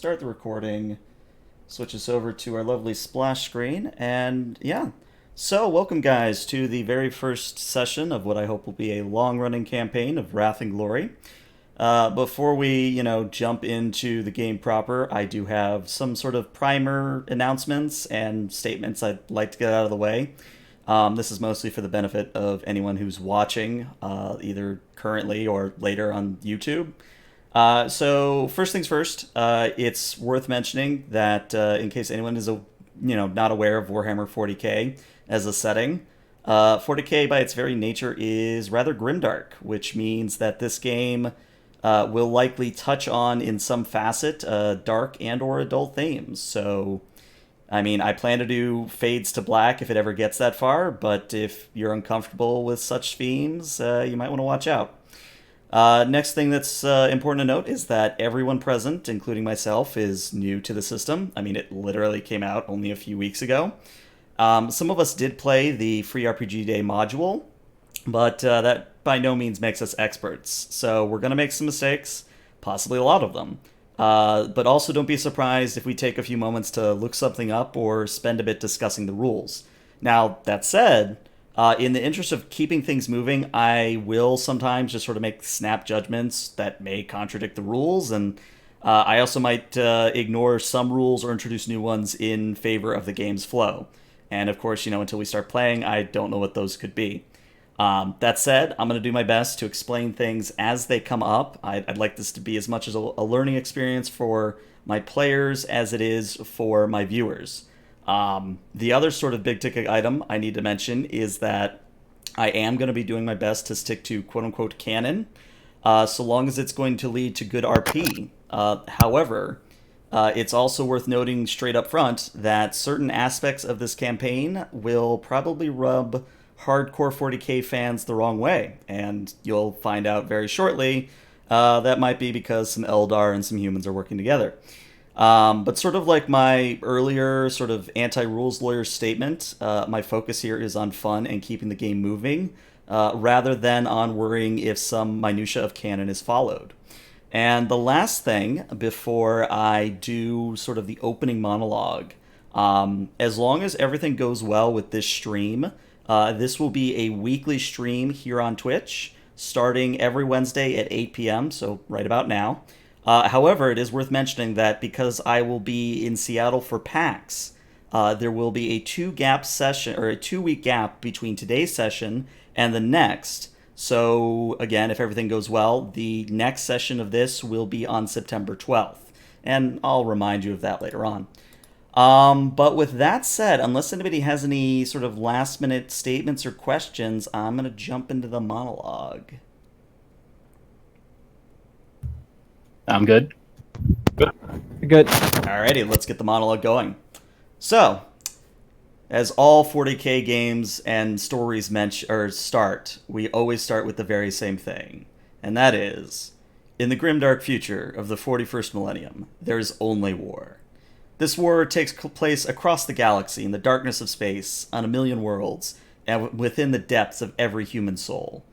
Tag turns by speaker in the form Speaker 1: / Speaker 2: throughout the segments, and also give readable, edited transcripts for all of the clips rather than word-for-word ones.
Speaker 1: start the recording. Switch us over to our lovely splash screen, and yeah. So, welcome guys to the very first session of what I hope will be a long-running campaign of Wrath and Glory. Before we, jump into the game proper, I do have some sort of primer announcements and statements I'd like to get out of the way. This is mostly for the benefit of anyone who's watching, either currently or later on YouTube. So first things first, it's worth mentioning that in case anyone is not aware of Warhammer 40k as a setting, 40k by its very nature is rather grimdark, which means that this game will likely touch on in some facet dark and or adult themes. So, I plan to do fades to black if it ever gets that far, but if you're uncomfortable with such themes, you might want to watch out. Next thing that's important to note is that everyone present, including myself, is new to the system. It literally came out only a few weeks ago. Some of us did play the Free RPG Day module, but that by no means makes us experts. So we're going to make some mistakes, possibly a lot of them. But also don't be surprised if we take a few moments to look something up or spend a bit discussing the rules. Now, that said, in the interest of keeping things moving, I will sometimes just sort of make snap judgments that may contradict the rules, and I also might ignore some rules or introduce new ones in favor of the game's flow. And of course, until we start playing, I don't know what those could be. That said, I'm going to do my best to explain things as they come up. I'd like this to be as much as a learning experience for my players as it is for my viewers. The other sort of big ticket item I need to mention is that I am going to be doing my best to stick to quote-unquote canon, so long as it's going to lead to good RP. However, it's also worth noting straight up front that certain aspects of this campaign will probably rub hardcore 40k fans the wrong way, and you'll find out very shortly that might be because some Eldar and some humans are working together. But sort of like my earlier sort of anti-rules lawyer statement, my focus here is on fun and keeping the game moving, rather than on worrying if some minutia of canon is followed. And the last thing before I do sort of the opening monologue, as long as everything goes well with this stream, this will be a weekly stream here on Twitch, starting every Wednesday at 8 p.m., so right about now. However, it is worth mentioning that because I will be in Seattle for PAX, there will be a two-week gap between today's session and the next. So, again, if everything goes well, the next session of this will be on September 12th. And I'll remind you of that later on. But with that said, unless anybody has any sort of last-minute statements or questions, I'm going to jump into the monologue.
Speaker 2: I'm good.
Speaker 3: Good.
Speaker 1: Alrighty, let's get the monologue going. So, as all 40k games and stories start, we always start with the very same thing. And that is, in the grimdark future of the 41st millennium, there is only war. This war takes place across the galaxy in the darkness of space, on a million worlds, and within the depths of every human soul.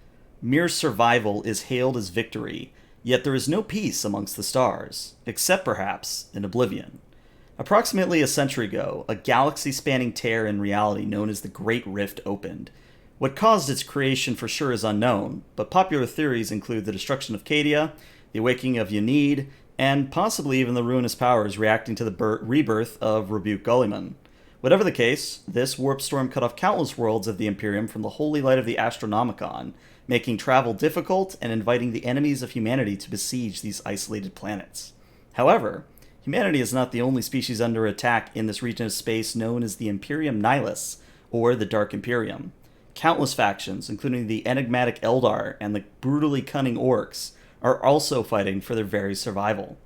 Speaker 1: Mere survival is hailed as victory, yet there is no peace amongst the stars, except perhaps in oblivion. Approximately a century ago, a galaxy-spanning tear in reality known as the Great Rift opened. What caused its creation for sure is unknown, but popular theories include the destruction of Cadia, the awakening of Yanid, and possibly even the ruinous powers reacting to the rebirth of Rebuke Gulliman. Whatever the case, this warp storm cut off countless worlds of the Imperium from the holy light of the Astronomicon, making travel difficult and inviting the enemies of humanity to besiege these isolated planets. However, humanity is not the only species under attack in this region of space known as the Imperium Nihilus, or the Dark Imperium. Countless factions, including the enigmatic Eldar and the brutally cunning Orcs, are also fighting for their very survival.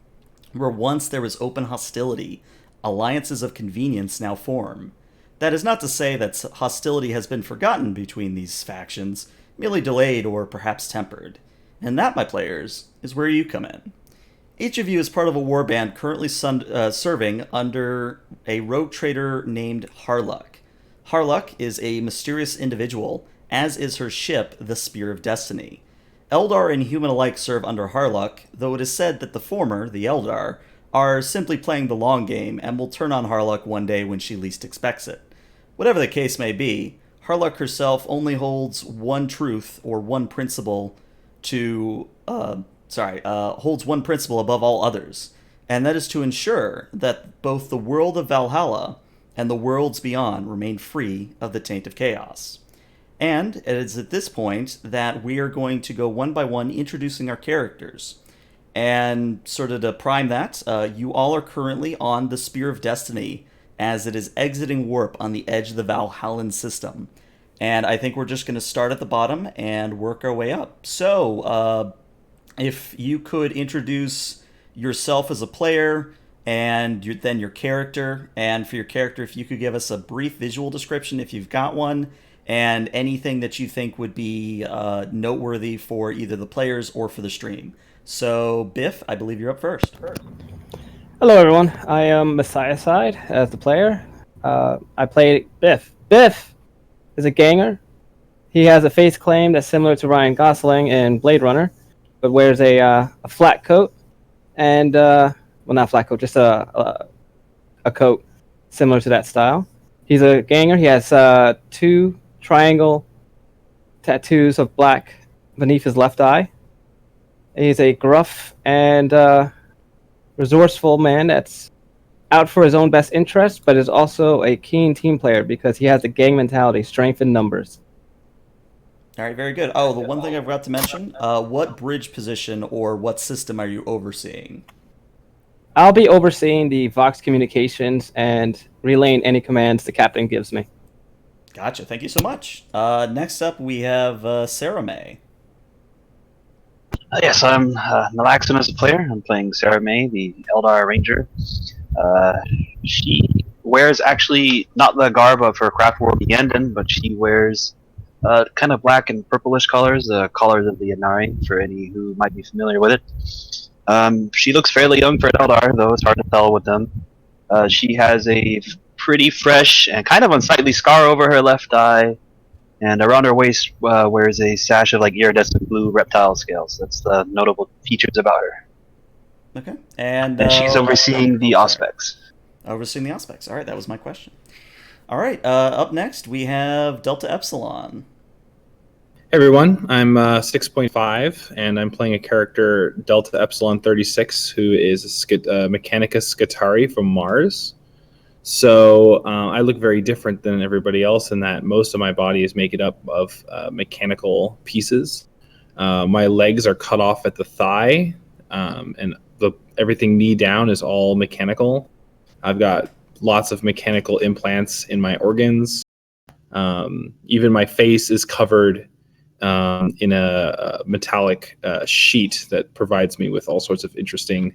Speaker 1: Where once there was open hostility, alliances of convenience now form. That is not to say that hostility has been forgotten between these factions, merely delayed or perhaps tempered. And that, my players, is where you come in. Each of you is part of a warband currently serving under a rogue trader named Harluck. Harluck is a mysterious individual, as is her ship, the Spear of Destiny. Eldar and human alike serve under Harluck, though it is said that the former, the Eldar, are simply playing the long game and will turn on Harlock one day when she least expects it. Whatever the case may be, Harlock herself only holds one truth or one principle holds one principle above all others, and that is to ensure that both the world of Valhalla and the worlds beyond remain free of the taint of chaos. And it is at this point that we are going to go one by one introducing our characters. And sort of to prime that, you all are currently on the Spear of Destiny as it is exiting warp on the edge of the Valhallan system. And I think we're just going to start at the bottom and work our way up. So, if you could introduce yourself as a player and then your character, and for your character, if you could give us a brief visual description if you've got one, and anything that you think would be noteworthy for either the players or for the stream. So, Biff, I believe you're up first.
Speaker 3: Hello, everyone. I am Messiah Side as the player. I play Biff. Biff is a ganger. He has a face claim that's similar to Ryan Gosling in Blade Runner, but wears a flat coat and, well, not flat coat, just a coat similar to that style. He's a ganger. He has 2 triangle tattoos of black beneath his left eye. He's a gruff and resourceful man that's out for his own best interest, but is also a keen team player because he has a gang mentality, strength in numbers.
Speaker 1: All right, very good. Oh, the one thing I forgot to mention, what bridge position or what system are you overseeing?
Speaker 3: I'll be overseeing the Vox communications and relaying any commands the captain gives me.
Speaker 1: Gotcha. Thank you so much. Next up, we have Sarah May.
Speaker 2: Yes, I'm Nalaxon as a player. I'm playing Sarah May, the Eldar Ranger. She wears actually not the garb of her craft world, the Yenden, but she wears kind of black and purplish colors, the colors of the Inari, for any who might be familiar with it. She looks fairly young for an Eldar, though it's hard to tell with them. She has a pretty fresh and kind of unsightly scar over her left eye, and around her waist wears a sash of like iridescent blue reptile scales. That's the notable features about her.
Speaker 1: Okay. And
Speaker 2: she's overseeing the Auspex.
Speaker 1: Overseeing the Auspex. All right, that was my question. All right, up next we have Delta Epsilon.
Speaker 4: Hey everyone, I'm 6.5, and I'm playing a character, Delta Epsilon 36, who is a Mechanicus Scutari from Mars. So I look very different than everybody else in that most of my body is made up of mechanical pieces. My legs are cut off at the thigh, and everything knee down is all mechanical. I've got lots of mechanical implants in my organs. Even my face is covered in a metallic sheet that provides me with all sorts of interesting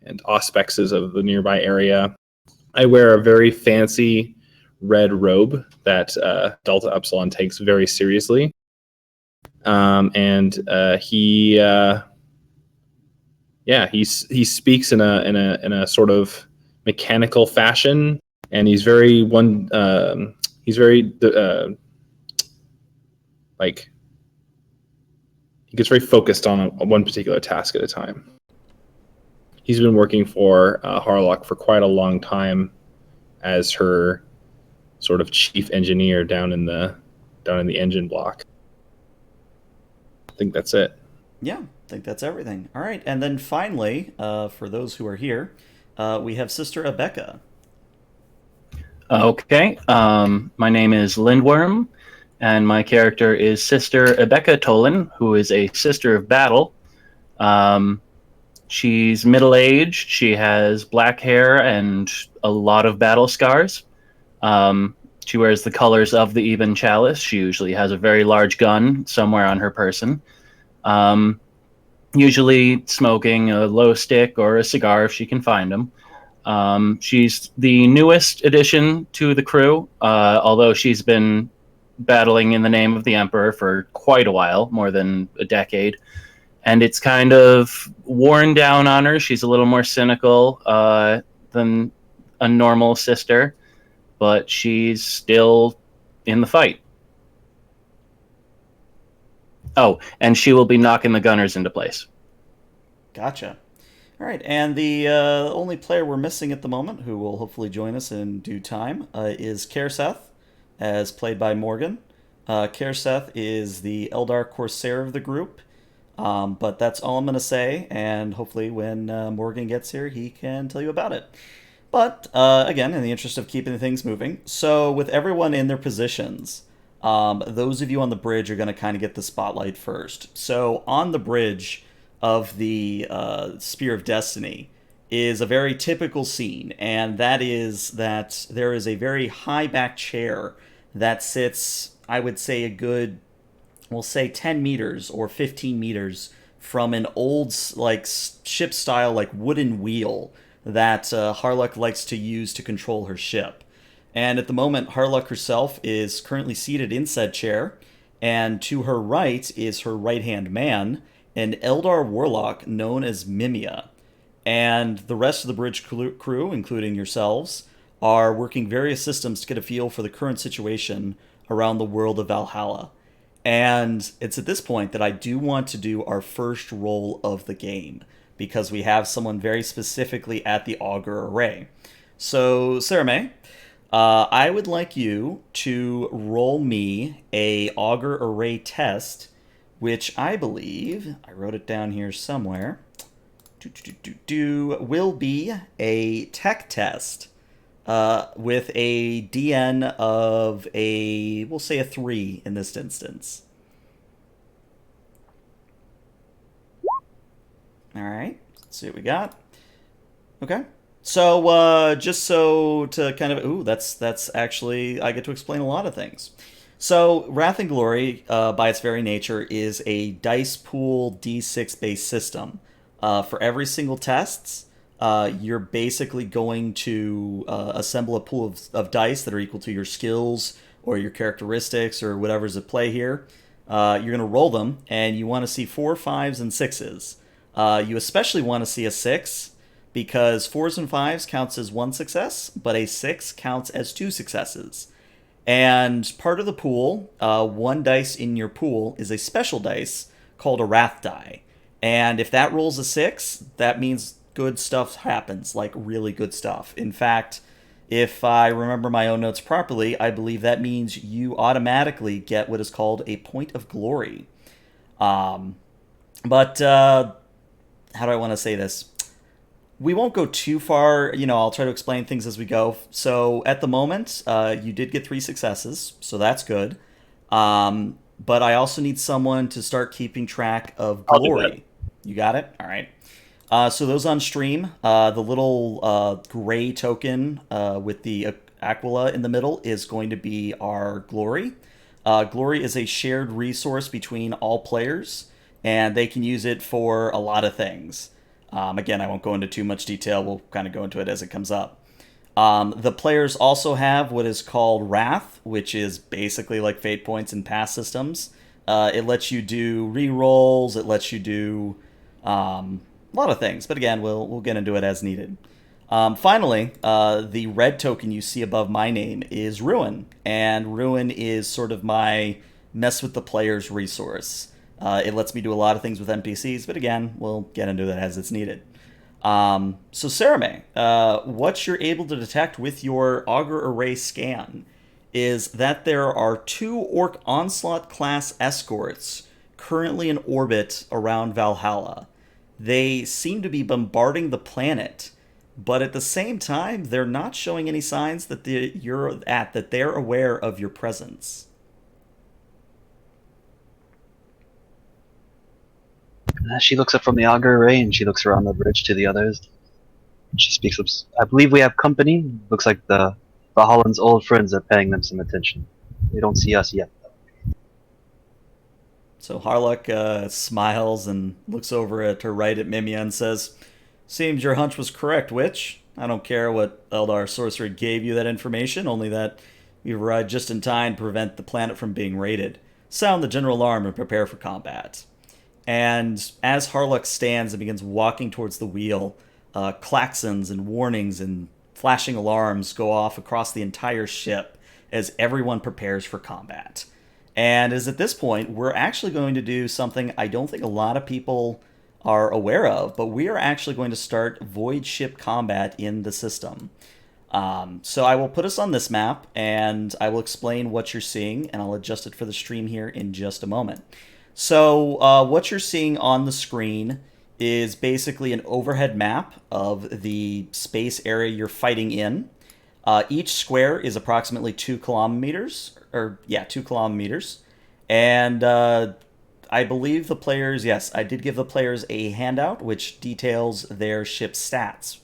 Speaker 4: and auspexes of the nearby area. I wear a very fancy red robe that Delta Epsilon takes very seriously. He speaks in a sort of mechanical fashion, and he gets very focused on one particular task at a time. He's been working for Harlock for quite a long time as her sort of chief engineer down in the engine block. I think that's it.
Speaker 1: Yeah, I think that's everything. All right, and then finally, for those who are here, we have Sister Abeka.
Speaker 2: Okay, my name is Lindworm, and my character is Sister Abeka Tolan, who is a Sister of Battle. She's middle-aged, she has black hair and a lot of battle scars. She wears the colors of the Even Chalice. She usually has a very large gun somewhere on her person. Usually smoking a low stick or a cigar if she can find them. She's the newest addition to the crew, although she's been battling in the name of the Emperor for quite a while, more than a decade. And it's kind of worn down on her. She's a little more cynical than a normal sister, but she's still in the fight. Oh, and she will be knocking the gunners into place.
Speaker 1: Gotcha. All right, and the only player we're missing at the moment, who will hopefully join us in due time, is Kerr Seth, as played by Morgan. Kerr Seth is the Eldar Corsair of the group, but that's all I'm going to say, and hopefully when Morgan gets here, he can tell you about it. But, again, in the interest of keeping things moving, so with everyone in their positions, those of you on the bridge are going to kind of get the spotlight first. So on the bridge of the Spear of Destiny is a very typical scene, and that is that there is a very high back chair that sits, I would say, a good, we'll say 10 meters or 15 meters from an old, like, ship style, like, wooden wheel that Harlock likes to use to control her ship. And at the moment, Harlock herself is currently seated in said chair, and to her right is her right-hand man, an Eldar warlock known as Mimia. And the rest of the bridge crew, including yourselves, are working various systems to get a feel for the current situation around the world of Valhalla. And it's at this point that I do want to do our first roll of the game, because we have someone very specifically at the Augur Array. So, Sarah May, I would like you to roll me a Augur Array test, which I believe, I wrote it down here somewhere, will be a tech test with a DN of we'll say a 3 in this instance. All right, let's see what we got. Okay. So, just so to kind of, that's actually, I get to explain a lot of things. So, Wrath and Glory, by its very nature, is a dice pool D6 based system. For every single tests, you're basically going to assemble a pool of dice that are equal to your skills or your characteristics or whatever's at play here. You're going to roll them, and you want to see 4, 5s, and 6s. You especially want to see a 6, because 4s and 5s counts as 1 success, but a 6 counts as 2 successes. And part of the pool, 1 dice in your pool, is a special dice called a Wrath die. And if that rolls a 6, that means good stuff happens, like really good stuff. In fact, if I remember my own notes properly, I believe that means you automatically get what is called a point of glory. But how do I want to say this? We won't go too far, I'll try to explain things as we go. So at the moment, you did get 3 successes, so that's good. But I also need someone to start keeping track of glory. You got it? All right. So those on stream, the little gray token with the Aquila in the middle is going to be our glory. Glory is a shared resource between all players, and they can use it for a lot of things. Again, I won't go into too much detail. We'll kind of go into it as it comes up. The players also have what is called Wrath, which is basically like fate points in past systems. It lets you do re-rolls. It lets you do a lot of things. But again, we'll get into it as needed. Finally, the red token you see above my name is Ruin. And Ruin is sort of my mess with the players resource. It lets me do a lot of things with NPCs, but again, we'll get into that as it's needed. So Sarah May, what you're able to detect with your Augur Array scan is that there are 2 Orc Onslaught class escorts currently in orbit around Valhalla. They seem to be bombarding the planet, but at the same time, they're not showing any signs that they're aware of your presence.
Speaker 2: She looks up from the Augur Array, and she looks around the bridge to the others. She speaks up. I believe we have company. Looks like the Valhallan's old friends are paying them some attention. They don't see us yet, though.
Speaker 1: So Harlock smiles and looks over at her right at Mimia and says, "Seems your hunch was correct, Witch. I don't care what Eldar sorcerer gave you that information, only that we've arrived just in time to prevent the planet from being raided. Sound the general alarm and prepare for combat." And as Harlock stands and begins walking towards the wheel, klaxons and warnings and flashing alarms go off across the entire ship as everyone prepares for combat. And as at this point, we're actually going to do something I don't think a lot of people are aware of, but we are actually going to start void ship combat in the system. So I will put us on this map, and I will explain what you're seeing, and I'll adjust it for the stream here in just a moment. So what you're seeing on the screen is basically an overhead map of the space area you're fighting in. Each square is approximately 2 kilometers, 2 kilometers. And I believe the players, yes, I did give the players a handout which details their ship stats.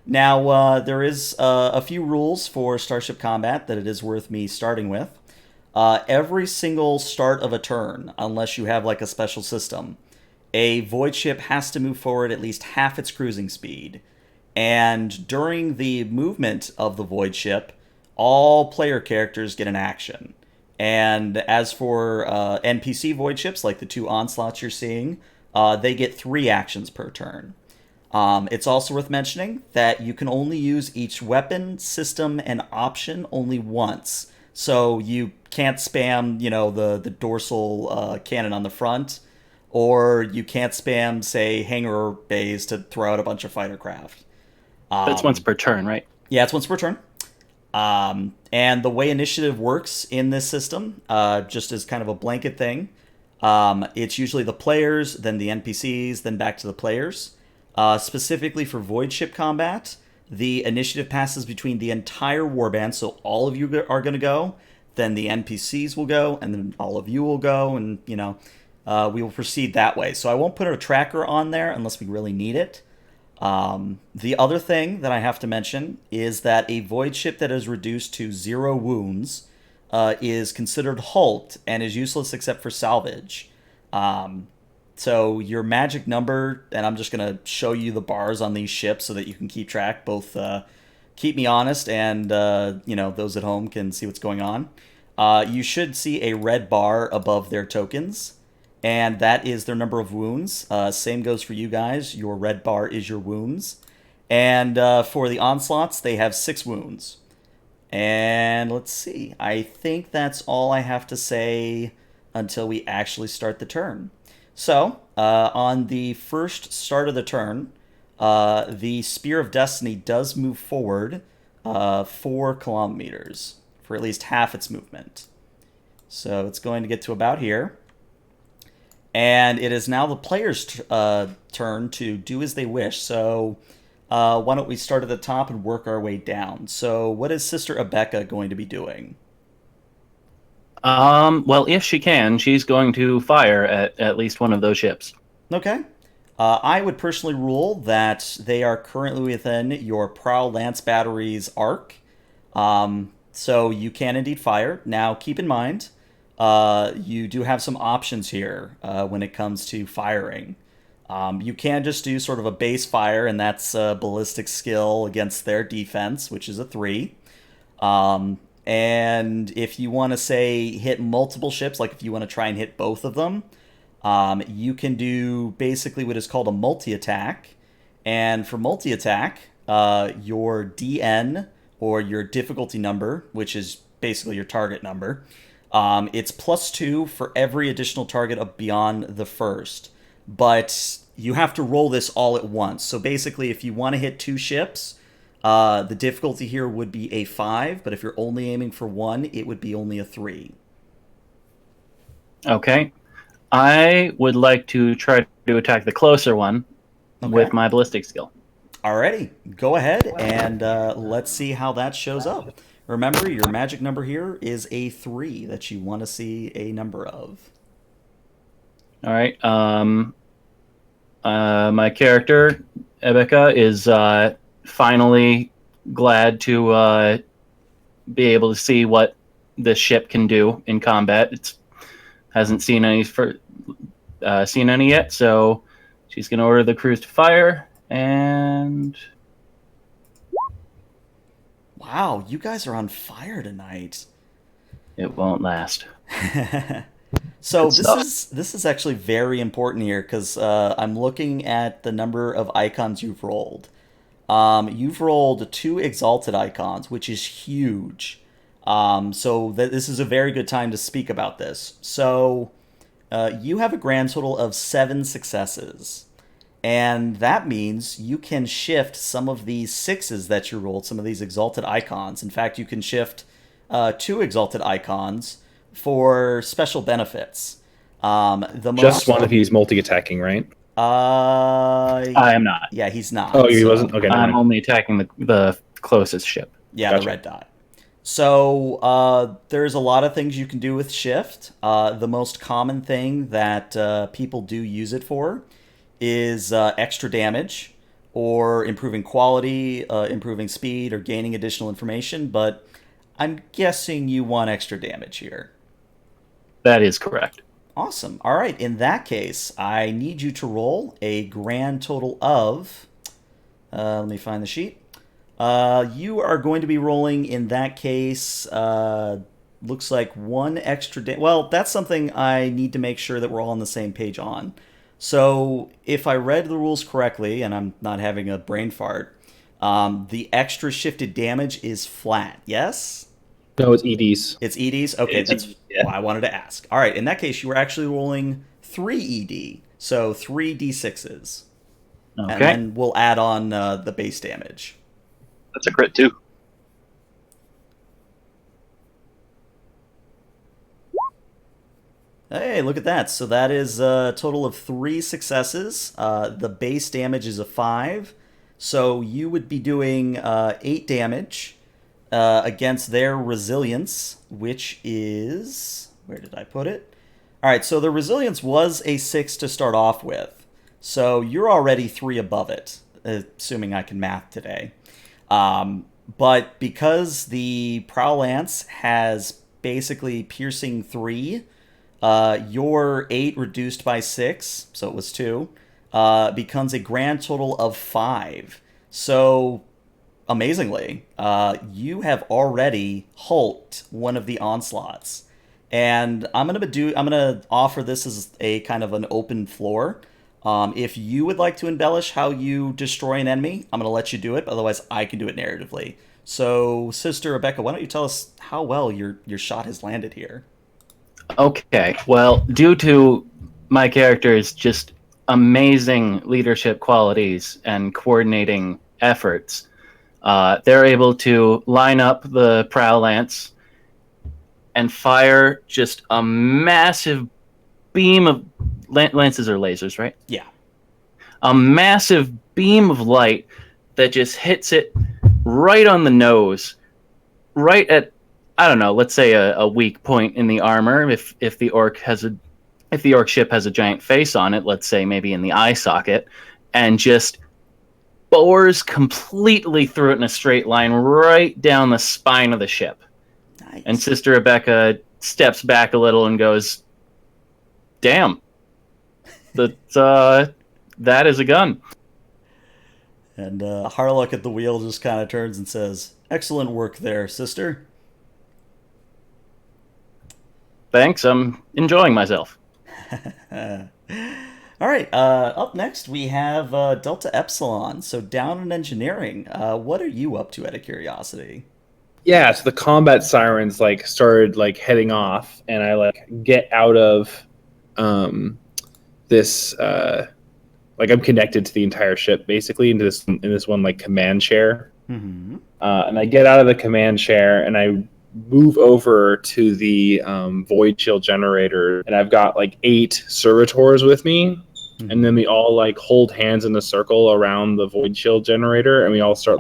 Speaker 1: Now, there is a few rules for Starship Combat that it is worth me starting with. Every single start of a turn, unless you have like a special system, a void ship has to move forward at least half its cruising speed. And during the movement of the void ship, all player characters get an action. And as for NPC void ships, like the 2 onslaughts you're seeing, they get 3 actions per turn. It's also worth mentioning that you can only use each weapon, system, and option only once. So you can't spam, the dorsal cannon on the front, or you can't spam, say, hangar bays to throw out a bunch of fighter craft.
Speaker 5: That's once per turn, right?
Speaker 1: Yeah, it's once per turn. And the way initiative works in this system, just as kind of a blanket thing, it's usually the players, then the NPCs, then back to the players. Specifically for void ship combat, the initiative passes between the entire warband, so all of you are going to go, then the NPCs will go, and then all of you will go, and, we will proceed that way. So I won't put a tracker on there unless we really need it. The other thing that I have to mention is that a void ship that is reduced to 0 wounds is considered hulked and is useless except for salvage. So your magic number, and I'm just going to show you the bars on these ships so that you can keep track, both keep me honest and those at home can see what's going on. You should see a red bar above their tokens, and that is their number of wounds. Same goes for you guys. Your red bar is your wounds. And for the onslaughts, they have 6 wounds. And let's see. I think that's all I have to say until we actually start the turn. So, on the first start of the turn, the Spear of Destiny does move forward 4 kilometers for at least half its movement. So it's going to get to about here. And it is now the player's turn to do as they wish. So why don't we start at the top and work our way down? So what is Sister Abeka going to be doing?
Speaker 5: Well, if she can, she's going to fire at least one of those ships.
Speaker 1: Okay. I would personally rule that they are currently within your Prowl Lance Battery's arc. So you can indeed fire. Now, keep in mind, you do have some options here when it comes to firing. You can just do sort of a base fire, and that's a ballistic skill against their defense, which is a 3. And if you want to, say, hit multiple ships, like if you want to try and hit both of them, you can do basically what is called a multi-attack. And for multi-attack, your DN, or your difficulty number, which is basically your target number, it's +2 for every additional target beyond the first. But you have to roll this all at once. So basically, if you want to hit 2 ships, the difficulty here would be a 5, but if you're only aiming for 1, it would be only a 3.
Speaker 5: Okay. I would like to try to attack the closer one with my ballistic skill.
Speaker 1: Alrighty, go ahead and let's see how that shows up. Remember, your magic number here is a 3 that you want to see a number of.
Speaker 5: All right. My character, Ebeka, is finally glad to be able to see what this ship can do in combat. It hasn't seen any yet, so she's going to order the crews to fire. And
Speaker 1: wow, you guys are on fire tonight.
Speaker 5: It won't last.
Speaker 1: So this is actually very important here, because I'm looking at the number of icons you've rolled. You've rolled 2 exalted icons, which is huge. So this is a very good time to speak about this. So you have a grand total of 7 successes. And that means you can shift some of these 6s that you rolled, some of these exalted icons. In fact, you can shift 2 exalted icons for special benefits.
Speaker 4: Just one if he's multi-attacking, right?
Speaker 5: I am not.
Speaker 1: Yeah, he's not.
Speaker 4: Oh, he wasn't? Okay, never
Speaker 5: I'm
Speaker 4: mind.
Speaker 5: only attacking the closest ship.
Speaker 1: Yeah,
Speaker 4: Gotcha.
Speaker 1: the red dot. So there's a lot of things you can do with shift. The most common thing that people do use it for is extra damage, or improving quality, improving speed, or gaining additional information. But I'm guessing you want extra damage here.
Speaker 5: That is correct.
Speaker 1: Awesome. All right. In that case, I need you to roll a grand total of. Let me find the sheet. You are going to be rolling, in that case, looks like 1 extra well, that's something I need to make sure that we're all on the same page on. So if I read the rules correctly, and I'm not having a brain fart, the extra shifted damage is flat, yes?
Speaker 4: No, it's EDs.
Speaker 1: It's EDs? Okay, that's
Speaker 2: yeah.
Speaker 1: what I wanted to ask. All right, in that case, you were actually rolling 3 ED, so 3 D6s.
Speaker 5: Okay.
Speaker 1: And then we'll add on the base damage.
Speaker 2: That's a crit too.
Speaker 1: Hey, look at that. So that is a total of 3 successes. The base damage is a 5. So you would be doing 8 damage against their resilience, which is... Where did I put it? All right, so the resilience was a 6 to start off with. So you're already 3 above it, assuming I can math today. But because the Prowl Lance has basically piercing 3... your 8 reduced by 6, so it was 2, becomes a grand total of 5. So, amazingly, you have already hulked one of the onslaughts. And I'm gonna offer this as a kind of an open floor. If you would like to embellish how you destroy an enemy, I'm gonna let you do it. Otherwise, I can do it narratively. So, Sister Rebecca, why don't you tell us how well your shot has landed here?
Speaker 5: Okay, well, due to my character's just amazing leadership qualities and coordinating efforts, they're able to line up the Prowl Lance and fire just a massive beam of... Lances are lasers, right?
Speaker 1: Yeah.
Speaker 5: A massive beam of light that just hits it right on the nose, right at... I don't know, let's say a weak point in the armor. If the orc ship has a giant face on it, let's say maybe in the eye socket, and just bores completely through it in a straight line right down the spine of the ship.
Speaker 1: Nice.
Speaker 5: And Sister Rebecca steps back a little and goes, "Damn, that is a gun."
Speaker 1: And Harlock at the wheel just kind of turns and says, "Excellent work there, sister."
Speaker 5: Thanks, I'm enjoying myself.
Speaker 1: All right, up next we have Delta Epsilon. So down in engineering, what are you up to out of curiosity?
Speaker 4: Yeah, so the combat sirens started heading off, and I get out of this I'm connected to the entire ship basically in this one command chair.
Speaker 1: Mm-hmm.
Speaker 4: And I get out of the command chair and I move over to the void shield generator, and I've got 8 servitors with me. Mm-hmm. And then we all hold hands in a circle around the void shield generator, and we all start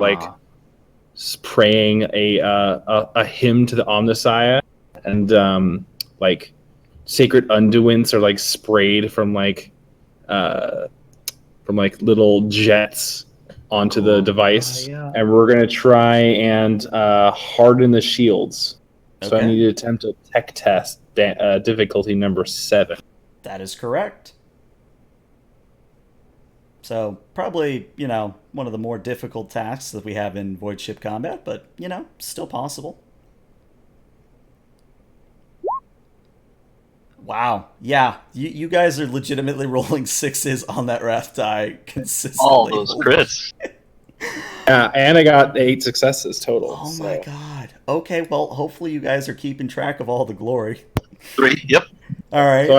Speaker 4: praying a hymn to the Omnissiah, and sacred unduents are sprayed from little jets onto the device, and we're gonna try and harden the shields. So I need to attempt a tech test, difficulty number 7.
Speaker 1: That is correct. So probably, one of the more difficult tasks that we have in Void Ship Combat, but, still possible. Wow. Yeah, you guys are legitimately rolling 6s on that wrath die consistently.
Speaker 2: All those crits.
Speaker 4: And I got 8 successes total.
Speaker 1: Oh my god. Okay, well, hopefully you guys are keeping track of all the glory.
Speaker 2: 3, yep.
Speaker 1: All right.
Speaker 4: So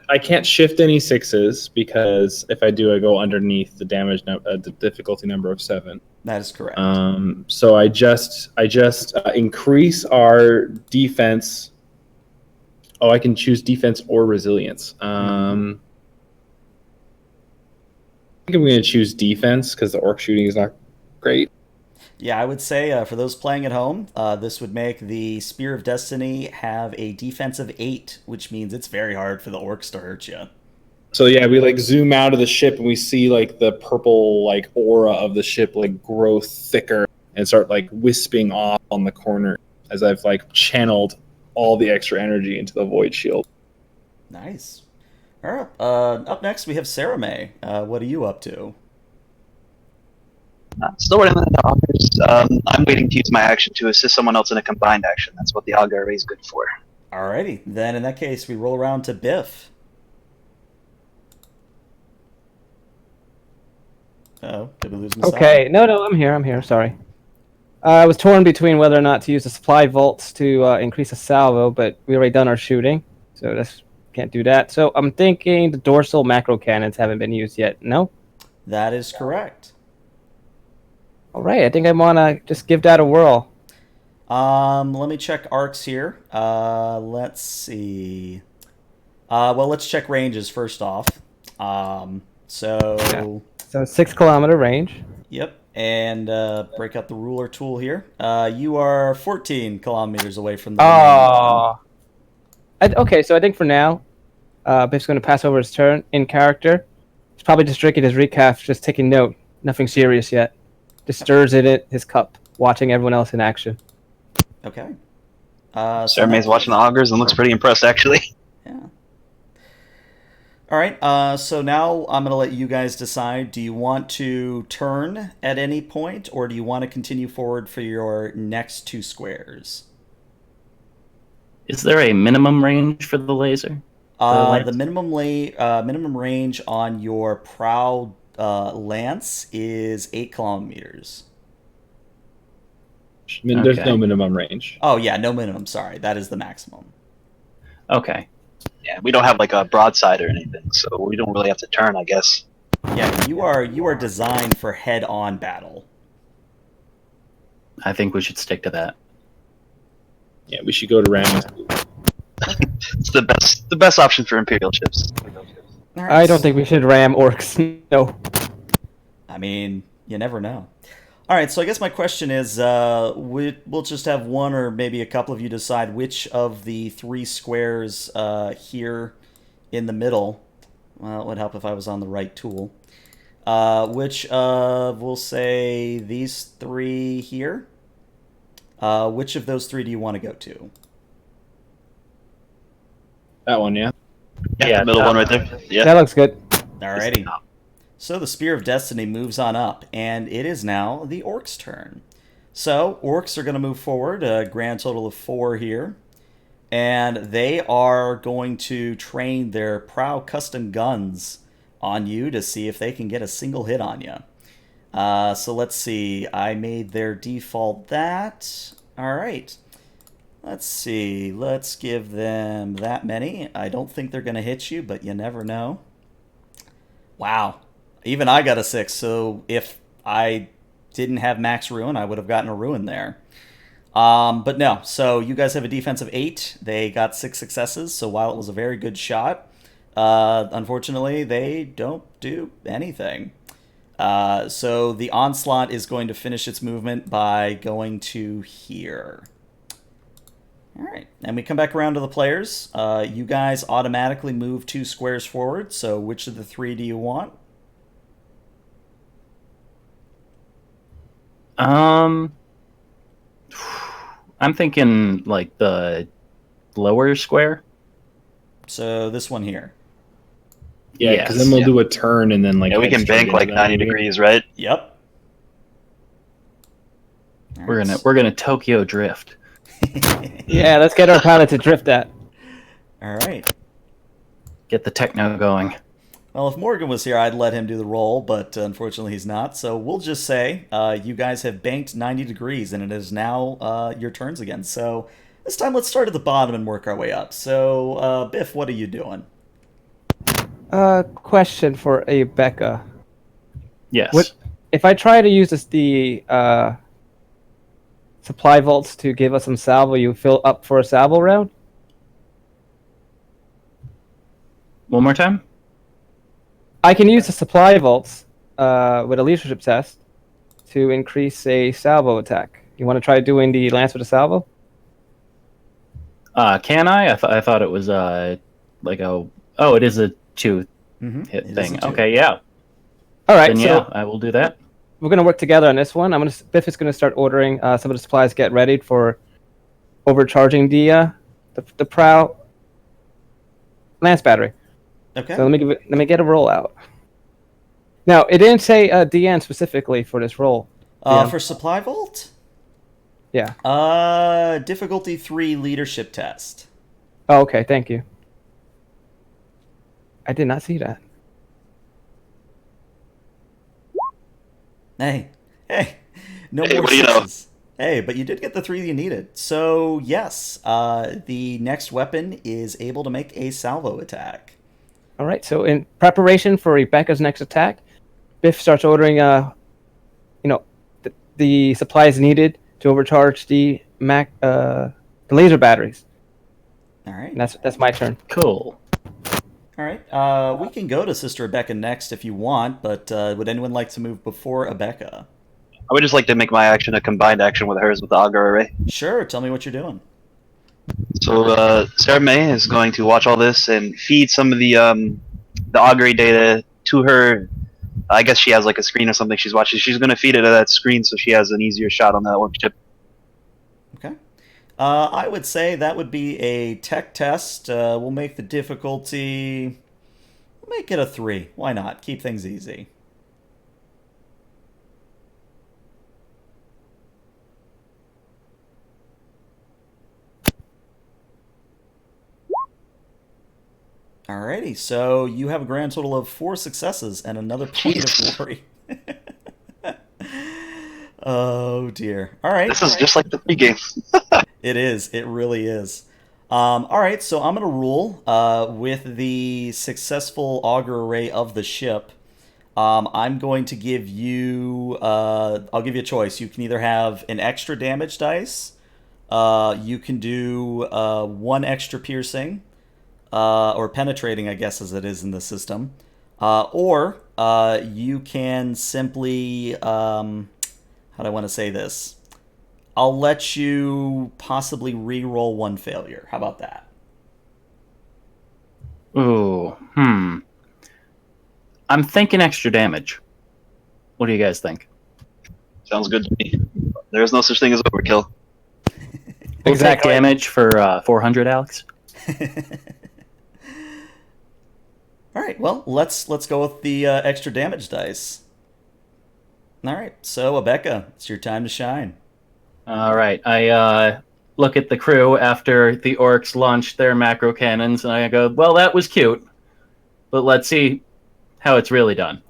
Speaker 4: I can't shift any 6s because if I do, I go underneath the the difficulty number of 7.
Speaker 1: That is correct.
Speaker 4: So I just increase our defense. Oh, I can choose defense or resilience. I think I'm going to choose defense because the orc shooting is not great.
Speaker 1: Yeah, I would say for those playing at home, this would make the Spear of Destiny have a defense of 8, which means it's very hard for the orcs to hurt you.
Speaker 4: So yeah, we like zoom out of the ship and we see like the purple like aura of the ship like grow thicker and start like wisping off on the corner as I've like channeled all the extra energy into the void shield.
Speaker 1: Nice. All right. Up next, we have Sarah May. What are you up to?
Speaker 2: Still running the augers. I'm waiting to use my action to assist someone else in a combined action. That's what the auger array is good for.
Speaker 1: Alrighty. Then in that case, we roll around to Biff. Oh, did we lose Messiah?
Speaker 3: Okay, no, I'm here. Sorry. I was torn between whether or not to use the supply vaults to increase the salvo, but we already done our shooting, so that's can't do that. So I'm thinking the dorsal macro cannons haven't been used yet. No.
Speaker 1: That is correct.
Speaker 3: All right, I think I want to just give that a whirl.
Speaker 1: Let me check arcs here. Let's see. Well, let's check ranges first off.
Speaker 3: So 6 kilometer range.
Speaker 1: Yep, and break out the ruler tool here. You are 14 kilometers away from the.
Speaker 3: Oh. Okay, so I think for now, Biff's going to pass over his turn in character. He's probably just drinking his recap, just taking note. Nothing serious yet. Just stirs in his cup, watching everyone else in action.
Speaker 1: Okay.
Speaker 2: Sarah May's watching the augers and looks pretty impressed, actually.
Speaker 1: Yeah. All right. So now I'm going to let you guys decide. Do you want to turn at any point, or do you want to continue forward for your next 2 squares?
Speaker 5: Is there a minimum range for the laser?
Speaker 1: The minimum range on your prow lance is 8 kilometers.
Speaker 4: There's no minimum range.
Speaker 1: Oh yeah, no minimum. Sorry, that is the maximum.
Speaker 5: Okay.
Speaker 2: Yeah, we don't have like a broadside or anything, so we don't really have to turn, I guess.
Speaker 1: Yeah, you are designed for head-on battle.
Speaker 5: I think we should stick to that.
Speaker 4: Yeah, we should go to ram.
Speaker 2: It's the best option for Imperial ships.
Speaker 1: Right.
Speaker 3: I don't think we should ram orcs. No.
Speaker 1: I mean, you never know. All right, so I guess my question is, we'll just have one or maybe a couple of you decide which of the 3 squares here in the middle. Well, it would help if I was on the right tool. Which of, we'll say, these 3 here. Which of those 3 do you want to go to?
Speaker 4: That one, yeah.
Speaker 2: Yeah, the middle one right there. Yeah.
Speaker 3: That looks good.
Speaker 1: Alrighty. So the Spear of Destiny moves on up, and it is now the Orcs' turn. So, Orcs are going to move forward, a grand total of 4 here. And they are going to train their Prow custom guns on you to see if they can get a single hit on you. So let's see. I made their default that. Alright. Let's see. Let's give them that many. I don't think they're going to hit you, but you never know. Wow. Even I got a 6, so if I didn't have max ruin, I would have gotten a ruin there. But no, so you guys have a defense of 8. They got 6 successes, so while it was a very good shot, unfortunately, they don't do anything. So the Onslaught is going to finish its movement by going to here. Alright, and we come back around to the players. You guys automatically move 2 squares forward, so which of the 3 do you want?
Speaker 5: I'm thinking like the lower square.
Speaker 1: So this one here.
Speaker 4: Yeah, because then we'll do a turn and then like...
Speaker 2: Yeah, we can bank like 90 degrees, right?
Speaker 1: Yep.
Speaker 5: We're gonna Tokyo drift.
Speaker 3: Yeah, let's get our pilot to drift that.
Speaker 1: Alright.
Speaker 5: Get the techno going.
Speaker 1: Well, if Morgan was here, I'd let him do the roll, but unfortunately he's not. So we'll just say you guys have banked 90 degrees, and it is now your turns again. So This time, let's start at the bottom and work our way up. So, Biff, what are you doing?
Speaker 3: Question for a Becca.
Speaker 5: Yes.
Speaker 3: What if I try to use the supply vaults to give us some salvo? You fill up for a salvo round?
Speaker 5: One more time?
Speaker 3: I can use the supply vaults with a leadership test to increase a salvo attack. You want to try doing the lance with a salvo?
Speaker 5: Can I? I thought it was like a. Oh, it is a 2 hit
Speaker 1: It is
Speaker 5: thing.
Speaker 1: a 2.
Speaker 5: Okay, yeah.
Speaker 3: All right,
Speaker 5: Then
Speaker 3: so
Speaker 5: yeah, I will do that.
Speaker 3: we're gonna work together on this one. Biff is gonna start ordering some of the supplies. Get ready for overcharging the prow lance battery.
Speaker 1: Okay.
Speaker 3: So let me get a roll out. Now it didn't say DN specifically for this roll. DM.
Speaker 1: For Supply Vault?
Speaker 3: Yeah.
Speaker 1: Difficulty 3 leadership test.
Speaker 3: Oh, okay. Thank you. I did not see that.
Speaker 1: Hey, no
Speaker 2: Hey,
Speaker 1: more
Speaker 2: what do you know?
Speaker 1: sixes. Hey, but you did get the 3 you needed. So yes, the next weapon is able to make a salvo attack.
Speaker 3: All right. So in preparation for Rebecca's next attack, Biff starts ordering the supplies needed to overcharge the laser batteries.
Speaker 1: All right.
Speaker 3: And that's my turn.
Speaker 5: Cool.
Speaker 1: All right. We can go to Sister Rebecca next if you want, but would anyone like to move before Rebecca?
Speaker 2: I would just like to make my action a combined action with hers with the auger array.
Speaker 1: Sure. Tell me what you're doing.
Speaker 2: So Sarah May is going to watch all this and feed some of the augury data to her. I guess she has like a screen or something she's watching. She's going to feed it to that screen so she has an easier shot on that one chip.
Speaker 1: Okay. I would say that would be a tech test. We'll make the difficulty. We'll make it a 3. Why not? Keep things easy. Alrighty, so you have a grand total of 4 successes and another point of glory. Oh dear. Alright.
Speaker 2: This is just like the pregame.
Speaker 1: It is. It really is. Alright, so I'm going to rule with the successful auger array of the ship. I'm going to give you... I'll give you a choice. You can either have an extra damage dice. You can do 1 extra piercing. Or penetrating, I guess, as it is in the system. Or you can simply... how do I want to say this? I'll let you possibly re-roll 1 failure. How about that?
Speaker 5: Ooh, I'm thinking extra damage. What do you guys think?
Speaker 2: Sounds good to me. There's no such thing as overkill.
Speaker 5: Exact damage for 400, Alex?
Speaker 1: All right, well, let's go with the extra damage dice. All right, so Rebecca, it's your time to shine.
Speaker 5: All right, I look at the crew after the orcs launched their macro cannons, and I go, well, that was cute, but let's see how it's really done.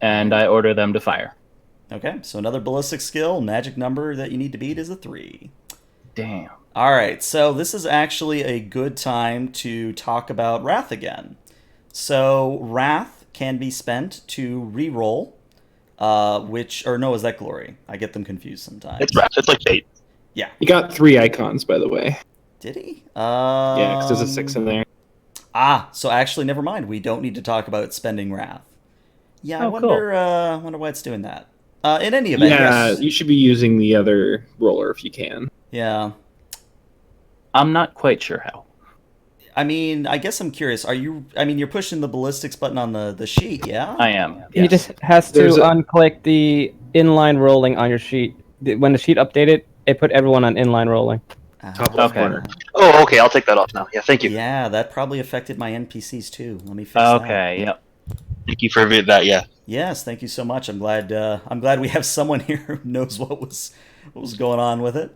Speaker 5: And I order them to fire.
Speaker 1: Okay, so another ballistic skill. Magic number that you need to beat is a 3.
Speaker 5: Damn.
Speaker 1: All right, so this is actually a good time to talk about Wrath again. So Wrath can be spent to re-roll, is that Glory? I get them confused sometimes.
Speaker 2: It's wrapped. It's like fate.
Speaker 1: Yeah.
Speaker 4: He got 3 icons, by the way.
Speaker 1: Did he?
Speaker 4: Yeah, because there's a 6 in there.
Speaker 1: So actually, never mind. We don't need to talk about spending Wrath. Yeah, I
Speaker 5: Oh,
Speaker 1: wonder why it's doing that. In any event,
Speaker 4: Yeah,
Speaker 1: yes.
Speaker 4: you should be using the other roller if you can.
Speaker 1: Yeah.
Speaker 5: I'm not quite sure how.
Speaker 1: I mean, I guess I'm curious. You're pushing the ballistics button on the sheet, yeah?
Speaker 5: I am.
Speaker 3: He just has to unclick the inline rolling on your sheet. When the sheet updated, it put everyone on inline rolling.
Speaker 4: Top left
Speaker 5: Okay.
Speaker 4: corner.
Speaker 2: Oh, okay. I'll take that off now. Yeah, thank you.
Speaker 1: Yeah, that probably affected my NPCs too. Let me fix that.
Speaker 5: Okay, yep.
Speaker 2: Thank you for that. Yeah.
Speaker 1: Yes, thank you so much. I'm glad we have someone here who knows what was going on with it.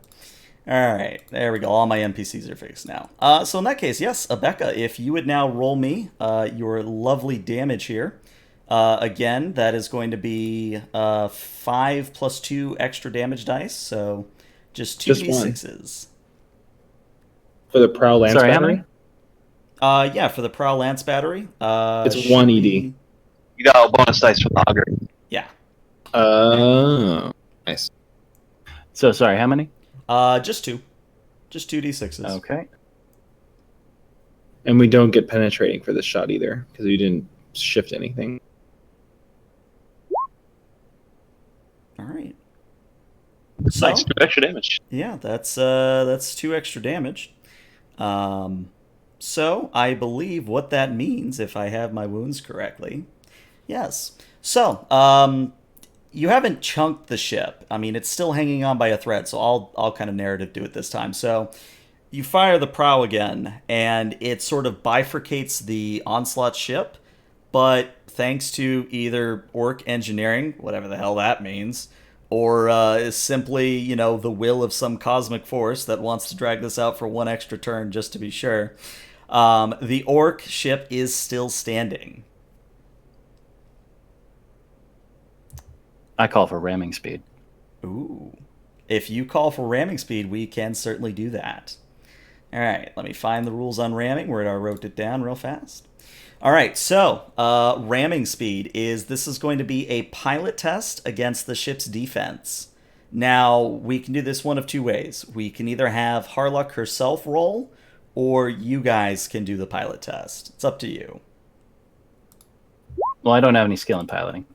Speaker 1: All right, there we go. All my NPCs are fixed now. So in that case, yes, Becca, if you would now roll me your lovely damage here. Again, that is going to be 5 plus 2 extra damage dice, so just 2d6s.
Speaker 4: For the Prowl Lance
Speaker 5: Sorry, how
Speaker 4: battery?
Speaker 5: many?
Speaker 1: Yeah, for the Prowl Lance battery.
Speaker 4: It's
Speaker 1: should
Speaker 4: 1
Speaker 1: be-
Speaker 4: ED.
Speaker 2: You got a bonus dice from the auger.
Speaker 1: Yeah.
Speaker 4: Oh, nice.
Speaker 5: So sorry, how many?
Speaker 1: Just 2. Just 2d6s.
Speaker 5: Okay.
Speaker 4: And we don't get penetrating for this shot either, because we didn't shift anything.
Speaker 1: All right.
Speaker 2: Nice, 2 extra damage.
Speaker 1: Yeah, that's 2 extra damage. So I believe what that means, if I have my wounds correctly. Yes. So, you haven't chunked the ship. I mean, it's still hanging on by a thread, so I'll kind of narrative do it this time. So, you fire the prow again, and it sort of bifurcates the onslaught ship, but thanks to either orc engineering, whatever the hell that means, or is simply, the will of some cosmic force that wants to drag this out for one extra turn just to be sure, the orc ship is still standing.
Speaker 5: I call for ramming speed.
Speaker 1: Ooh. If you call for ramming speed, we can certainly do that. All right, let me find the rules on ramming where I wrote it down real fast. All right, so ramming speed this is going to be a pilot test against the ship's defense. Now, we can do this one of 2 ways. We can either have Harlock herself roll, or you guys can do the pilot test. It's up to you.
Speaker 5: Well, I don't have any skill in piloting.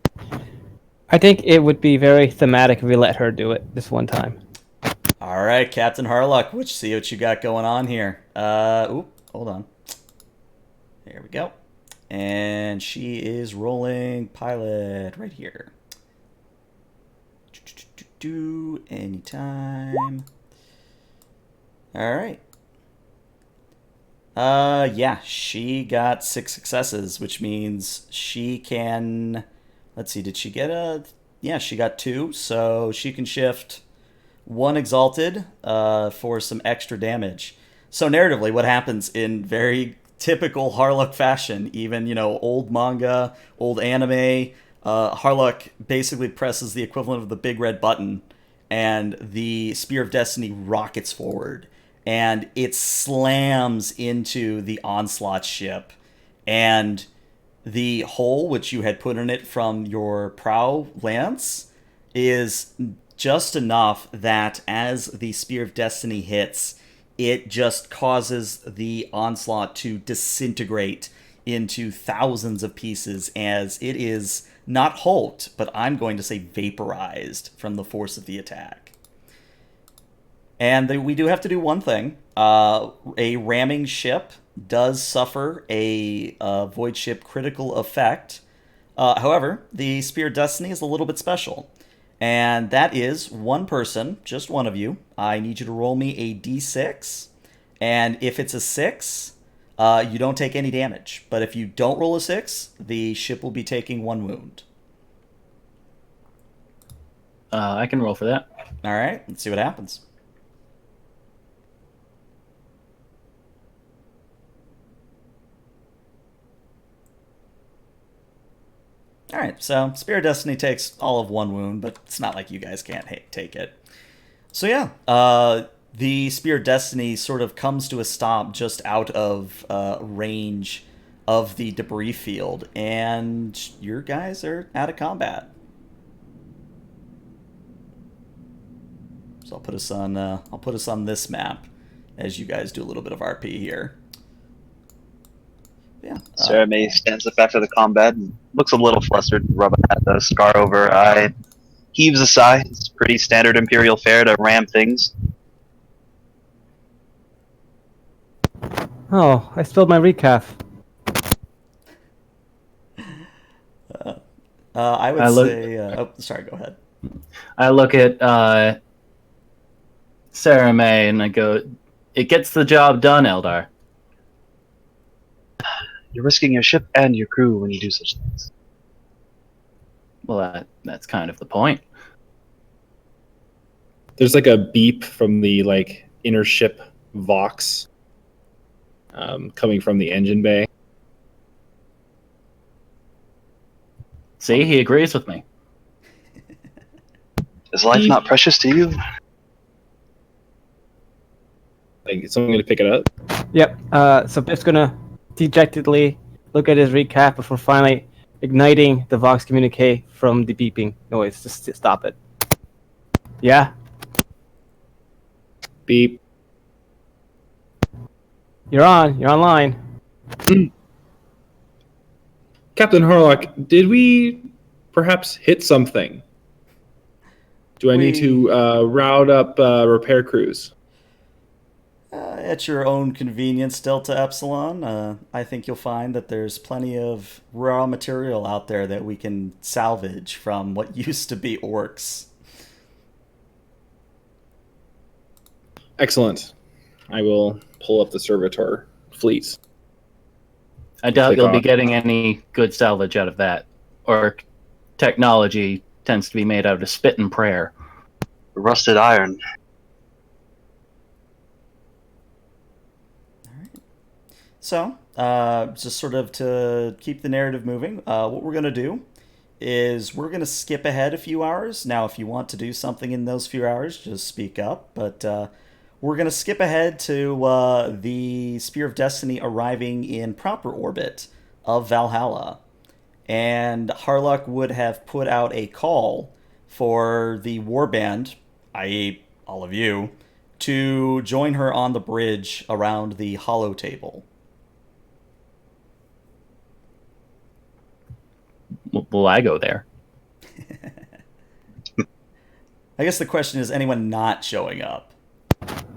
Speaker 3: I think it would be very thematic if we let her do it this one time.
Speaker 1: All right, Captain Harlock, see what you got going on here. Hold on. There we go. And she is rolling pilot right here. Anytime. All right. Yeah, she got 6 successes, which means she can... Let's see, did she get a... Yeah, she got 2, so she can shift 1 Exalted for some extra damage. So narratively, what happens in very typical Harlock fashion, even, old manga, old anime, Harlock basically presses the equivalent of the big red button, and the Spear of Destiny rockets forward, and it slams into the onslaught ship, and the hole which you had put in it from your prow lance is just enough that as the Spear of Destiny hits, it just causes the onslaught to disintegrate into thousands of pieces, as it is not hulked, but I'm going to say vaporized from the force of the attack. And we do have to do one thing. A ramming ship does suffer a void ship critical effect. However, the Spear of Destiny is a little bit special. And that is one person, just one of you. I need you to roll me a d6. And if it's a 6, you don't take any damage. But if you don't roll a 6, the ship will be taking 1 wound.
Speaker 5: I can roll for that.
Speaker 1: All right, let's see what happens. All right, so Spear of Destiny takes all of 1 wound, but it's not like you guys can't take it. So yeah, the Spear of Destiny sort of comes to a stop just out of range of the debris field, and your guys are out of combat. So I'll put us on this map as you guys do a little bit of RP here. Yeah.
Speaker 2: Sarah May stands up after the combat and looks a little flustered, rubbing at the scar over her eye. Heaves a sigh. It's pretty standard Imperial fare to ram things.
Speaker 3: Oh, I spilled my recaf.
Speaker 1: I would say... sorry, go ahead.
Speaker 5: I look at Sarah May and I go, "It gets the job done, Eldar."
Speaker 2: You're risking your ship and your crew when you do such things.
Speaker 5: Well, that's kind of the point.
Speaker 4: There's like a beep from the inner ship Vox coming from the engine bay.
Speaker 5: See, he agrees with me.
Speaker 2: Is life not precious to you?
Speaker 4: someone going to pick it up?
Speaker 3: Yep. So Biff's gonna dejectedly look at his recap before finally igniting the Vox communique from the beeping noise. Just to stop it. Yeah.
Speaker 4: Beep.
Speaker 3: You're on. You're online.
Speaker 4: Captain Harlock, did we perhaps hit something? Do I need to route up repair crews?
Speaker 1: At your own convenience, Delta Epsilon. I think you'll find that there's plenty of raw material out there that we can salvage from what used to be orcs.
Speaker 4: Excellent. I will pull up the servitor fleet.
Speaker 5: I doubt
Speaker 4: Click
Speaker 5: you'll be
Speaker 4: on.
Speaker 5: getting any good salvage out of that. Or technology tends to be made out of spit and prayer.
Speaker 2: Rusted iron.
Speaker 1: So, just sort of to keep the narrative moving, what we're going to do is we're going to skip ahead a few hours. Now, if you want to do something in those few hours, just speak up. But we're going to skip ahead to the Spear of Destiny arriving in proper orbit of Valhalla. And Harlock would have put out a call for the warband, i.e. all of you, to join her on the bridge around the hollow table.
Speaker 5: Will I go there?
Speaker 1: I guess the question is, anyone not showing up?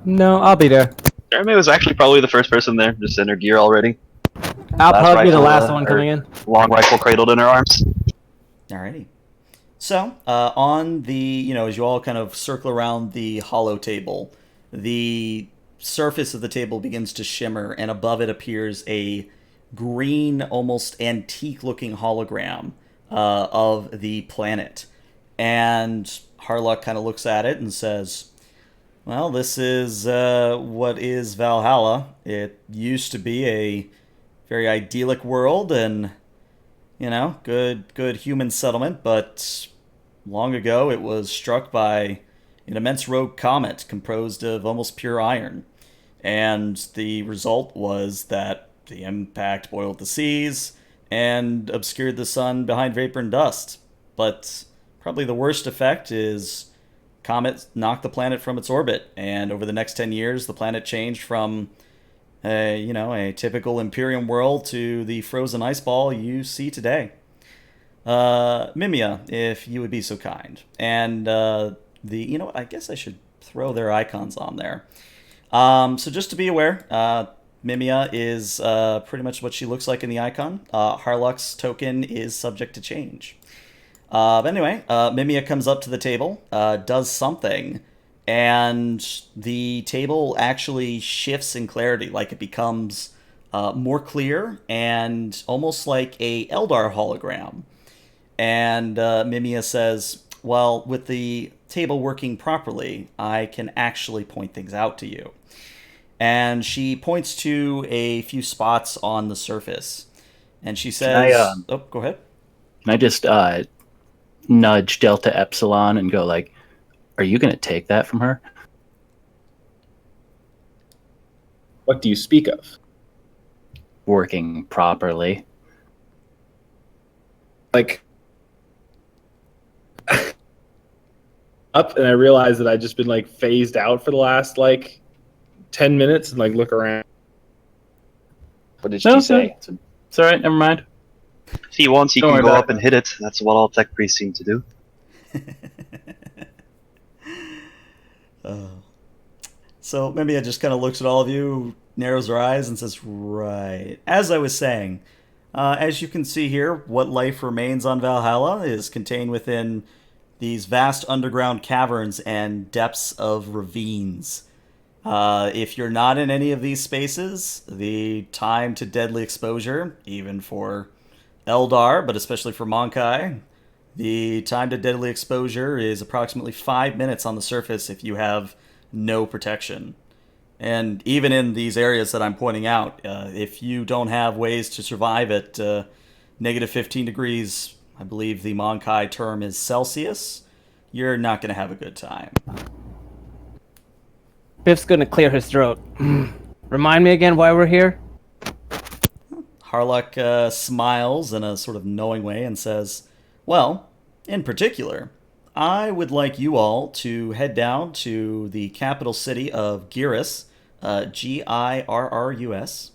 Speaker 3: No, I'll be there.
Speaker 2: Jeremy was actually probably the first person there, just in her gear already.
Speaker 3: I'll
Speaker 2: Last
Speaker 3: probably be the
Speaker 2: rifle,
Speaker 3: last one
Speaker 2: or-
Speaker 3: coming in.
Speaker 2: Long rifle cradled in her arms.
Speaker 1: Alrighty. So, on the, as you all kind of circle around the hollow table, the surface of the table begins to shimmer, and above it appears a green, almost antique-looking hologram of the planet. And Harlock kind of looks at it and says, well, this is what is Valhalla. It used to be a very idyllic world and, good human settlement, but long ago it was struck by an immense rogue comet composed of almost pure iron. And the result was that the impact boiled the seas and obscured the sun behind vapor and dust. But probably the worst effect is comet knocked the planet from its orbit, and over the next 10 years the planet changed from a typical Imperium world to the frozen ice ball you see today. Mimia, if you would be so kind. And I guess I should throw their icons on there. So just to be aware, Mimia is pretty much what she looks like in the icon. Harlock's token is subject to change. But anyway, Mimia comes up to the table, does something, and the table actually shifts in clarity, like it becomes more clear and almost like a Eldar hologram. And Mimia says, well, with the table working properly, I can actually point things out to you. And she points to a few spots on the surface. And she says, go ahead.
Speaker 5: Can I just nudge Delta Epsilon and go like, are you going to take that from her?
Speaker 4: What do you speak of?
Speaker 5: Working properly.
Speaker 4: Like, up, and I realized that I'd just been like phased out for the last 10 minutes, and look around.
Speaker 2: What did she say?
Speaker 5: It's all right. Never mind.
Speaker 2: If he wants, he
Speaker 5: Don't
Speaker 2: can
Speaker 5: worry
Speaker 2: go
Speaker 5: about
Speaker 2: up and hit it. That's what all tech priests seem to do.
Speaker 1: So Mimia just kind of looks at all of you, narrows her eyes, and says, right. As I was saying, as you can see here, what life remains on Valhalla is contained within these vast underground caverns and depths of ravines. If you're not in any of these spaces, the time to deadly exposure, even for Eldar, but especially for Monkai, the time to deadly exposure is approximately 5 minutes on the surface if you have no protection. And even in these areas that I'm pointing out, if you don't have ways to survive at negative 15 degrees, I believe the Monkai term is Celsius, you're not going to have a good time.
Speaker 3: Biff's gonna clear his throat. Remind me again why we're here?
Speaker 1: Harlock smiles in a sort of knowing way and says, well, in particular, I would like you all to head down to the capital city of Girus, Girrus,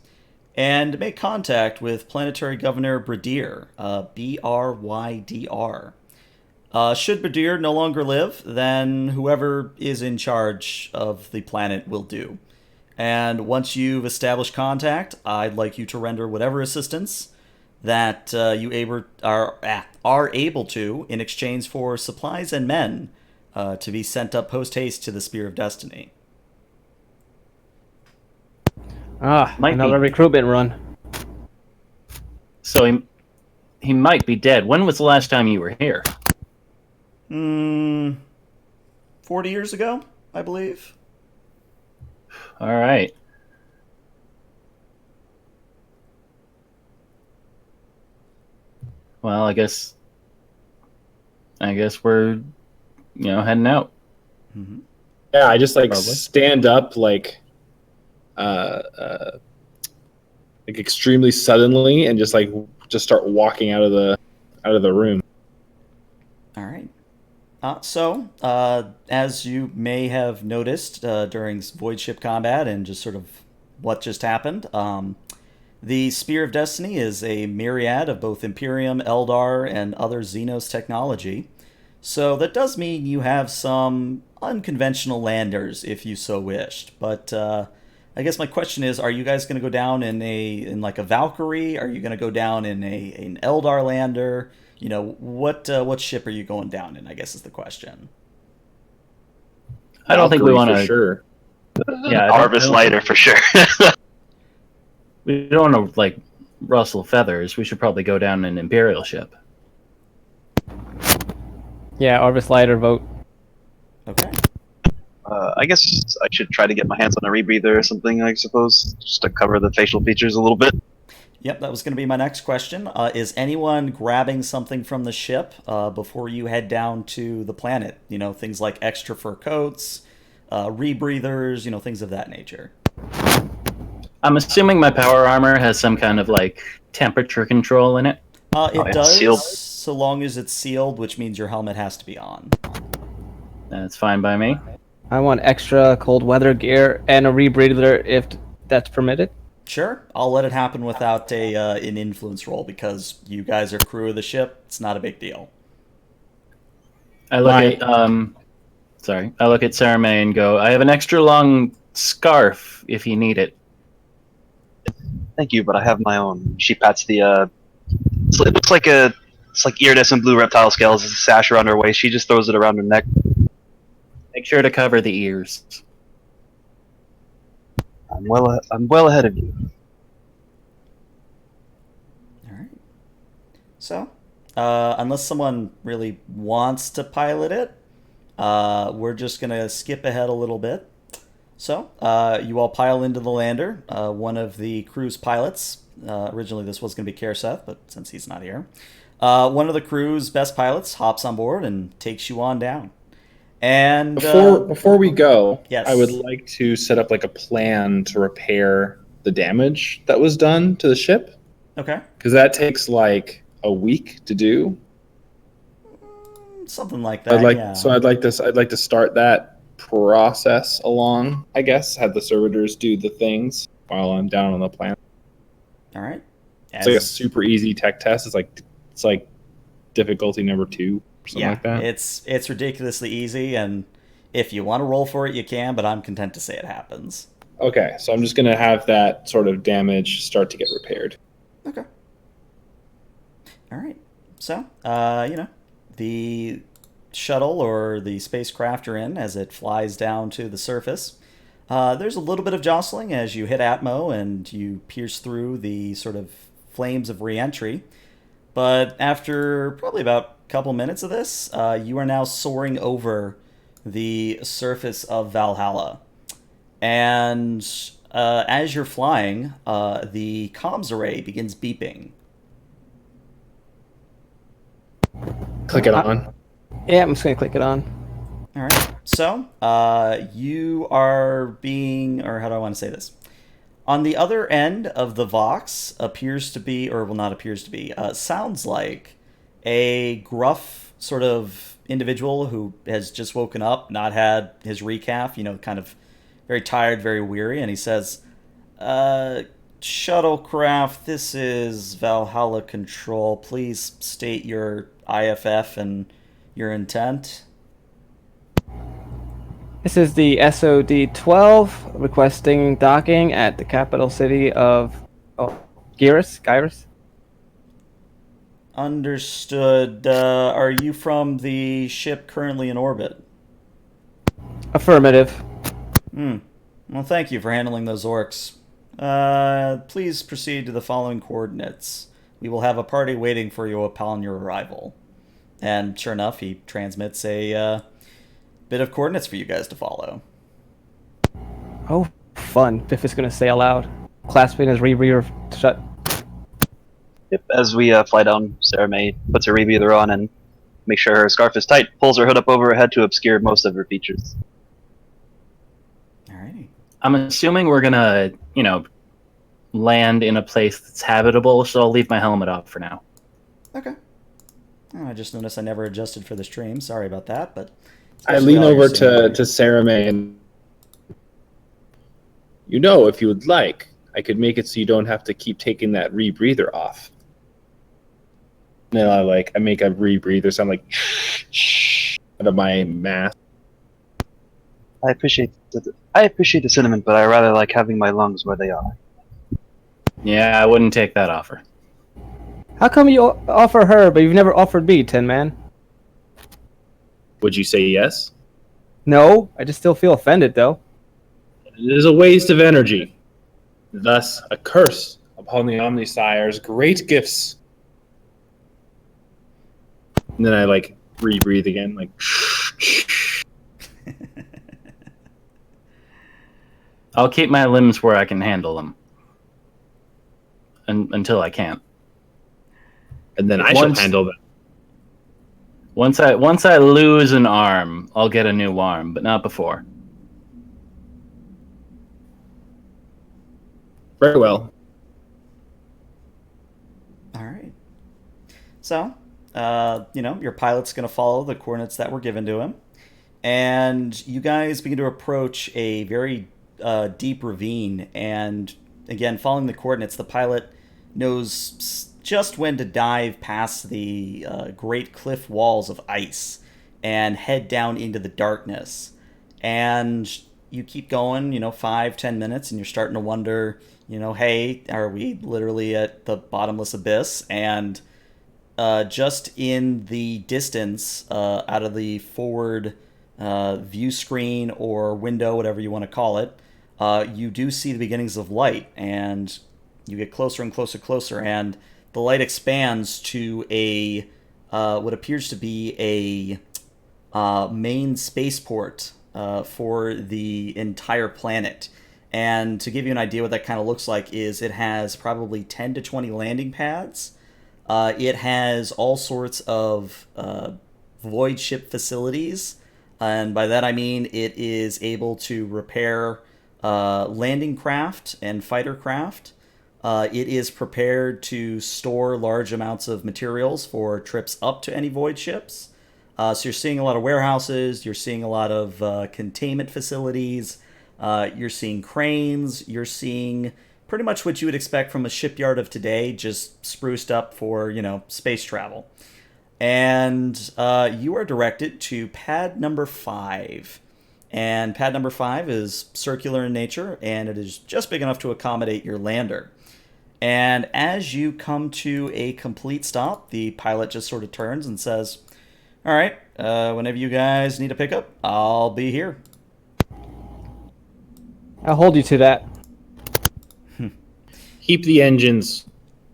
Speaker 1: and make contact with Planetary Governor Bridir, Brydr. Should Bridir no longer live, then whoever is in charge of the planet will do. And once you've established contact, I'd like you to render whatever assistance that you are able to in exchange for supplies and men to be sent up post-haste to the Spear of Destiny.
Speaker 3: Another recruitment run.
Speaker 5: So he might be dead. When was the last time you were here?
Speaker 1: 40 years ago, I believe.
Speaker 5: All right. Well, I guess we're heading out.
Speaker 1: Mm-hmm.
Speaker 4: Yeah, I just like
Speaker 5: Probably.
Speaker 4: stand up like extremely suddenly and just start walking out of the room.
Speaker 1: All right. As you may have noticed during void ship combat and just sort of what just happened, the Spear of Destiny is a myriad of both Imperium, Eldar, and other Xenos technology. So that does mean you have some unconventional landers if you so wished. But I guess my question is, are you guys going to go down in like a Valkyrie? Are you going to go down in an Eldar lander? What ship are you going down in, I guess is the question.
Speaker 5: I don't think we want
Speaker 4: for
Speaker 5: to.
Speaker 4: sure.
Speaker 5: Yeah,
Speaker 2: Harvest lighter for sure.
Speaker 5: We don't want to rustle feathers. We should probably go down an Imperial ship.
Speaker 3: Yeah, Orvis Lighter vote.
Speaker 1: Okay.
Speaker 2: I guess I should try to get my hands on a rebreather or something, I suppose, just to cover the facial features a little bit.
Speaker 1: Yep, that was going to be my next question. Is anyone grabbing something from the ship before you head down to the planet? Things like extra fur coats, rebreathers, things of that nature.
Speaker 5: I'm assuming my power armor has some kind of temperature control in it.
Speaker 1: It does,
Speaker 2: sealed.
Speaker 1: so long as it's sealed, which means your helmet has to be on.
Speaker 5: That's fine by me.
Speaker 3: I want extra cold weather gear and a rebreather if that's permitted.
Speaker 1: Sure, I'll let it happen without an influence roll because you guys are crew of the ship. It's not a big deal.
Speaker 5: I look at Sarah May and go, I have an extra long scarf if you need it.
Speaker 2: Thank you, but I have my own. She pats the. It looks like iridescent blue reptile scales. It's a sash around her waist. She just throws it around her neck.
Speaker 5: Make sure to cover the ears.
Speaker 2: I'm well ahead of you.
Speaker 1: All right. So, unless someone really wants to pilot it, we're just going to skip ahead a little bit. So, you all pile into the lander. One of the crew's pilots, originally this was going to be Kerr Seth, but since he's not here, one of the crew's best pilots hops on board and takes you on down. And
Speaker 4: Before we go,
Speaker 1: yes.
Speaker 4: I would like to set up a plan to repair the damage that was done to the ship.
Speaker 1: Okay.
Speaker 4: Because that takes a week to do.
Speaker 1: Something like that. Yeah.
Speaker 4: So I'd like to start that process along. I guess have the servitors do the things while I'm down on the planet.
Speaker 1: All right.
Speaker 4: It's a super easy tech test. It's like difficulty number 2. Something like that.
Speaker 1: It's ridiculously easy, and if you want to roll for it, you can, but I'm content to say it happens.
Speaker 4: Okay, so I'm just going to have that sort of damage start to get repaired.
Speaker 1: Okay. All right. So, the shuttle or the spacecraft you're in as it flies down to the surface, there's a little bit of jostling as you hit Atmo and you pierce through the sort of flames of re-entry. But after probably about couple minutes of this, you are now soaring over the surface of Valhalla. And as you're flying, the comms array begins beeping.
Speaker 4: Click it on.
Speaker 3: Yeah, I'm just going to click it on.
Speaker 1: All right. So, you are being, or how do I want to say this? On the other end of the Vox appears to be, or well, not appears to be, sounds like a gruff sort of individual who has just woken up, not had his recaf, kind of very tired, very weary, and he says, Shuttlecraft, this is Valhalla Control. Please state your IFF and your intent.
Speaker 3: This is the SOD-12 requesting docking at the capital city of Gyrus.
Speaker 1: Understood. Are you from the ship currently in orbit?
Speaker 3: Affirmative.
Speaker 1: Well, thank you for handling those orcs. Please proceed to the following coordinates. We will have a party waiting for you upon your arrival. And sure enough, he transmits a bit of coordinates for you guys to follow.
Speaker 3: Oh, fun. Biff is going to say aloud, clasping his rebreather shut.
Speaker 2: Yep. As we fly down, Sarah May puts her rebreather on and makes sure her scarf is tight, pulls her hood up over her head to obscure most of her features.
Speaker 1: Alrighty.
Speaker 5: I'm assuming we're gonna, land in a place that's habitable, so I'll leave my helmet off for now.
Speaker 1: Okay. Oh, I just noticed I never adjusted for the stream. Sorry about that, but
Speaker 4: I lean over to Sarah May and, if you would like, I could make it so you don't have to keep taking that rebreather off. And then I make a rebreather sound like out of my mask.
Speaker 2: I appreciate the sentiment, but I rather like having my lungs where they are.
Speaker 5: Yeah, I wouldn't take that offer.
Speaker 3: How come you offer her, but you've never offered me, Tin Man?
Speaker 4: Would you say yes?
Speaker 3: No, I just still feel offended, though.
Speaker 4: It is a waste of energy. Thus, a curse upon the Omnissire's great gifts. And then I rebreathe again,
Speaker 5: I'll keep my limbs where I can handle them. Until I can't.
Speaker 4: And then I shall handle them.
Speaker 5: Once I lose an arm, I'll get a new arm, but not before.
Speaker 4: Very well.
Speaker 1: All right. So, your pilot's going to follow the coordinates that were given to him. And you guys begin to approach a very deep ravine. And again, following the coordinates, the pilot knows just when to dive past the great cliff walls of ice and head down into the darkness. And you keep going, 5-10 minutes, and you're starting to wonder, hey, are we literally at the bottomless abyss? And just in the distance, out of the forward view screen or window, whatever you want to call it, you do see the beginnings of light, and you get closer and closer, and the light expands to a what appears to be a main spaceport for the entire planet. And to give you an idea what that kind of looks like is it has probably 10 to 20 landing pads. It has all sorts of void ship facilities, and by that I mean it is able to repair landing craft and fighter craft. It is prepared to store large amounts of materials for trips up to any void ships. So you're seeing a lot of warehouses, you're seeing a lot of containment facilities, you're seeing cranes, you're seeing pretty much what you would expect from a shipyard of today, just spruced up for, space travel. And you are directed to pad number 5. And pad number 5 is circular in nature, and it is just big enough to accommodate your lander. And as you come to a complete stop, the pilot just sort of turns and says, all right, whenever you guys need a pickup, I'll be here.
Speaker 3: I'll hold you to that.
Speaker 4: Keep the engines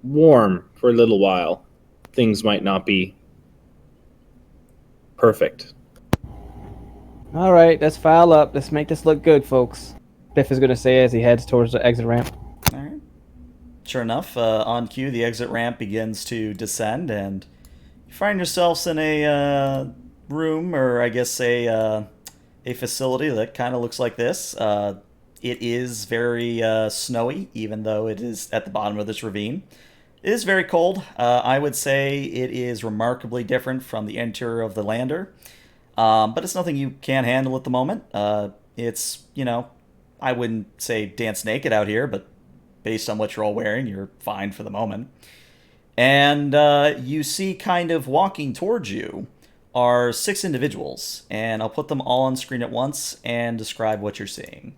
Speaker 4: warm for a little while. Things might not be perfect.
Speaker 3: All right, let's file up. Let's make this look good, folks. Biff is going to say as he heads towards the exit ramp.
Speaker 1: All right. Sure enough, on cue, the exit ramp begins to descend, and you find yourselves in a room, or I guess a a facility that kind of looks like this. It is very snowy, even though it is at the bottom of this ravine. It is very cold. I would say it is remarkably different from the interior of the lander, but it's nothing you can't handle at the moment. It's, I wouldn't say dance naked out here, but based on what you're all wearing, you're fine for the moment. And you see kind of walking towards you are 6 individuals, and I'll put them all on screen at once and describe what you're seeing.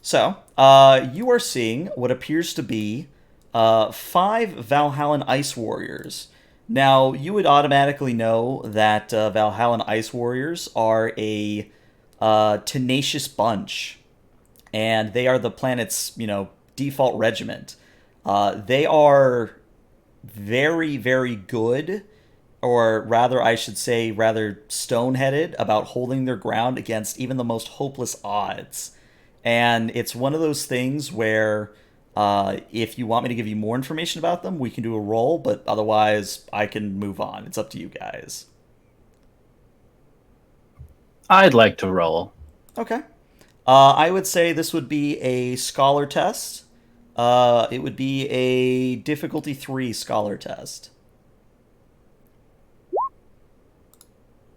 Speaker 1: So, you are seeing what appears to be 5 Valhallan Ice Warriors. Now, you would automatically know that Valhallan Ice Warriors are a tenacious bunch, and they are the planet's, default regiment. They are very, very good, or rather, I should say, rather stone-headed about holding their ground against even the most hopeless odds. And it's one of those things where if you want me to give you more information about them, we can do a roll, but otherwise I can move on. It's up to you guys.
Speaker 5: I'd like to roll.
Speaker 1: Okay. I would say this would be a scholar test. It would be a difficulty 3 scholar test.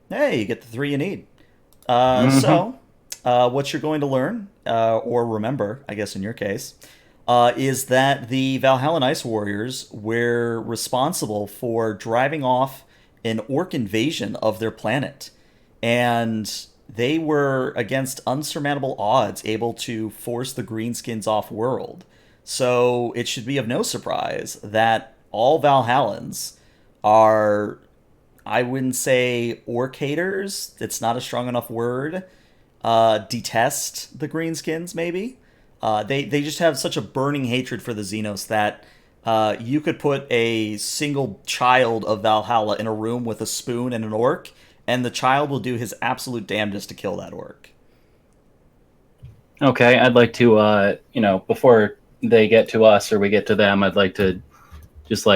Speaker 1: Hey, you get the 3 you need. So, what you're going to learn, or remember, I guess in your case, is that the Valhallan Ice Warriors were responsible for driving off an orc invasion of their planet. And they were, against unsurmountable odds, able to force the Greenskins off-world. So it should be of no surprise that all Valhallans are, I wouldn't say orc haters, it's not a strong enough word, detest the Greenskins, maybe. They just have such a burning hatred for the Xenos that you could put a single child of Valhalla in a room with a spoon and an orc, and the child will do his absolute damnedest to kill that orc.
Speaker 5: Okay, I'd like to, before they get to us or we get to them, I'd like to just,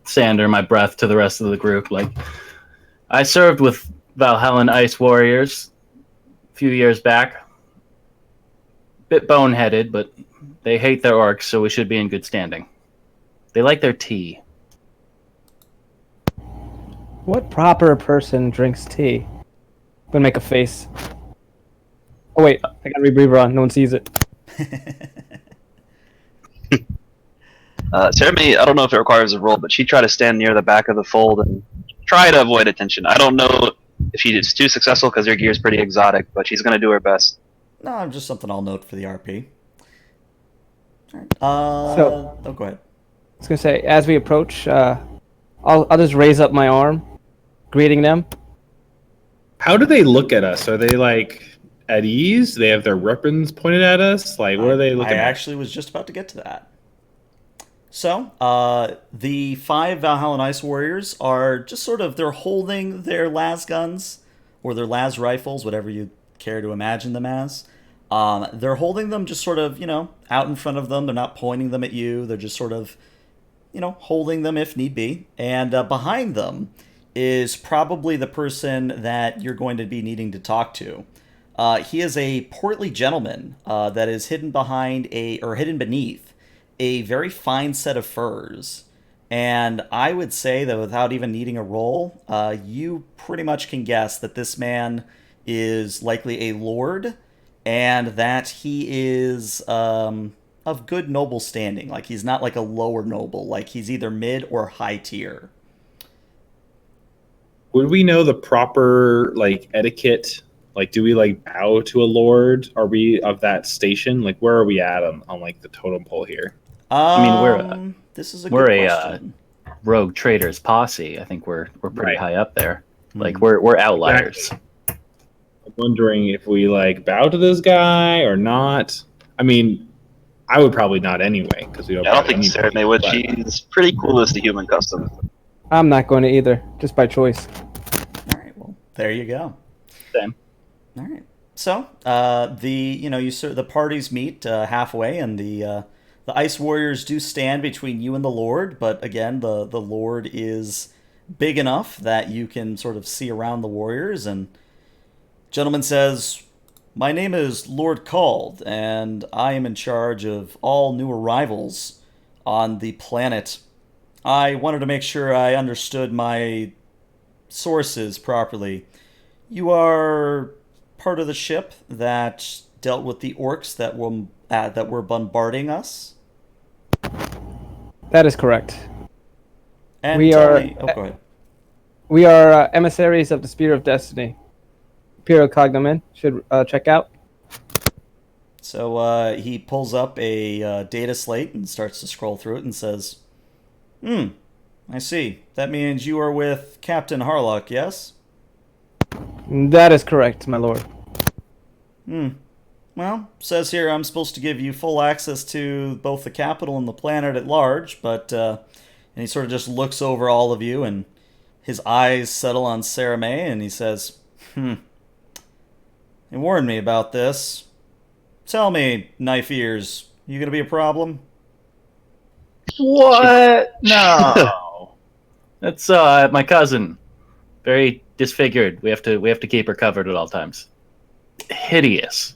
Speaker 5: say under my breath to the rest of the group, I served with Valhallan Ice Warriors a few years back. Bit boneheaded, but they hate their orcs, so we should be in good standing. They like their tea.
Speaker 3: What proper person drinks tea? I'm gonna make a face. Oh wait, I gotta rebreather on. No one sees it.
Speaker 2: Sarah May, I don't know if it requires a roll, but she tried to stand near the back of the fold and try to avoid attention. I don't know if she's too successful because her gear is pretty exotic, but she's going to do her best.
Speaker 1: No, just something I'll note for the RP. All right. Go ahead.
Speaker 3: I was gonna say, as we approach, I'll just raise up my arm, greeting them.
Speaker 4: How do they look at us? Are they at ease? They have their weapons pointed at us? What are they looking at?
Speaker 1: I actually was just about to get to that. So, the 5 Valhallan Ice Warriors are just they're holding their las guns, or their las rifles, whatever you care to imagine them as. They're holding them just out in front of them. They're not pointing them at you. They're just holding them if need be. And behind them is probably the person that you're going to be needing to talk to. He is a portly gentleman that is hidden beneath a very fine set of furs. And I would say that without even needing a roll, you pretty much can guess that this man is likely a lord, and that he is of good noble standing. He's not a lower noble. He's either mid or high tier.
Speaker 4: Would we know the proper etiquette? Do we bow to a lord? Are we of that station? Where are we at on the totem pole here?
Speaker 1: This is a good question.
Speaker 5: A rogue traders posse. I think we're pretty high up there.
Speaker 1: Mm-hmm.
Speaker 5: We're outliers.
Speaker 4: Exactly. I'm wondering if we bow to this guy or not. I would probably not anyway because we don't.
Speaker 2: I don't think Sarah May would. She's pretty clueless to human custom.
Speaker 3: I'm not going to either, just by choice.
Speaker 1: All right. Well, there you go.
Speaker 5: Same.
Speaker 1: All right. So the parties meet halfway, and the Ice Warriors do stand between you and the Lord, but again, the Lord is big enough that you can see around the warriors, and Gentleman says, "My name is Lord Cald, and I am in charge of all new arrivals on the planet. I wanted to make sure I understood my sources properly. You are part of the ship that dealt with the orcs that were bombarding us?"
Speaker 3: That is correct.
Speaker 1: And
Speaker 3: We
Speaker 1: tell
Speaker 3: are
Speaker 1: me... Oh, go ahead.
Speaker 3: we are emissaries of the Spear of Destiny. Imperial Cognomen should check out.
Speaker 1: So he pulls up a data slate and starts to scroll through it and says, I see. That means you are with Captain Harlock, yes?
Speaker 3: That is correct, my lord.
Speaker 1: Well, says here I'm supposed to give you full access to both the capital and the planet at large, but, and he sort of just looks over all of you, and his eyes settle on Sarah May, and he says, They warned me about this. Tell me, Knife Ears, you gonna be a problem?
Speaker 5: What? No. That's my cousin. Very disfigured. We have to keep her covered at all times. Hideous.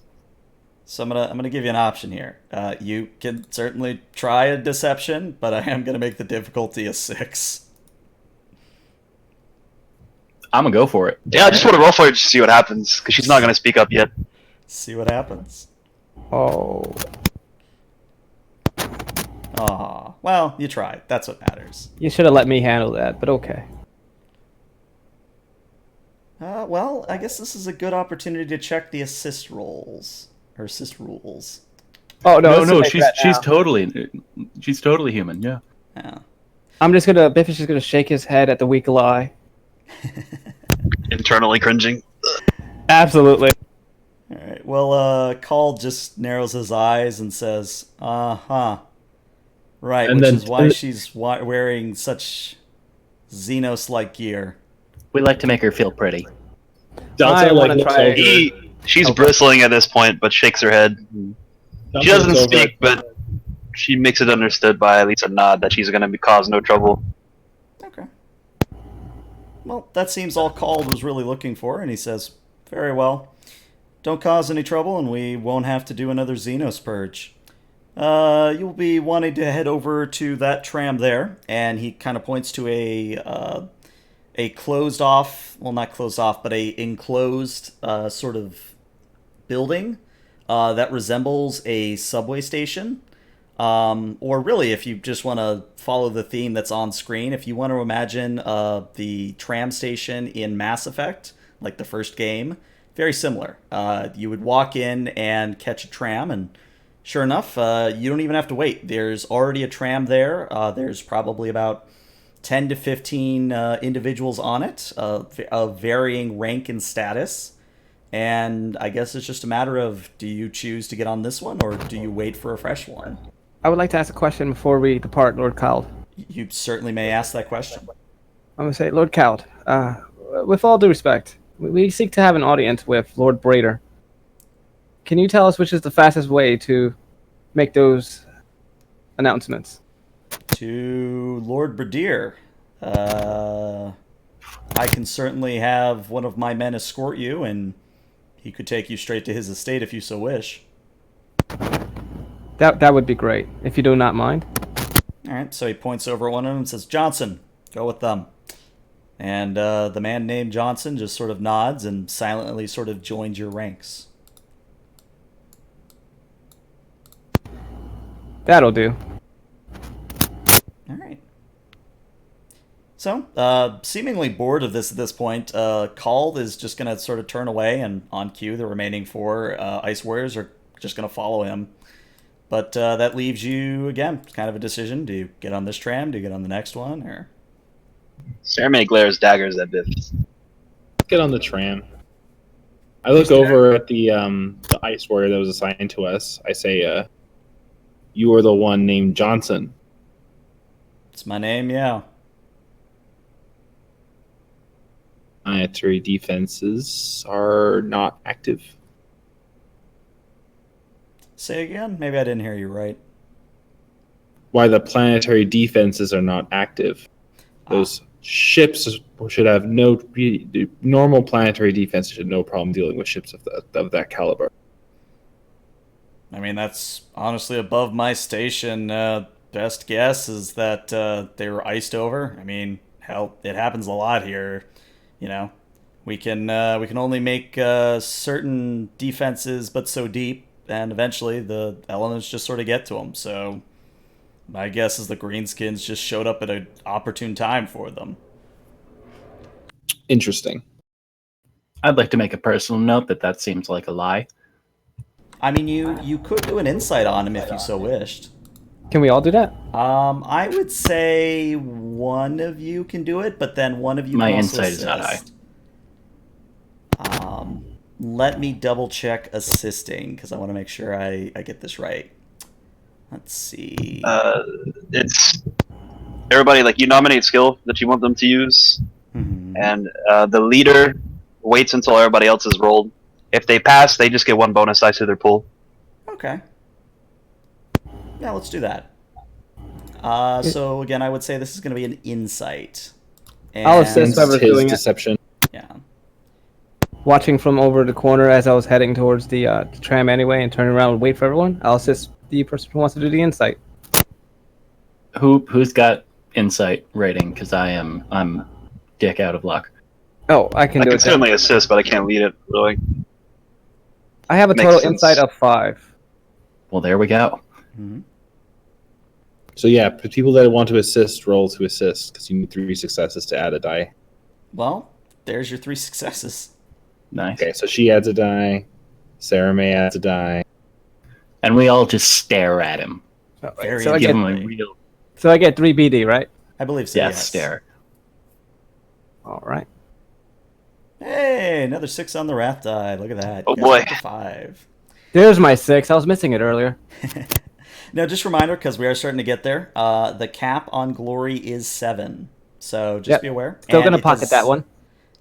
Speaker 1: So I'm gonna give you an option here. You can certainly try a deception, but I am gonna make the difficulty a 6.
Speaker 5: I'm gonna go for it.
Speaker 2: Yeah, I just want to roll for it to see what happens, because she's not going to speak up yet.
Speaker 1: See what happens.
Speaker 3: Oh.
Speaker 1: Aw. Well, you tried. That's what matters.
Speaker 3: You should have let me handle that, but okay.
Speaker 1: Well, I guess this is a good opportunity to check the assist rolls. Or assist rules.
Speaker 3: Oh no,
Speaker 5: No,
Speaker 3: it's a threat
Speaker 5: she's
Speaker 3: now.
Speaker 5: totally human. Yeah.
Speaker 1: Yeah.
Speaker 3: Biff is just gonna shake his head at the weak eye.
Speaker 2: Internally cringing.
Speaker 3: Absolutely.
Speaker 1: Alright, well, Call just narrows his eyes and says, uh-huh. Right,
Speaker 4: And
Speaker 1: which
Speaker 4: then-
Speaker 1: is why she's wearing such Xenos-like gear.
Speaker 5: We like to make her feel pretty.
Speaker 4: Johnson
Speaker 3: I wanna
Speaker 4: looks
Speaker 3: try-
Speaker 4: over.
Speaker 2: She's bristling at this point, but shakes her head. She doesn't
Speaker 4: looks over
Speaker 2: speak,
Speaker 4: at-
Speaker 2: but she makes it understood by at least a nod that she's going to cause no trouble.
Speaker 1: Okay. Well, that seems all Called was really looking for, and he says, very well. Don't cause any trouble, and we won't have to do another Xenos purge. You'll be wanting to head over to that tram there, and he kind of points to a closed off, well, not closed off, but a enclosed sort of building that resembles a subway station. Or really, if you just want to follow the theme that's on screen, if you want to imagine the tram station in Mass Effect, like the first game, very similar. You would walk in and catch a tram, and sure enough, you don't even have to wait. There's already a tram there. There's probably about 10 to 15 individuals on it of varying rank and status. And I guess it's just a matter of, do you choose to get on this one, or do you wait for a fresh one?
Speaker 3: I would like to ask a question before we depart, Lord Cald.
Speaker 1: You certainly may ask that question.
Speaker 3: I'm gonna say, Lord Cald, with all due respect, we seek to have an audience with Lord Brader. Can you tell us which is the fastest way to make those announcements?
Speaker 1: To Lord Bradir, I can certainly have one of my men escort you, and he could take you straight to his estate if you so wish.
Speaker 3: That would be great, if you do not mind.
Speaker 1: All right, so he points over at one of them and says, Johnson, go with them. And the man named Johnson just sort of nods and silently sort of joins your ranks.
Speaker 3: That'll do.
Speaker 1: All right. So, seemingly bored of this at this point, Cald is just going to sort of turn away, and on cue, the remaining 4 Ice Warriors are just going to follow him. But that leaves you, again, kind of a decision. Do you get on this tram? Do you get on the next one? Or
Speaker 2: Sarah May glares daggers at Biff.
Speaker 4: Get on the tram. I look over at the ice warrior that was assigned to us. I say, you are the one named Johnson.
Speaker 1: It's my name, yeah.
Speaker 4: Planetary defenses are not active.
Speaker 1: Say again? Maybe I didn't hear you right.
Speaker 4: Why the planetary defenses are not active. Those ships should have normal planetary defense should have no problem dealing with ships of that caliber.
Speaker 1: I mean, that's honestly above my station. Best guess is that they were iced over. I mean, hell, it happens a lot here. You know, we can only make certain defenses, but so deep, and eventually the elements just sort of get to them. So my guess is the greenskins just showed up at an opportune time for them.
Speaker 4: Interesting.
Speaker 5: I'd like to make a personal note that seems like a lie.
Speaker 1: I mean, you could do an insight on him if you so wished.
Speaker 3: Can we all do that?
Speaker 1: I would say one of you can do it, but then one of you
Speaker 5: My
Speaker 1: can also
Speaker 5: insight is not high.
Speaker 1: assist. Let me double check assisting because I want to make sure I get this right. Let's see.
Speaker 2: It's everybody, like, you nominate skill that you want them to use, and the leader waits until everybody else is rolled. If they pass, they just get one bonus dice to their pool.
Speaker 1: Okay. Yeah, let's do that. So again, I would say this is going to be an insight. And,
Speaker 3: I'll assist whoever's
Speaker 4: His
Speaker 3: doing it.
Speaker 4: deception.
Speaker 1: Yeah.
Speaker 3: Watching from over the corner as I was heading towards the tram anyway, and turning around and wait for everyone. I'll assist the person who wants to do the insight.
Speaker 5: Who's got insight rating? Because I'm dick out of luck.
Speaker 3: Oh, I can
Speaker 2: I
Speaker 3: do
Speaker 2: can
Speaker 3: it.
Speaker 2: certainly assist, but I can't lead it, really.
Speaker 3: I have a
Speaker 2: Makes
Speaker 3: total
Speaker 2: sense.
Speaker 3: insight of 5.
Speaker 5: Well, there we go.
Speaker 1: Mm-hmm.
Speaker 4: So yeah, people that want to assist, roll to assist, because you need 3 successes to add a die.
Speaker 1: Well, there's your 3 successes.
Speaker 5: Nice.
Speaker 4: Okay, so she adds a die. Sarah May adds a die.
Speaker 5: And we all just stare at him.
Speaker 1: Very
Speaker 3: so, I
Speaker 5: Give
Speaker 3: get,
Speaker 5: him a
Speaker 1: intently.
Speaker 5: real
Speaker 3: so I get 3 BD, right?
Speaker 1: I believe so.
Speaker 5: death
Speaker 1: Yes.
Speaker 5: stare.
Speaker 3: All right.
Speaker 1: Hey, another 6 on the wrath die. Look at that.
Speaker 2: Oh,
Speaker 1: You guys
Speaker 2: boy.
Speaker 1: up to 5.
Speaker 3: There's my 6. I was missing it earlier.
Speaker 1: Now, just a reminder, because we are starting to get there, the cap on glory is 7. So just
Speaker 3: Yep.
Speaker 1: be aware.
Speaker 3: Still
Speaker 1: And
Speaker 3: gonna
Speaker 1: it
Speaker 3: pocket
Speaker 1: does-
Speaker 3: that one.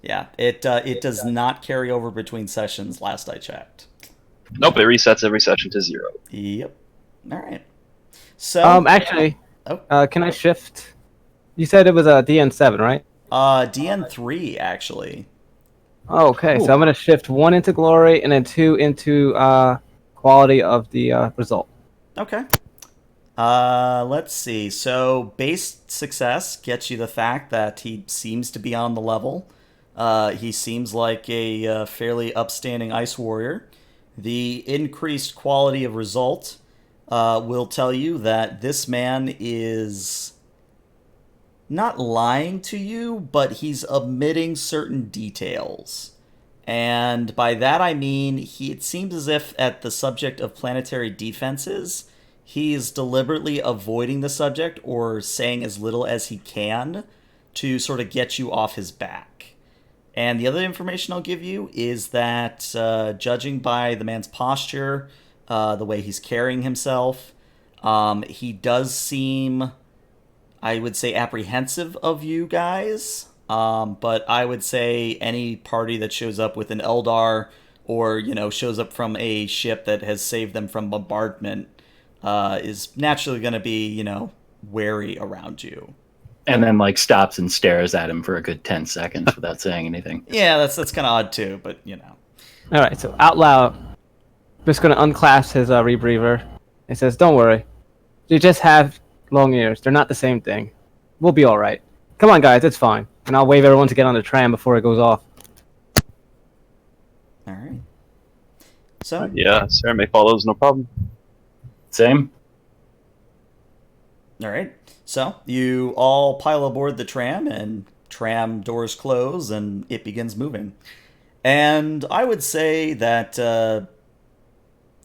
Speaker 1: Yeah, it does not carry over between sessions, last I checked.
Speaker 2: Nope, it resets every session to 0.
Speaker 1: Yep. All right. So,
Speaker 3: Actually,
Speaker 1: Oh.
Speaker 3: can I shift? You said it was a DN7, right?
Speaker 1: DN3, actually.
Speaker 3: Oh, okay.
Speaker 5: Cool.
Speaker 3: So I'm gonna shift 1 into glory and then 2 into quality of the result.
Speaker 1: Okay. Let's see. So base success gets you the fact that he seems to be on the level. He seems like a fairly upstanding ice warrior. The increased quality of result will tell you that this man is not lying to you, but he's omitting certain details. And by that I mean it seems as if at the subject of planetary defenses, he's deliberately avoiding the subject or saying as little as he can to sort of get you off his back. And the other information I'll give you is that judging by the man's posture, the way he's carrying himself, he does seem, I would say, apprehensive of you guys. But I would say any party that shows up with an Eldar or, shows up from a ship that has saved them from bombardment is naturally going to be, wary around you.
Speaker 5: And then stops and stares at him for a good 10 seconds without saying anything.
Speaker 1: Yeah, that's kind of odd too, but
Speaker 3: All right. So out loud, I'm just gonna unclasp his rebreather. It says, "Don't worry. You just have long ears. They're not the same thing. We'll be all right. Come on, guys. It's fine." And I'll wave everyone to get on the tram before it goes off.
Speaker 1: All right. So,
Speaker 2: Yeah, Sarah May follows, no problem.
Speaker 5: Same.
Speaker 1: all right. So you all pile aboard the tram, and tram doors close, and it begins moving. And I would say that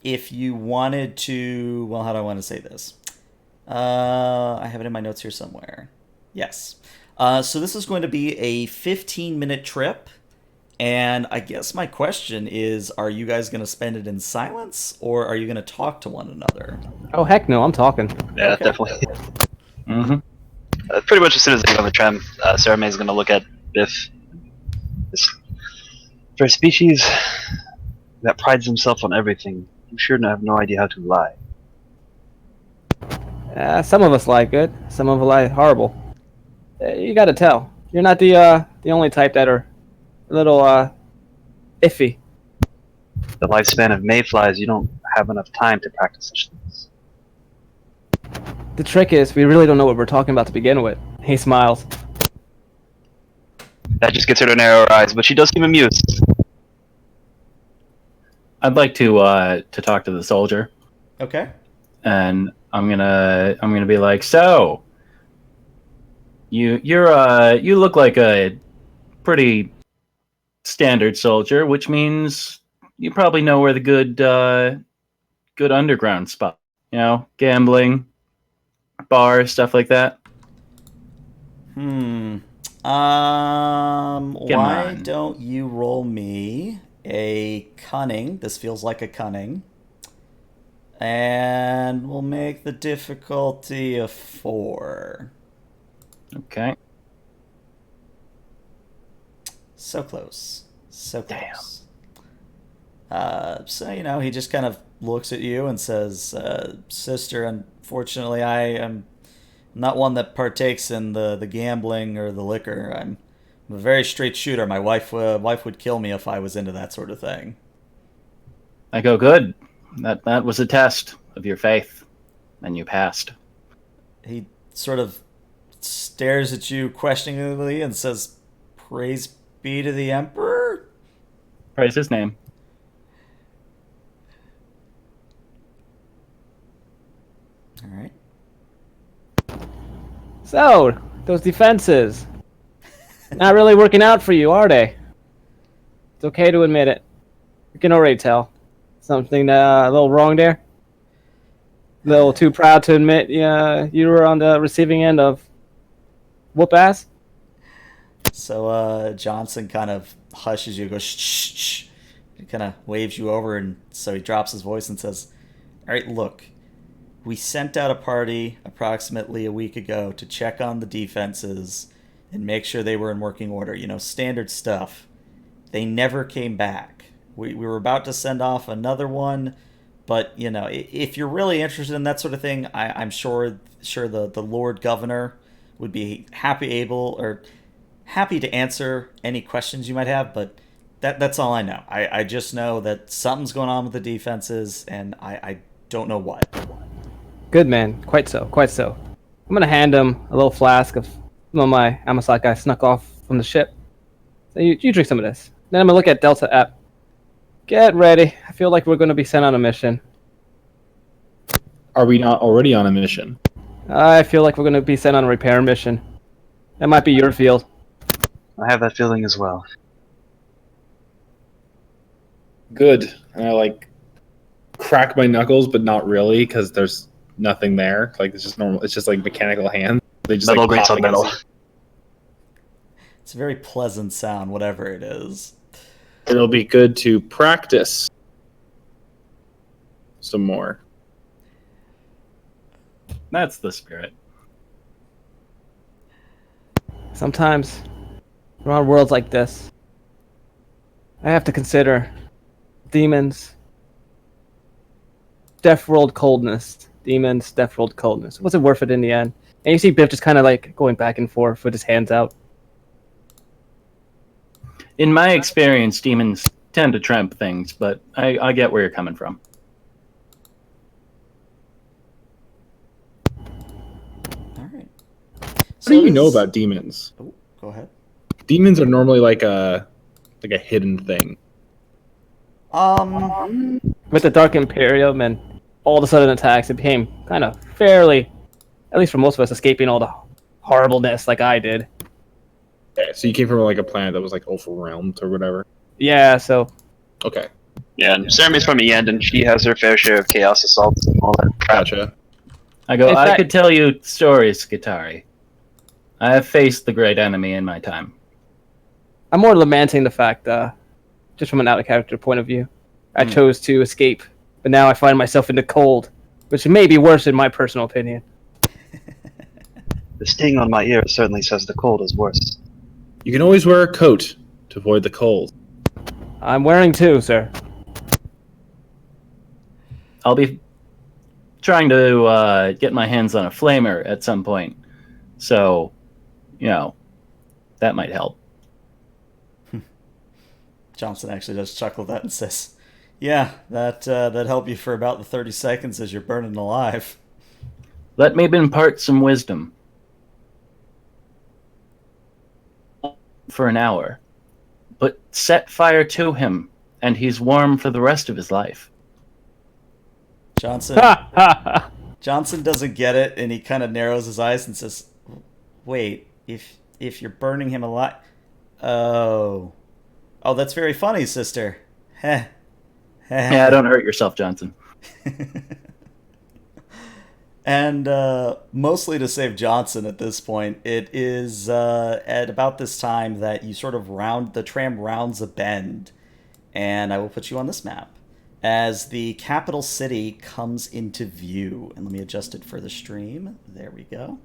Speaker 1: if you wanted to, well, how do I want to say this? I have it in my notes here somewhere. Yes. So this is going to be a 15-minute trip. And I guess my question is, are you guys going to spend it in silence, or are you going to talk to one another?
Speaker 3: Oh heck no! I'm talking.
Speaker 2: Yeah,
Speaker 1: Okay.
Speaker 2: definitely.
Speaker 5: Mm-hmm.
Speaker 2: Pretty much as soon as they get on the tram, Sarah May is going to look at Biff. For a species that prides himself on everything, you sure have no idea how to lie.
Speaker 3: Some of us lie good. Some of us lie horrible. You got to tell. You're not the only type that are a little iffy.
Speaker 2: The lifespan of mayflies, you don't have enough time to practice such things.
Speaker 3: The trick is, we really don't know what we're talking about to begin with. He smiles.
Speaker 2: That just gets her to narrow her eyes, but she does seem amused.
Speaker 5: I'd like to talk to the soldier,
Speaker 1: Okay.
Speaker 5: and I'm gonna be like, so you look like a pretty standard soldier, which means you probably know where the good underground spot. You know, gambling, bars, stuff like that.
Speaker 1: Why
Speaker 5: on.
Speaker 1: don't you roll me a cunning? This feels like a cunning. And we'll make the difficulty a 4.
Speaker 5: Okay.
Speaker 1: So close. So close. So, he just kind of looks at you and says, Sister, unfortunately, I am not one that partakes in the gambling or the liquor. I'm a very straight shooter. My wife would kill me if I was into that sort of thing.
Speaker 5: I go, good. That was a test of your faith, and you passed.
Speaker 1: He sort of stares at you questioningly and says, Praise be to the Emperor?
Speaker 5: Praise his name.
Speaker 1: All right.
Speaker 3: So, those defenses. Not really working out for you, are they? It's okay to admit it. You can already tell. Something a little wrong there? A little too proud to admit you were on the receiving end of whoop ass?
Speaker 1: So Johnson kind of hushes you, goes, shh, shh, shh. He kind of waves you over, and so he drops his voice and says, All right, look. We sent out a party approximately a week ago to check on the defenses and make sure they were in working order. Standard stuff. They never came back. We were about to send off another one, but, if you're really interested in that sort of thing, I'm sure the Lord Governor would be happy to answer any questions you might have, but that's all I know. I just know that something's going on with the defenses, and I don't know what.
Speaker 3: Good man. Quite so. Quite so. I'm gonna hand him a little flask of some of my Amosite I snuck off from the ship. So you drink some of this. Then I'm gonna look at Delta app. Get ready. I feel like we're gonna be sent on a mission.
Speaker 4: Are we not already on a mission?
Speaker 3: I feel like we're gonna be sent on a repair mission. That might be your field.
Speaker 2: I have that feeling as well.
Speaker 4: Good. And I crack my knuckles, but not really, because there's nothing there. It's just normal. It's just mechanical hands. They just
Speaker 2: Metal
Speaker 4: pop
Speaker 2: grates on
Speaker 4: against
Speaker 2: metal.
Speaker 1: It's a very pleasant sound, whatever it is.
Speaker 4: It'll be good to practice some more.
Speaker 5: That's the spirit.
Speaker 3: Sometimes, around worlds like this, I have to consider demons, death world coldness. Demons, death world coldness. Was it worth it in the end? And you see Biff just kind of going back and forth with his hands out.
Speaker 5: In my experience, demons tend to tramp things, but I get where you're coming from.
Speaker 1: All right.
Speaker 4: What do you know about demons?
Speaker 1: Oh, go ahead.
Speaker 4: Demons are normally like a hidden thing.
Speaker 3: With the Dark Imperium and all the sudden attacks, it became kind of fairly, at least for most of us, escaping all the horribleness like I did.
Speaker 4: Okay, so you came from a planet that was overwhelmed or whatever.
Speaker 3: Yeah, so
Speaker 4: Okay,
Speaker 2: Yeah, and Saramy's from Yend, and she has her fair share of chaos assaults and all that crap.
Speaker 4: gotcha.
Speaker 5: I go,
Speaker 3: In
Speaker 5: I
Speaker 3: fact-
Speaker 5: could tell you stories, Skitari. I have faced the great enemy in my time.
Speaker 3: I'm more lamenting the fact, just from an out-of-character point of view, I chose to escape, but now I find myself in the cold, which may be worse in my personal opinion.
Speaker 2: The sting on my ear certainly says the cold is worse.
Speaker 4: You can always wear a coat to avoid the cold.
Speaker 3: I'm wearing two, sir.
Speaker 5: I'll be trying to get my hands on a flamer at some point. So, That might help.
Speaker 1: Johnson actually does chuckle at that and says, "Yeah, that helped you for about the 30 seconds as you're burning alive."
Speaker 5: Let me impart some wisdom. For an hour, but set fire to him, and he's warm for the rest of his life.
Speaker 1: Johnson doesn't get it, and he kind of narrows his eyes and says, "Wait, if you're burning him alive, oh, that's very funny, sister." Heh.
Speaker 5: Yeah, don't hurt yourself, Johnson.
Speaker 1: And mostly to save Johnson at this point, it is at about this time that you sort of the tram rounds a bend, and I will put you on this map as the capital city comes into view. And let me adjust it for the stream. There we go.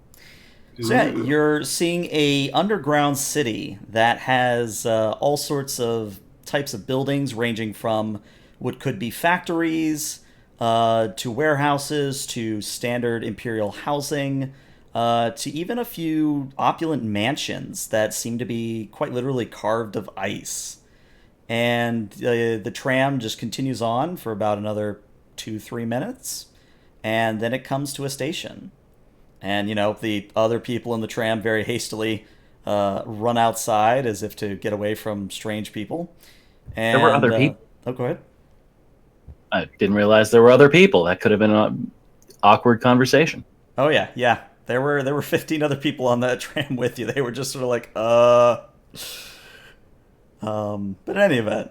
Speaker 1: So yeah, you're seeing a underground city that has all sorts of types of buildings, ranging from what could be factories to warehouses, to standard imperial housing, to even a few opulent mansions that seem to be quite literally carved of ice. And the tram just continues on for about another 2-3 minutes, and then it comes to a station. And, the other people in the tram very hastily run outside as if to get away from strange people. And,
Speaker 5: there were other people.
Speaker 1: Oh, go ahead.
Speaker 5: I didn't realize there were other people. That could have been an awkward conversation.
Speaker 1: Oh yeah. There were 15 other people on that tram with you. They were just sort of like, But in any event,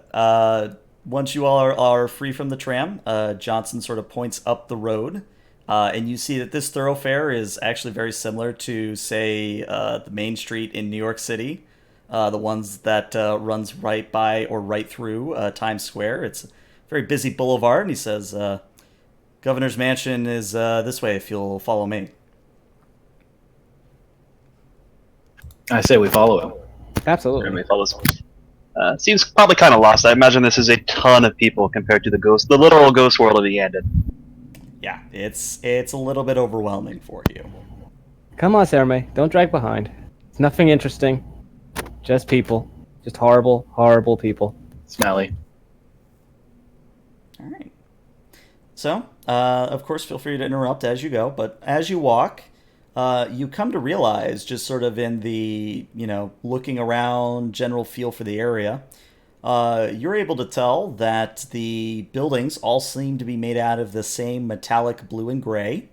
Speaker 1: once you all are free from the tram, Johnson sort of points up the road, and you see that this thoroughfare is actually very similar to, say, the main street in New York City, the ones that runs right by or right through Times Square. It's a very busy boulevard, and he says, Governor's Mansion is this way if you'll follow me.
Speaker 5: I say we follow him.
Speaker 3: Absolutely.
Speaker 2: Everybody follows. Seems probably kind of lost. I imagine this is a ton of people compared to the literal ghost world of the Andon.
Speaker 1: Yeah, it's a little bit overwhelming for you.
Speaker 3: Come on, Sarame. Don't drag behind. It's nothing interesting. Just people. Just horrible, horrible people.
Speaker 5: Smelly.
Speaker 1: All right. So, of course, feel free to interrupt as you go, but as you walk, you come to realize, just sort of in the, looking around, general feel for the area, you're able to tell that the buildings all seem to be made out of the same metallic blue and gray.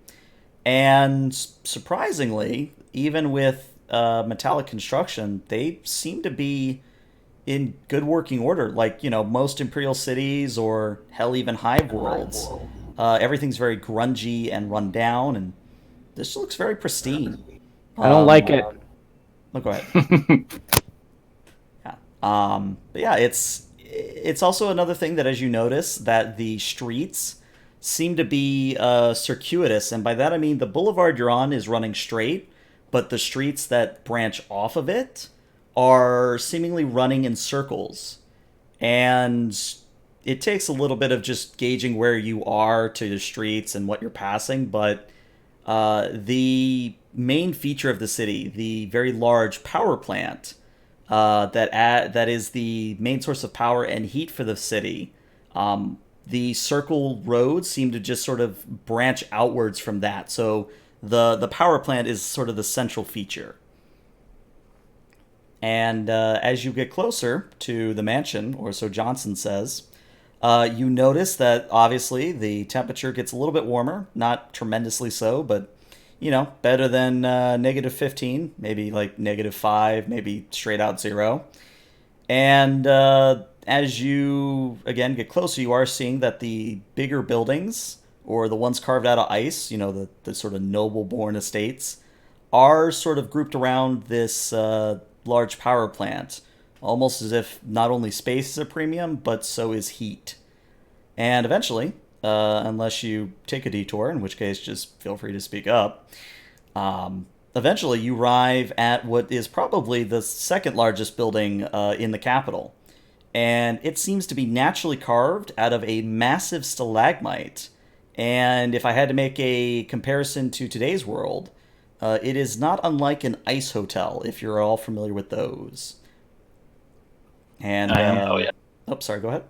Speaker 1: And surprisingly, even with metallic construction, they seem to be in good working order. Like, most Imperial cities, or hell, even Hive worlds. Everything's very grungy and run down, and this looks very pristine.
Speaker 3: I don't like it.
Speaker 1: Oh, go ahead. Yeah. But yeah, it's also another thing that, as you notice, that the streets seem to be circuitous, and by that I mean the boulevard you're on is running straight, but the streets that branch off of it are seemingly running in circles. And it takes a little bit of just gauging where you are to the streets and what you're passing, but the main feature of the city, the very large power plant that is the main source of power and heat for the city, the circle roads seem to just sort of branch outwards from that. So the power plant is sort of the central feature. And as you get closer to the mansion, or so Johnson says, you notice that obviously the temperature gets a little bit warmer, not tremendously so, but better than -15, maybe like -5, maybe straight out 0. And as you again get closer, you are seeing that the bigger buildings, or the ones carved out of ice, the sort of noble-born estates, are sort of grouped around this large power plant, almost as if not only space is a premium, but so is heat. And eventually, unless you take a detour, in which case just feel free to speak up, eventually you arrive at what is probably the second largest building in the capital. And it seems to be naturally carved out of a massive stalagmite. And if I had to make a comparison to today's world, It is not unlike an ice hotel, if you're all familiar with those. And
Speaker 5: I am. Oh yeah.
Speaker 1: Oh, sorry. Go ahead.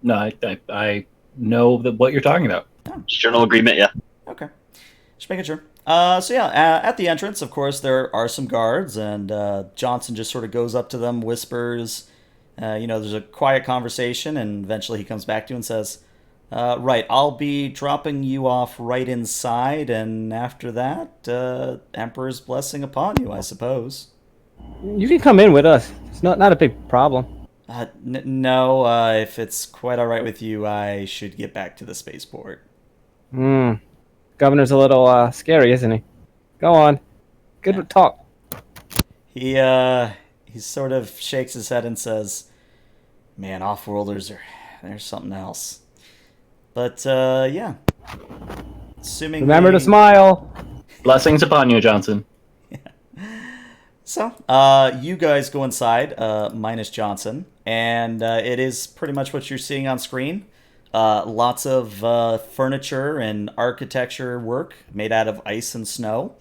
Speaker 5: No, I know what you're talking about.
Speaker 2: Journal agreement, yeah.
Speaker 1: Okay. Just making sure. So yeah, at the entrance, of course, there are some guards, and Johnson just sort of goes up to them, whispers. There's a quiet conversation, and eventually he comes back to you and says, "Right, I'll be dropping you off right inside, and after that, Emperor's blessing upon you, I suppose."
Speaker 3: You can come in with us. It's not a big problem.
Speaker 1: No, if it's quite all right with you, I should get back to the spaceport.
Speaker 3: Governor's a little scary, isn't he? Go on. Good talk.
Speaker 1: He sort of shakes his head and says, "Man, off-worlders they're something else." But yeah, assuming
Speaker 3: Remember to smile.
Speaker 5: Blessings upon you, Johnson.
Speaker 1: So, you guys go inside, minus Johnson, and it is pretty much what you're seeing on screen. Lots of furniture and architecture work made out of ice and snow.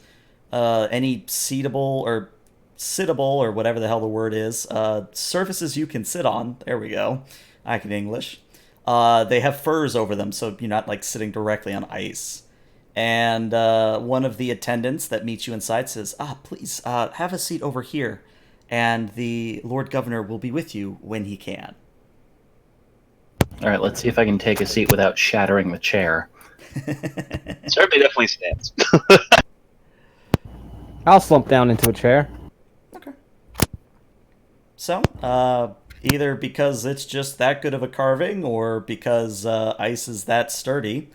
Speaker 1: Any sittable or whatever the hell the word is, surfaces you can sit on. There we go. I can English. They have furs over them, so you're not like sitting directly on ice. And one of the attendants that meets you inside says, please, have a seat over here, and the Lord Governor will be with you when he can.
Speaker 5: All right, let's see if I can take a seat without shattering the chair.
Speaker 2: Certainly definitely stands.
Speaker 3: I'll slump down into a chair.
Speaker 1: Okay. So, either because it's just that good of a carving, or because ice is that sturdy,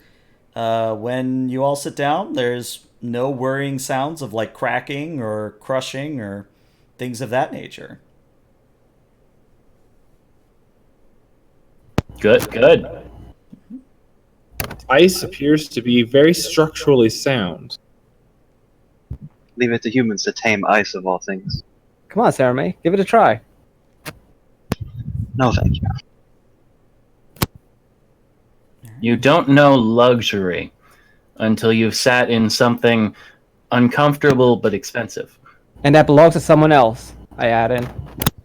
Speaker 1: when you all sit down, there's no worrying sounds of like cracking or crushing or things of that nature.
Speaker 5: Good.
Speaker 4: Ice appears to be very structurally sound.
Speaker 2: Leave it to humans to tame ice of all things.
Speaker 3: Come on, Sarah May. Give it a try.
Speaker 2: No, thank you.
Speaker 5: You don't know luxury until you've sat in something uncomfortable but expensive.
Speaker 3: And that belongs to someone else, I add in.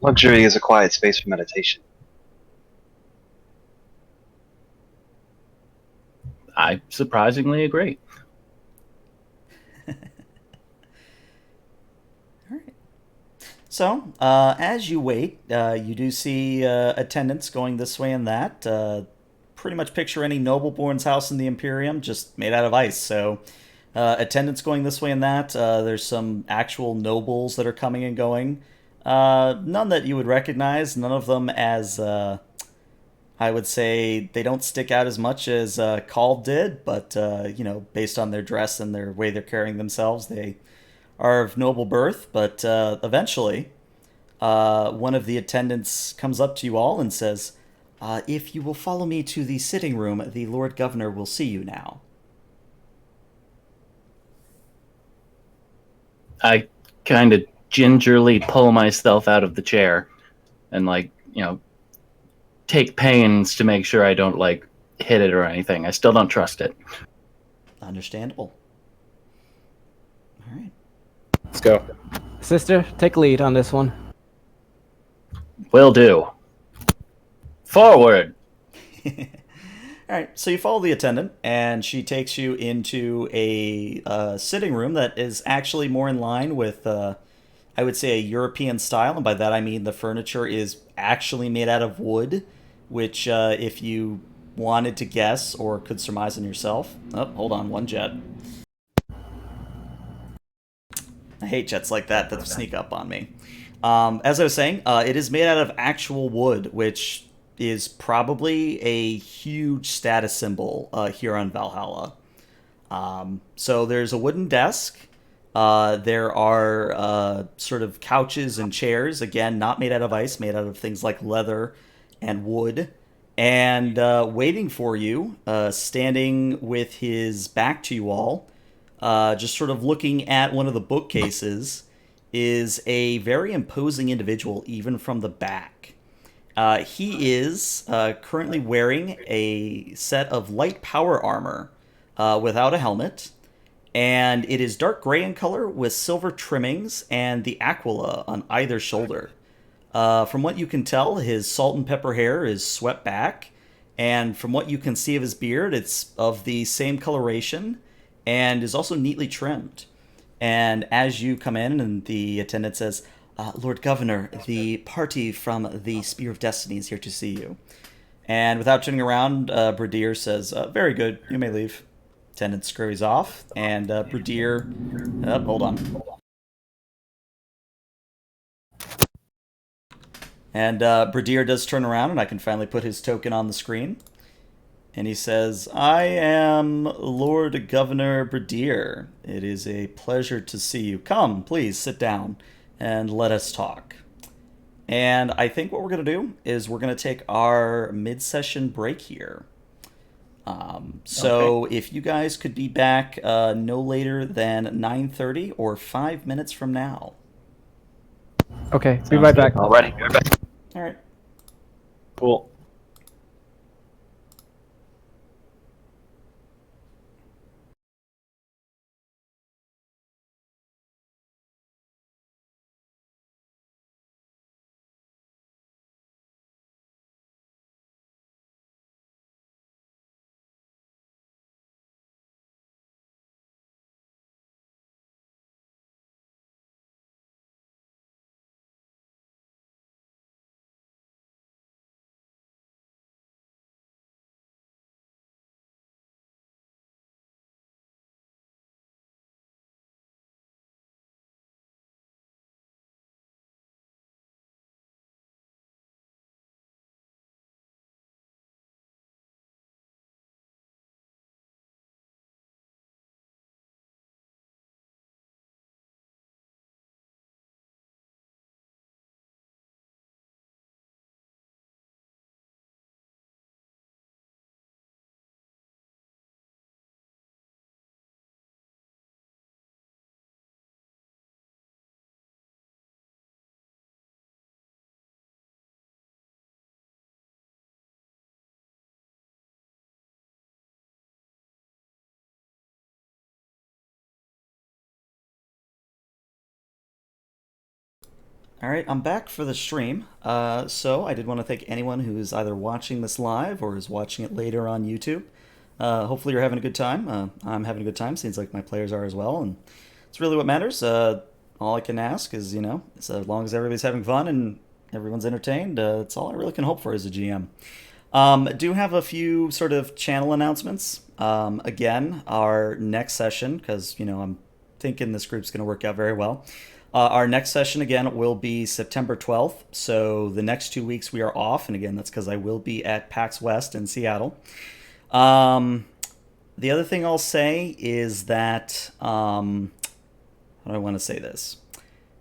Speaker 2: Luxury is a quiet space for meditation.
Speaker 5: I surprisingly agree.
Speaker 1: So, as you wait, you do see attendants going this way and that. Pretty much picture any nobleborn's house in the Imperium, just made out of ice. So, attendants going this way and that. There's some actual nobles that are coming and going. None that you would recognize. None of them as, I would say, they don't stick out as much as Call did. But, based on their dress and their way they're carrying themselves, they are of noble birth. But eventually, one of the attendants comes up to you all and says, "If you will follow me to the sitting room, the Lord Governor will see you now."
Speaker 5: I kind of gingerly pull myself out of the chair and, take pains to make sure I don't, hit it or anything. I still don't trust it.
Speaker 1: Understandable. All right.
Speaker 4: Let's go.
Speaker 3: Sister, take lead on this one.
Speaker 5: Will do. Forward!
Speaker 1: All right, so you follow the attendant, and she takes you into a sitting room that is actually more in line with, I would say, a European style. And by that I mean the furniture is actually made out of wood, which, if you wanted to guess or could surmise on yourself... Oh, hold on, one jet. I hate jets like that sneak up on me. As I was saying, it is made out of actual wood, which is probably a huge status symbol here on Valhalla. So there's a wooden desk. There are sort of couches and chairs, again, not made out of ice, made out of things like leather and wood. And waiting for you, standing with his back to you all, just sort of looking at one of the bookcases, is a very imposing individual, even from the back. He is currently wearing a set of light power armor without a helmet, and it is dark gray in color with silver trimmings and the aquila on either shoulder. From what you can tell, his salt and pepper hair is swept back, and from what you can see of his beard, it's of the same coloration and is also neatly trimmed. And as you come in, and the attendant says, Lord Governor, the party from the Spear of Destiny is here to see you. And without turning around, Bradier says, very good, you may leave. Attendant scurries off, and Bradier... hold on. And Bradier does turn around, and I can finally put his token on the screen. And he says, I am Lord Governor Bradier. It is a pleasure to see you. Come, please, sit down, and let us talk. And I think what we're going to do is we're going to take our mid-session break here. So
Speaker 5: Okay.
Speaker 1: if you guys could be back no later than 9:30 or 5 minutes from now.
Speaker 3: Okay, be
Speaker 5: Sounds
Speaker 3: right
Speaker 5: good.
Speaker 3: back.
Speaker 2: Alrighty, you're back.
Speaker 1: All right.
Speaker 4: Cool.
Speaker 1: All right, I'm back for the stream. So I did want to thank anyone who is either watching this live or is watching it later on YouTube. Hopefully you're having a good time. I'm having a good time. Seems like my players are as well, and it's really what matters. All I can ask is, as long as everybody's having fun and everyone's entertained, that's all I really can hope for as a GM. Do have a few sort of channel announcements. Again, our next session, because I'm thinking this group's going to work out very well. Our next session, again, will be September 12th. So the next 2 weeks we are off. And again, that's because I will be at PAX West in Seattle. The other thing I'll say is that, how do I want to say this?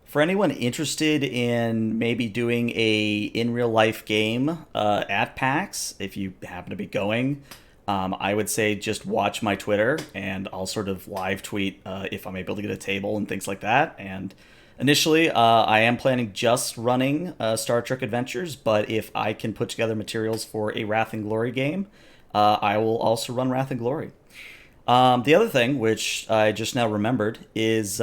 Speaker 1: For anyone interested in maybe doing a in real life game at PAX, if you happen to be going, I would say just watch my Twitter and I'll sort of live tweet if I'm able to get a table and things like that. And initially, I am planning just running Star Trek Adventures, but if I can put together materials for a Wrath and Glory game, I will also run Wrath and Glory. The other thing, which I just now remembered, is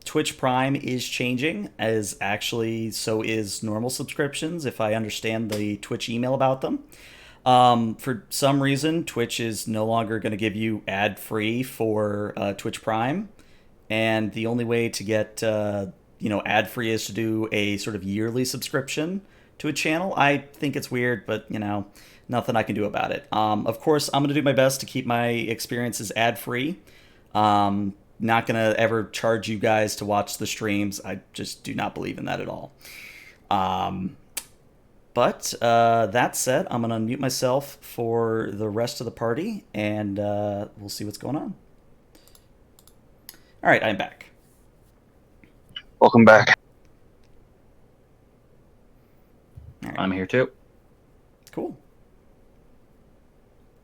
Speaker 1: Twitch Prime is changing, as actually so is normal subscriptions, if I understand the Twitch email about them. For some reason, Twitch is no longer going to give you ad-free for Twitch Prime, and the only way to get ad-free is to do a sort of yearly subscription to a channel. I think it's weird, but nothing I can do about it. Of course, I'm going to do my best to keep my experiences ad-free. Not going to ever charge you guys to watch the streams. I just do not believe in that at all. But that said, I'm going to unmute myself for the rest of the party, and we'll see what's going on. All right, I'm back.
Speaker 2: Welcome back.
Speaker 1: All right,
Speaker 5: I'm here too.
Speaker 1: cool.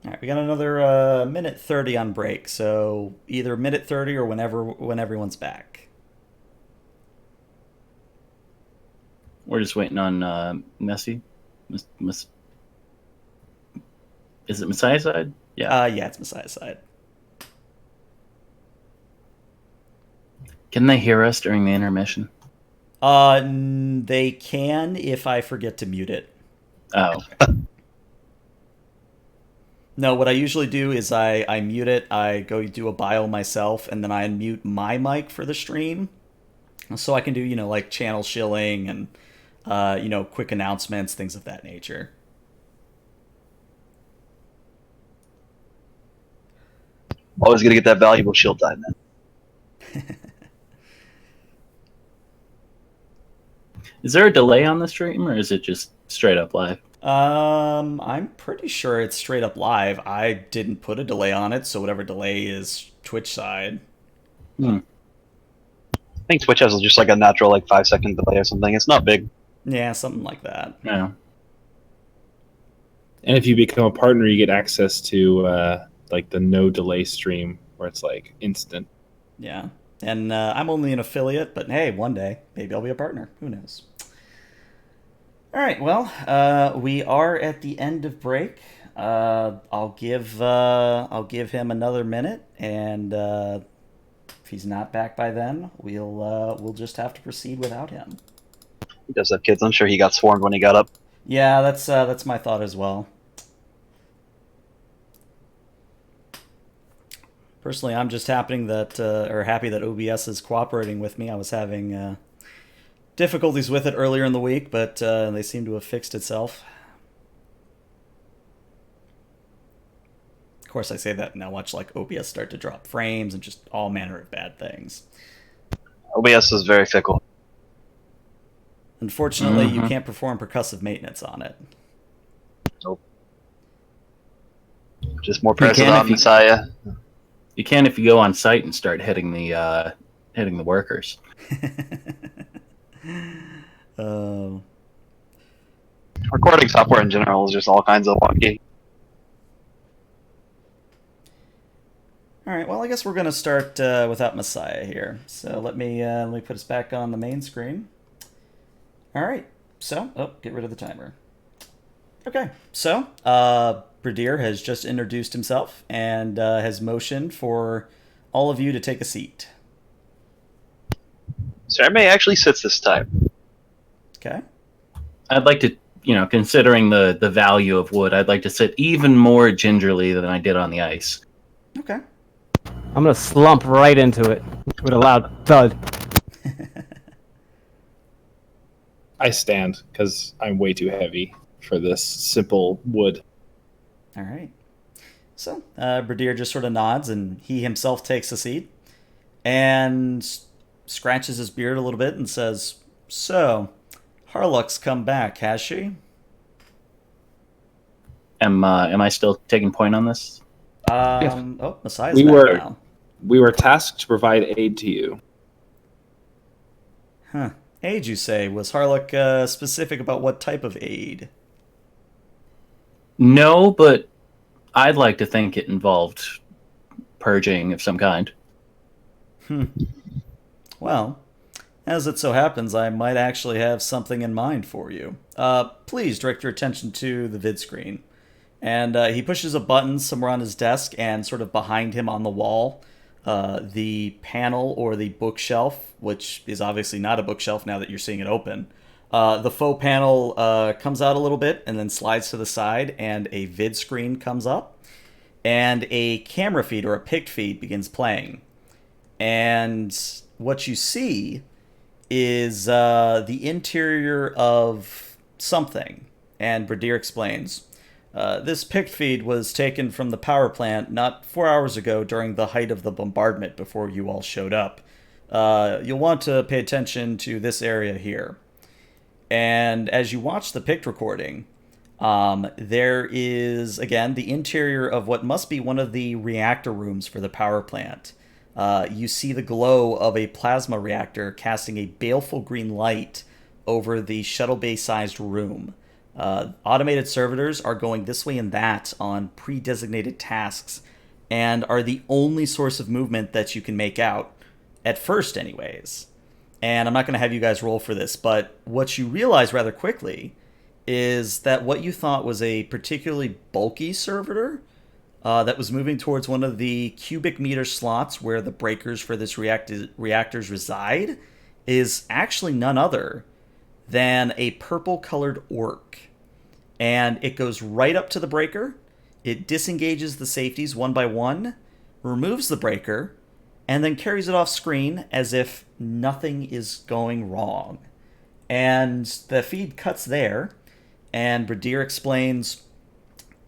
Speaker 1: All right, we got another minute 30 on break, so either minute 30 or when everyone's back.
Speaker 5: We're just waiting on Messi. Is it Messiah side? Yeah.
Speaker 1: Yeah, it's Messiah's side.
Speaker 5: Can they hear us during the intermission?
Speaker 1: They can if I forget to mute it.
Speaker 5: Oh.
Speaker 1: No, what I usually do is I mute it, I go do a bio myself, and then I unmute my mic for the stream. So I can do, like channel shilling and, quick announcements, things of that nature.
Speaker 2: Always gonna get that valuable shield time, man.
Speaker 5: Is there a delay on the stream, or is it just straight up live?
Speaker 1: I'm pretty sure it's straight up live. I didn't put a delay on it, so whatever delay is Twitch side.
Speaker 5: Hmm.
Speaker 2: I think Twitch has just like a natural 5-second delay or something. It's not big.
Speaker 1: Yeah, something like that.
Speaker 5: Yeah.
Speaker 4: And if you become a partner, you get access to the no delay stream where it's instant.
Speaker 1: Yeah. And I'm only an affiliate, but hey, one day maybe I'll be a partner. Who knows? All right. Well, we are at the end of break. I'll give him another minute, and if he's not back by then, we'll just have to proceed without him.
Speaker 2: He does have kids. I'm sure he got swarmed when he got up.
Speaker 1: Yeah, that's my thought as well. Personally, I'm just happy that OBS is cooperating with me. I was having difficulties with it earlier in the week, but they seem to have fixed itself. Of course, I say that and I watch OBS start to drop frames and just all manner of bad things.
Speaker 2: OBS is very fickle.
Speaker 1: Unfortunately, you can't perform percussive maintenance on it.
Speaker 2: Nope. Just more pressure on Messiah.
Speaker 5: You can if you go on site and start hitting the workers.
Speaker 2: Recording software in general is just all kinds of wonky.
Speaker 1: All right. Well, I guess we're gonna start without Messiah here. So let me put us back on the main screen. All right. So, get rid of the timer. Okay. So, Brigadier has just introduced himself and has motioned for all of you to take a seat.
Speaker 2: Sarame actually sits this time.
Speaker 1: Okay.
Speaker 5: I'd like to, considering the value of wood, I'd like to sit even more gingerly than I did on the ice.
Speaker 1: Okay.
Speaker 3: I'm gonna slump right into it with a loud thud.
Speaker 4: I stand because I'm way too heavy for this simple wood.
Speaker 1: All right. So, Brigadier just sort of nods, and he himself takes a seat and scratches his beard a little bit and says, "So, Harlock's come back, has she?"
Speaker 5: Am I still taking point on this?
Speaker 1: Oh, Messiah's
Speaker 4: We
Speaker 1: back
Speaker 4: were-
Speaker 1: now.
Speaker 4: We were tasked to provide aid to you.
Speaker 1: Huh. Aid, you say? Was Harlock specific about what type of aid?
Speaker 5: No, but I'd like to think it involved purging of some kind.
Speaker 1: Well, as it so happens, I might actually have something in mind for you. Please direct your attention to the vid screen. And he pushes a button somewhere on his desk, and sort of behind him on the wall, the panel or the bookshelf, which is obviously not a bookshelf now that you're seeing it open, the faux panel comes out a little bit and then slides to the side, and a vid screen comes up, and a camera feed or a pict feed begins playing. And what you see is the interior of something. And Brigadier explains, this pict feed was taken from the power plant not 4 hours ago during the height of the bombardment before you all showed up. You'll want to pay attention to this area here. And as you watch the pict recording, there is, again, the interior of what must be one of the reactor rooms for the power plant. You see the glow of a plasma reactor casting a baleful green light over the shuttle bay-sized room. Automated servitors are going this way and that on pre-designated tasks, and are the only source of movement that you can make out, at first anyways. And I'm not going to have you guys roll for this, but what you realize rather quickly is that what you thought was a particularly bulky servitor that was moving towards one of the cubic meter slots where the breakers for this reactors reside is actually none other than a purple-colored orc. And it goes right up to the breaker, it disengages the safeties one by one, removes the breaker, and then carries it off screen as if nothing is going wrong. And the feed cuts there, and Bradir explains,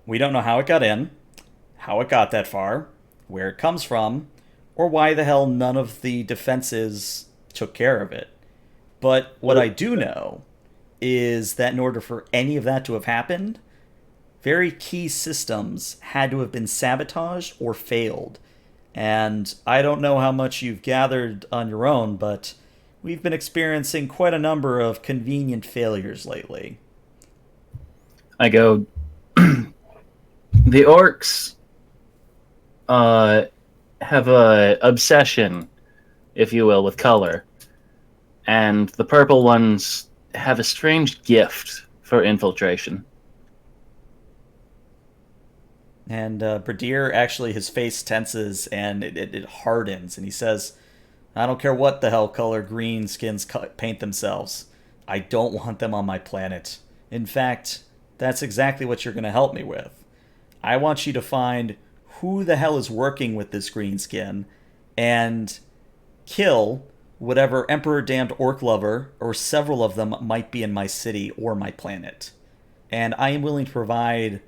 Speaker 1: we don't know how it got in, how it got that far, where it comes from, or why the hell none of the defenses took care of it. But what I do know is that in order for any of that to have happened, very key systems had to have been sabotaged or failed. And I don't know how much you've gathered on your own, but we've been experiencing quite a number of convenient failures lately.
Speaker 5: I go, the orcs have a obsession, if you will, with color. And the purple ones have a strange gift for infiltration.
Speaker 1: And Bradir, actually, his face tenses and it hardens, and he says, I don't care what the hell color green skins paint themselves. I don't want them on my planet. In fact, that's exactly what you're going to help me with. I want you to find who the hell is working with this green skin and kill whatever Emperor Damned Orc Lover or several of them might be in my city or my planet. And I am willing to provide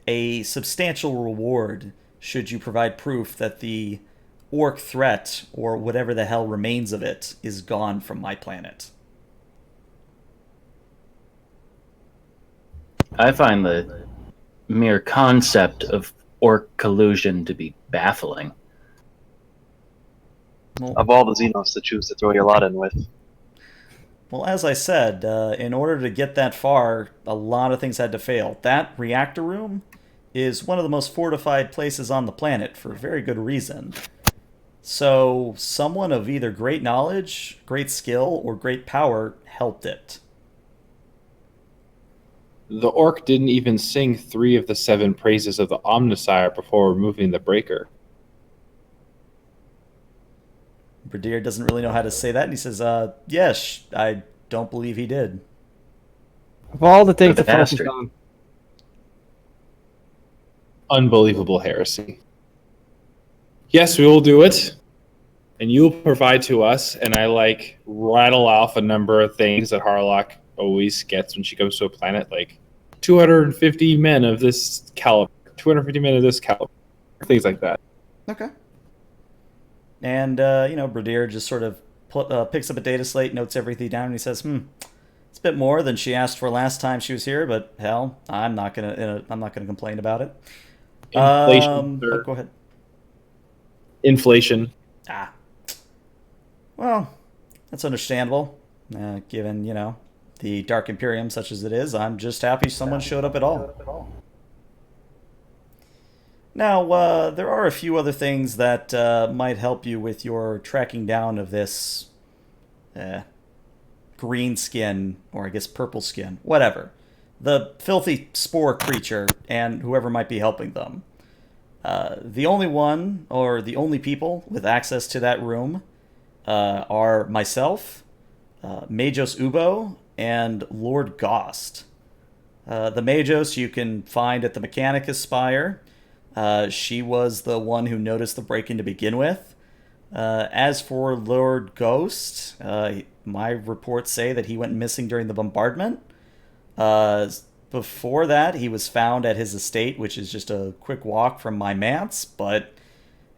Speaker 1: a substantial reward should you provide proof that the orc threat, or whatever the hell remains of it, is gone from my planet.
Speaker 5: I find the mere concept of orc collusion to be baffling.
Speaker 2: Of all the Xenos to choose to throw your lot in with.
Speaker 1: Well, as I said, in order to get that far, a lot of things had to fail. That reactor room is one of the most fortified places on the planet for very good reason. So someone of either great knowledge, great skill, or great power helped it.
Speaker 4: The orc didn't even sing 3 of the 7 praises of the Omnissiah before removing the breaker.
Speaker 1: Bradir doesn't really know how to say that, and he says, yes, I don't believe he did.
Speaker 3: Of all the things
Speaker 5: The
Speaker 3: to focus
Speaker 5: bastard.
Speaker 3: on,
Speaker 4: Unbelievable heresy. Yes, we will do it. And you will provide to us, and I rattle off a number of things that Harlock always gets when she comes to a planet, like 250 men of this caliber, 250 men of this caliber, things like that.
Speaker 1: Okay. And, Bradir just sort of picks up a data slate, notes everything down, and he says, it's a bit more than she asked for last time she was here, but hell, I'm not gonna complain about it.
Speaker 4: Inflation.
Speaker 1: But go ahead.
Speaker 4: Inflation.
Speaker 1: Well, that's understandable, given, the Dark Imperium such as it is. I'm just happy someone showed up at all. Now, there are a few other things that might help you with your tracking down of this green skin, or I guess purple skin, whatever. The filthy spore creature and whoever might be helping them. The only one, or the only people with access to that room are myself, Majos Ubo, and Lord Gost. The Majos you can find at the Mechanicus Spire. She was the one who noticed the break-in to begin with. As for Lord Ghost, my reports say that he went missing during the bombardment. Before that, he was found at his estate, which is just a quick walk from my manse, but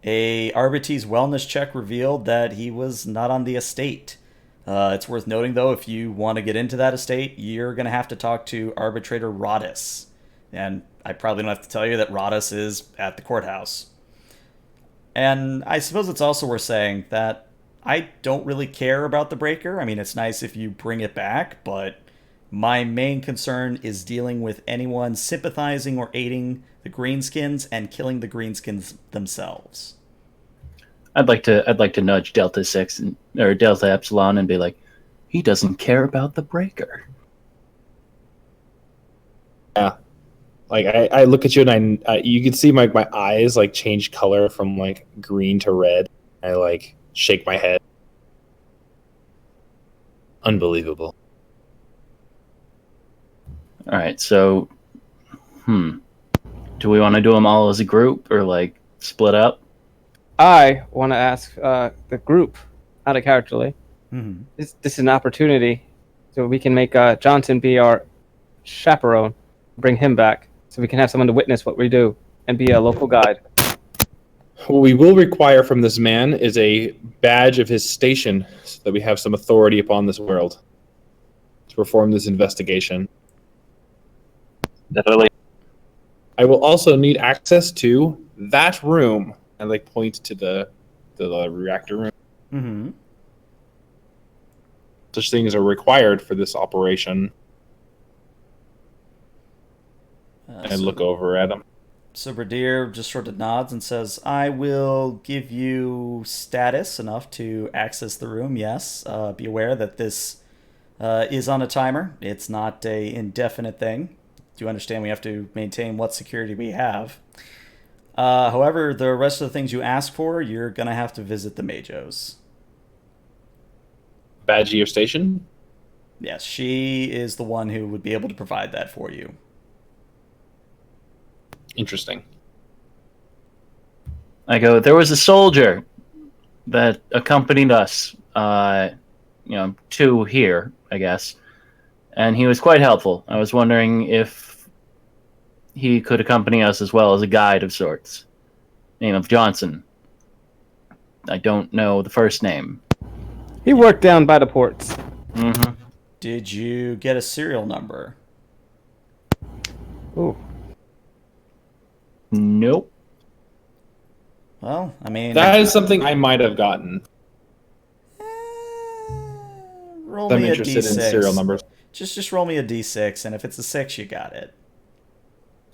Speaker 1: a Arbites wellness check revealed that he was not on the estate. It's worth noting, though, if you want to get into that estate, you're going to have to talk to Arbitrator Rodus. And I probably don't have to tell you that Rodus is at the courthouse. And I suppose it's also worth saying that I don't really care about the breaker. I mean, it's nice if you bring it back, but my main concern is dealing with anyone sympathizing or aiding the Greenskins and killing the Greenskins themselves.
Speaker 5: I'd like to nudge Delta 6 or Delta Epsilon and be like, he doesn't care about the breaker.
Speaker 4: Yeah. Like I look at you and you can see my eyes like change color from like green to red. I like shake my head. Unbelievable.
Speaker 5: All right, so, do we want to do them all as a group or like split up?
Speaker 3: I want to ask the group, out of characterly.
Speaker 1: Mm-hmm.
Speaker 3: This is an opportunity, so we can make Johnson be our chaperone, bring him back, so we can have someone to witness what we do and be a local guide.
Speaker 4: What we will require from this man is a badge of his station, so that we have some authority upon this world to perform this investigation.
Speaker 2: Definitely.
Speaker 4: I will also need access to that room. I like point to the reactor room.
Speaker 1: Mm-hmm.
Speaker 4: Such things are required for this operation. I look over at him.
Speaker 1: So Brigadier just sort of nods and says, I will give you status enough to access the room, yes. Be aware that this is on a timer. It's not a indefinite thing. Do you understand we have to maintain what security we have? However, the rest of the things you ask for, you're going to have to visit the Majos.
Speaker 4: Badge of your station?
Speaker 1: Yes, she is the one who would be able to provide that for you.
Speaker 4: Interesting.
Speaker 5: I go, there was a soldier that accompanied us, to here, I guess, and he was quite helpful. I was wondering if he could accompany us as well as a guide of sorts. Name of Johnson. I don't know the first name.
Speaker 3: He worked down by the ports.
Speaker 5: Mm-hmm.
Speaker 1: Did you get a serial number?
Speaker 3: Ooh.
Speaker 5: Nope.
Speaker 1: Well, I mean...
Speaker 4: That is something I might have gotten.
Speaker 1: Roll
Speaker 4: I'm
Speaker 1: me a
Speaker 4: interested in
Speaker 1: d6.
Speaker 4: serial numbers.
Speaker 1: Just roll me a d6, and if it's a 6, you got it.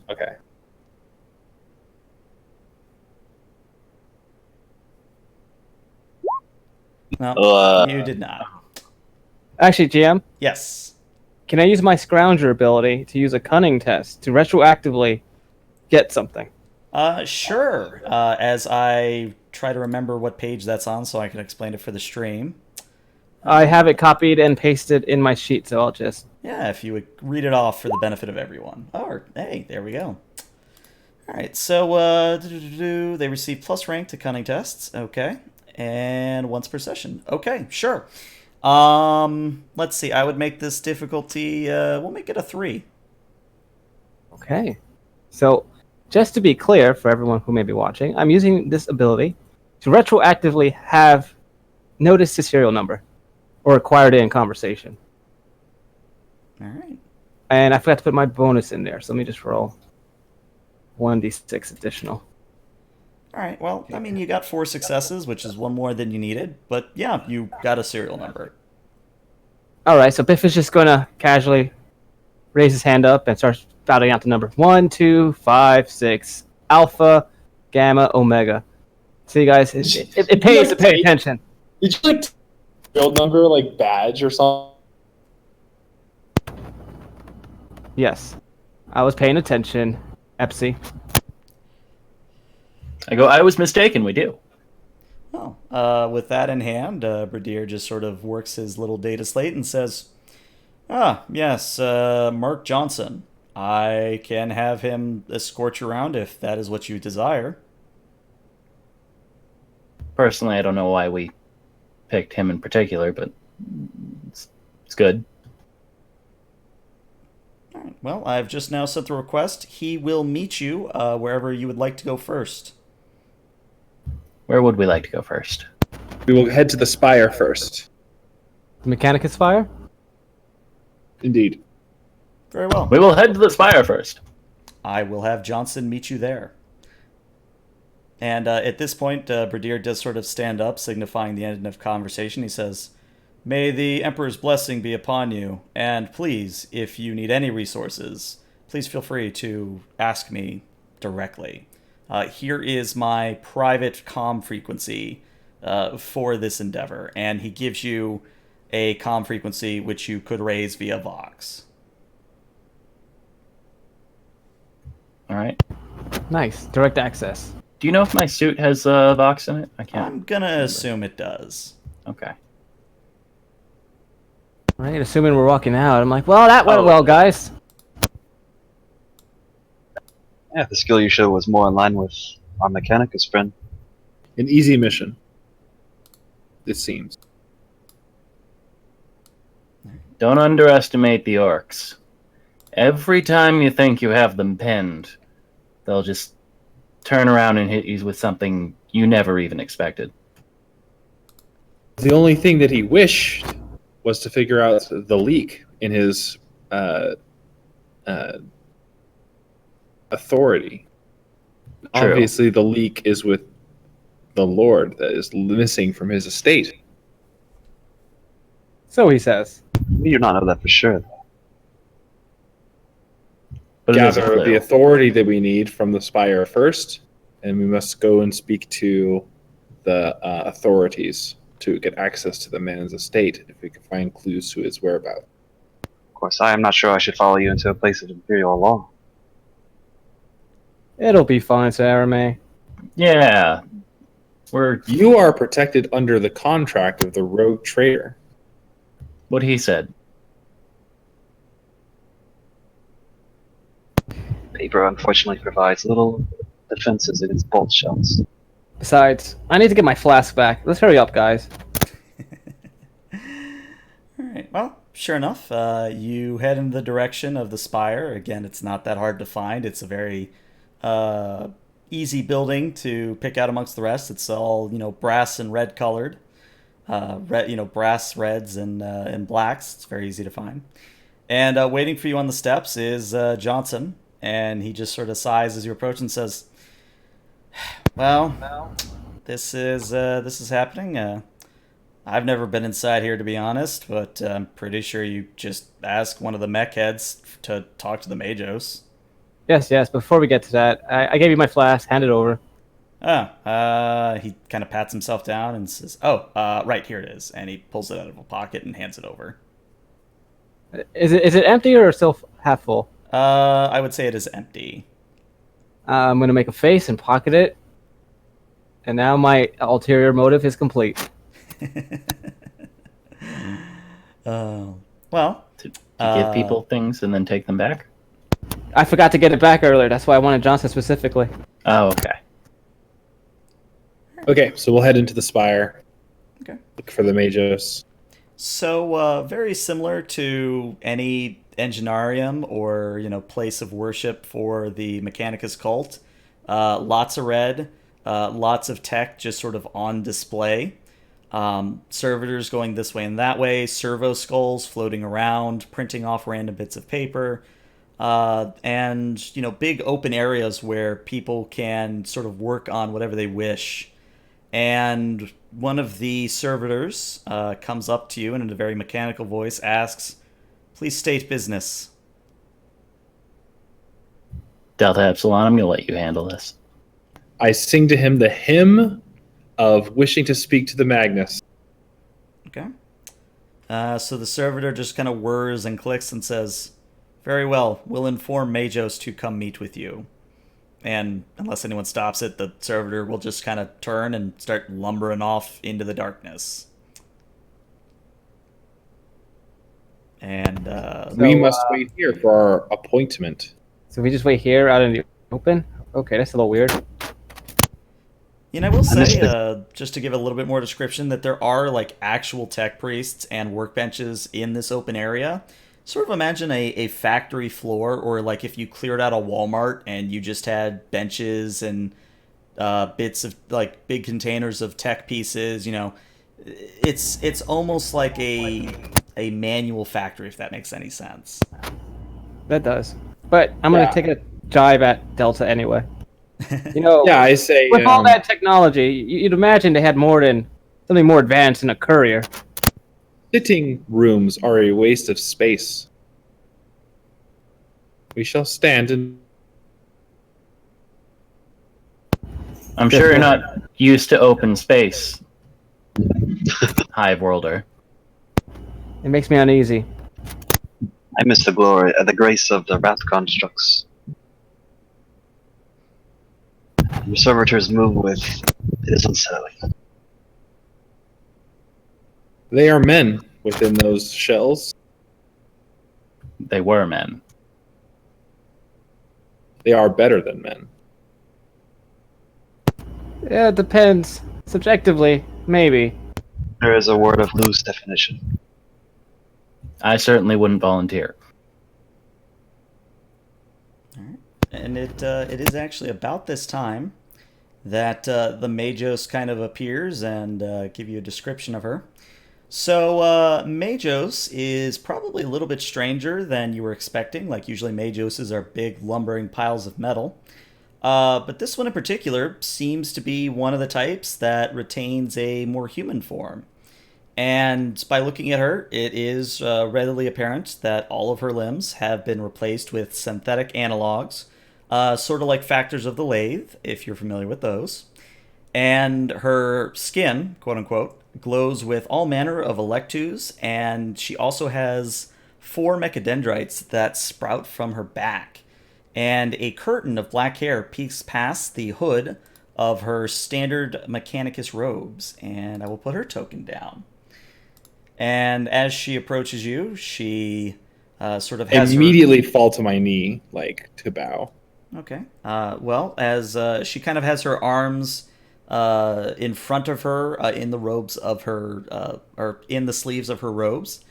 Speaker 4: Okay.
Speaker 1: No, you did not.
Speaker 3: Actually, GM,
Speaker 1: Yes.
Speaker 3: can I use my Scrounger ability to use a cunning test to retroactively get something?
Speaker 1: Sure. As I try to remember what page that's on so I can explain it for the stream.
Speaker 3: I have it copied and pasted in my sheet, so I'll just...
Speaker 1: Yeah, if you would read it off for the benefit of everyone. Oh, hey, there we go. Alright, so, they receive plus rank to cunning tests. Okay. And once per session. Okay, sure. Let's see. I would make this difficulty, we'll make it a 3.
Speaker 3: Okay. So, just to be clear for everyone who may be watching, I'm using this ability to retroactively have noticed the serial number or acquired it in conversation.
Speaker 1: Alright.
Speaker 3: And I forgot to put my bonus in there, so let me just roll 1d6 additional.
Speaker 1: Alright, well, I mean, you got 4 successes, which is one more than you needed. But yeah, you got a serial number.
Speaker 3: Alright, so Biff is just going to casually raise his hand up and start spouting out the number 1, 2, 5, 6, Alpha, Gamma, Omega. See, guys, it pays to pay attention.
Speaker 4: Did you like build number like badge or something?
Speaker 3: Yes. I was paying attention. Epsi.
Speaker 5: I go, I was mistaken, we do.
Speaker 1: Well, with that in hand, Brigadier just sort of works his little data slate and says, yes, Mark Johnson. I can have him escort you around if that is what you desire.
Speaker 5: Personally, I don't know why we picked him in particular, but it's good.
Speaker 1: All right, well, I've just now sent the request. He will meet you wherever you would like to go first.
Speaker 5: Where would we like to go first?
Speaker 4: We will head to the spire first.
Speaker 3: The Mechanicus Fire?
Speaker 4: Indeed.
Speaker 1: Very well.
Speaker 5: We will head to the spire first.
Speaker 1: I will have Johnson meet you there. And at this point, Brigadier does sort of stand up, signifying the end of conversation. He says, May the Emperor's blessing be upon you, and please, if you need any resources, please feel free to ask me directly. Here is my private comm frequency for this endeavor, and he gives you a comm frequency which you could raise via Vox.
Speaker 5: All right.
Speaker 3: Nice. Direct access.
Speaker 5: Do you know if my suit has Vox in it? I can't.
Speaker 1: I'm gonna assume it does.
Speaker 5: Okay.
Speaker 3: Right, assuming we're walking out. I'm like, well, that went
Speaker 2: Oh.
Speaker 3: well, guys.
Speaker 2: Yeah, the skill you showed was more in line with our Mechanicus friend.
Speaker 4: An easy mission, it seems.
Speaker 5: Don't underestimate the orcs. Every time you think you have them pinned, they'll just turn around and hit you with something you never even expected.
Speaker 4: The only thing that he wished was to figure out the leak in his authority.
Speaker 5: True.
Speaker 4: Obviously, the leak is with the Lord that is missing from his estate.
Speaker 3: So he says.
Speaker 2: We do not know that for sure.
Speaker 5: But it is a
Speaker 4: Gather
Speaker 5: clue.
Speaker 4: the authority that we need from the spire first, and we must go and speak to the authorities to get access to the man's estate if we can find clues to his whereabouts.
Speaker 2: Of course, I am not sure I should follow you into a place of imperial law.
Speaker 3: It'll be fine, Sarame.
Speaker 5: Yeah.
Speaker 4: You are protected under the contract of the rogue trader.
Speaker 5: What he said.
Speaker 2: Paper unfortunately provides little defenses against bolt shots.
Speaker 3: Besides, I need to get my flask back. Let's hurry up, guys.
Speaker 1: Alright, well, sure enough, you head in the direction of the spire. Again, it's not that hard to find. It's a very easy building to pick out amongst the rest. It's all, brass and red colored. Brass, reds, and blacks. It's very easy to find. And waiting for you on the steps is Johnson, and he just sort of sighs as you approach and says, "Well, this is happening. I've never been inside here, to be honest, but I'm pretty sure you just asked one of the mech heads to talk to the Majos."
Speaker 3: Yes. Before we get to that, I gave you my flask. Hand it over.
Speaker 1: He kind of pats himself down and says, right, here it is. And he pulls it out of a pocket and hands it over.
Speaker 3: Is it empty or still half full?
Speaker 1: I would say it is empty.
Speaker 3: I'm going to make a face and pocket it. And now my ulterior motive is complete.
Speaker 1: Well,
Speaker 5: To give people things and then take them back?
Speaker 3: I forgot to get it back earlier. That's why I wanted Johnson specifically.
Speaker 5: Oh, okay.
Speaker 4: Okay, so we'll head into the spire.
Speaker 1: Okay.
Speaker 4: Look for the Majos.
Speaker 1: So, very similar to any enginarium or, place of worship for the Mechanicus cult. Lots of red, lots of tech just sort of on display. Servitors going this way and that way, servo skulls floating around, printing off random bits of paper, and, big open areas where people can sort of work on whatever they wish. And one of the servitors comes up to you and in a very mechanical voice asks, "Please state business."
Speaker 5: Delta Epsilon, I'm going to let you handle this.
Speaker 4: I sing to him the hymn of wishing to speak to the Magnus.
Speaker 1: Okay. So the servitor just kind of whirs and clicks and says, "Very well, we'll inform Majos to come meet with you." And unless anyone stops it, the servitor will just kind of turn and start lumbering off into the darkness. And
Speaker 4: We must wait here for our appointment.
Speaker 3: So we just wait here out in the open? Okay, that's a little weird.
Speaker 1: I will say, just to give a little bit more description, that there are actual tech priests and workbenches in this open area. Sort of imagine a factory floor, or if you cleared out a Walmart and you just had benches and bits of big containers of tech pieces. It's almost like a manual factory, if that makes any sense.
Speaker 3: That does. But I'm going to take a jive at Delta anyway.
Speaker 4: Yeah, I say...
Speaker 3: With all that technology, you'd imagine they had something more advanced than a courier.
Speaker 4: Sitting rooms are a waste of space. We shall stand and...
Speaker 5: I'm sure you're not used to open space, Hive Worlder.
Speaker 3: It makes me uneasy.
Speaker 2: I miss the grace of the wrath constructs. Your servitors move with is unsettling.
Speaker 4: They are men within those shells.
Speaker 5: They were men.
Speaker 4: They are better than men.
Speaker 3: Yeah, it depends. Subjectively, maybe.
Speaker 2: There is a word of loose definition.
Speaker 5: I certainly wouldn't volunteer.
Speaker 1: And it is actually about this time that the Majos kind of appears and give you a description of her. So Majos is probably a little bit stranger than you were expecting. Like usually Majoses are big lumbering piles of metal. But this one in particular seems to be one of the types that retains a more human form. And by looking at her, it is readily apparent that all of her limbs have been replaced with synthetic analogs, sort of like factors of the lathe, if you're familiar with those. And her skin, quote unquote, glows with all manner of electus, and she also has 4 mechadendrites that sprout from her back. And a curtain of black hair peeks past the hood of her standard Mechanicus robes. And I will put her token down. And as she approaches you, she sort of has
Speaker 4: immediately fall to my knee, like to bow.
Speaker 1: Okay. Well, as she kind of has her arms in front of her, in the robes of her, or in the sleeves of her robes,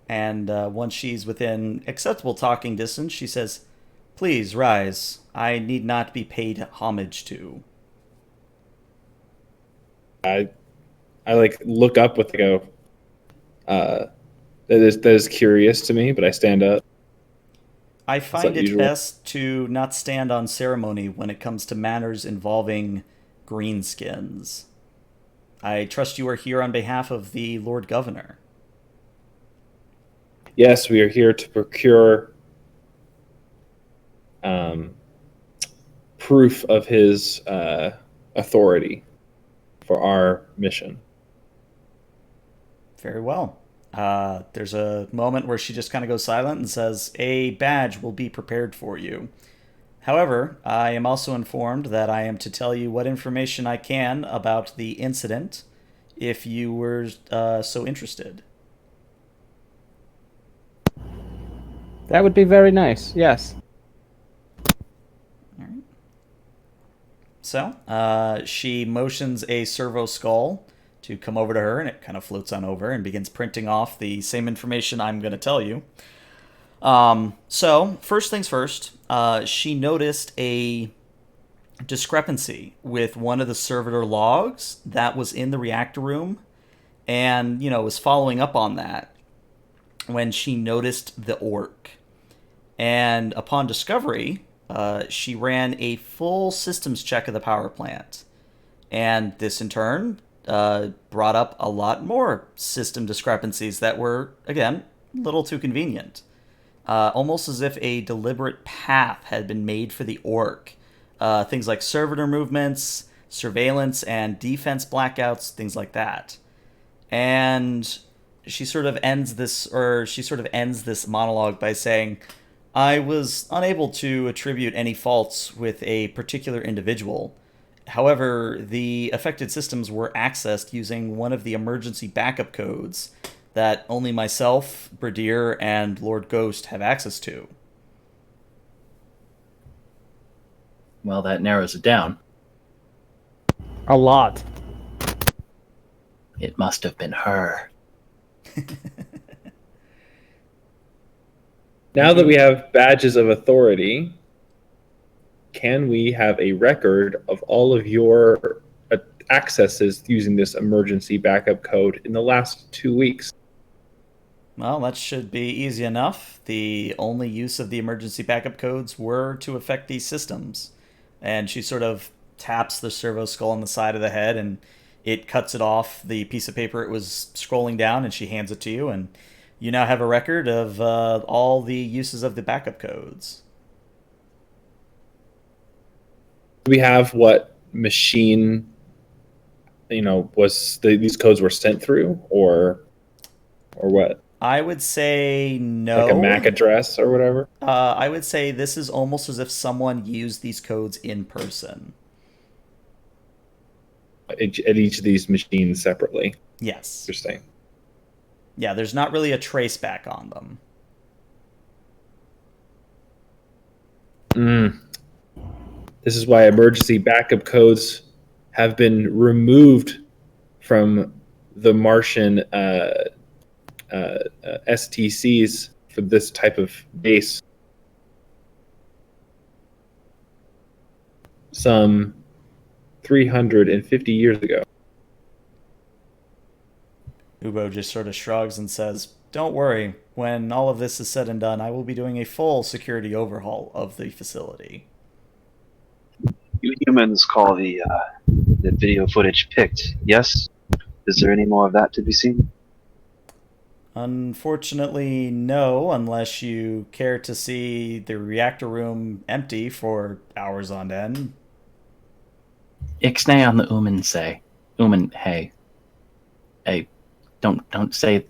Speaker 1: and once she's within acceptable talking distance, she says, "Please rise. I need not be paid homage to."
Speaker 4: I like look up with like that is curious to me, but I stand up.
Speaker 1: I find it
Speaker 4: unusual.
Speaker 1: best to not stand on ceremony when it comes to matters involving greenskins. I trust you are here on behalf of the Lord Governor.
Speaker 4: Yes, we are here to procure proof of his authority for our mission.
Speaker 1: Very well. There's a moment where she just kind of goes silent and says, "A badge will be prepared for you. However, I am also informed that I am to tell you what information I can about the incident, if you were so interested."
Speaker 3: That would be very nice, yes.
Speaker 1: All right. So, she motions a servo skull to come over to her, and it kind of floats on over and begins printing off the same information I'm going to tell you. So, first things first, she noticed a discrepancy with one of the servitor logs that was in the reactor room, and, was following up on that when she noticed the orc. And upon discovery, she ran a full systems check of the power plant. And this, in turn, brought up a lot more system discrepancies that were, again, a little too convenient. Almost as if a deliberate path had been made for the orc. Things like servitor movements, surveillance, and defense blackouts, things like that. And she sort of ends this monologue by saying, "I was unable to attribute any faults with a particular individual. However, the affected systems were accessed using one of the emergency backup codes that only myself, Bradier, and Lord Ghost have access to."
Speaker 5: Well, that narrows it down.
Speaker 3: A lot.
Speaker 5: It must have been her.
Speaker 4: Now that we have badges of authority, can we have a record of all of your accesses using this emergency backup code in the last 2 weeks?
Speaker 1: Well, that should be easy enough. The only use of the emergency backup codes were to affect these systems. And she sort of taps the servo skull on the side of the head, and it cuts it off the piece of paper it was scrolling down, and she hands it to you, and you now have a record of all the uses of the backup codes.
Speaker 4: Do we have what machine, these codes were sent through, or what?
Speaker 1: I would say no.
Speaker 4: Like a MAC address or whatever?
Speaker 1: I would say this is almost as if someone used these codes in person.
Speaker 4: at each of these machines separately.
Speaker 1: Yes.
Speaker 4: Interesting.
Speaker 1: Yeah, there's not really a trace back on them.
Speaker 4: This is why emergency backup codes have been removed from the Martian STCs for this type of base. Some 350 years ago.
Speaker 1: Ubo just sort of shrugs and says, "Don't worry. When all of this is said and done, I will be doing a full security overhaul of the facility."
Speaker 2: You humans call the video footage picked, yes? Is there any more of that to be seen?
Speaker 1: Unfortunately, no, unless you care to see the reactor room empty for hours on end.
Speaker 5: Ixnay on the Uman say. Uman, hey. Hey, don't say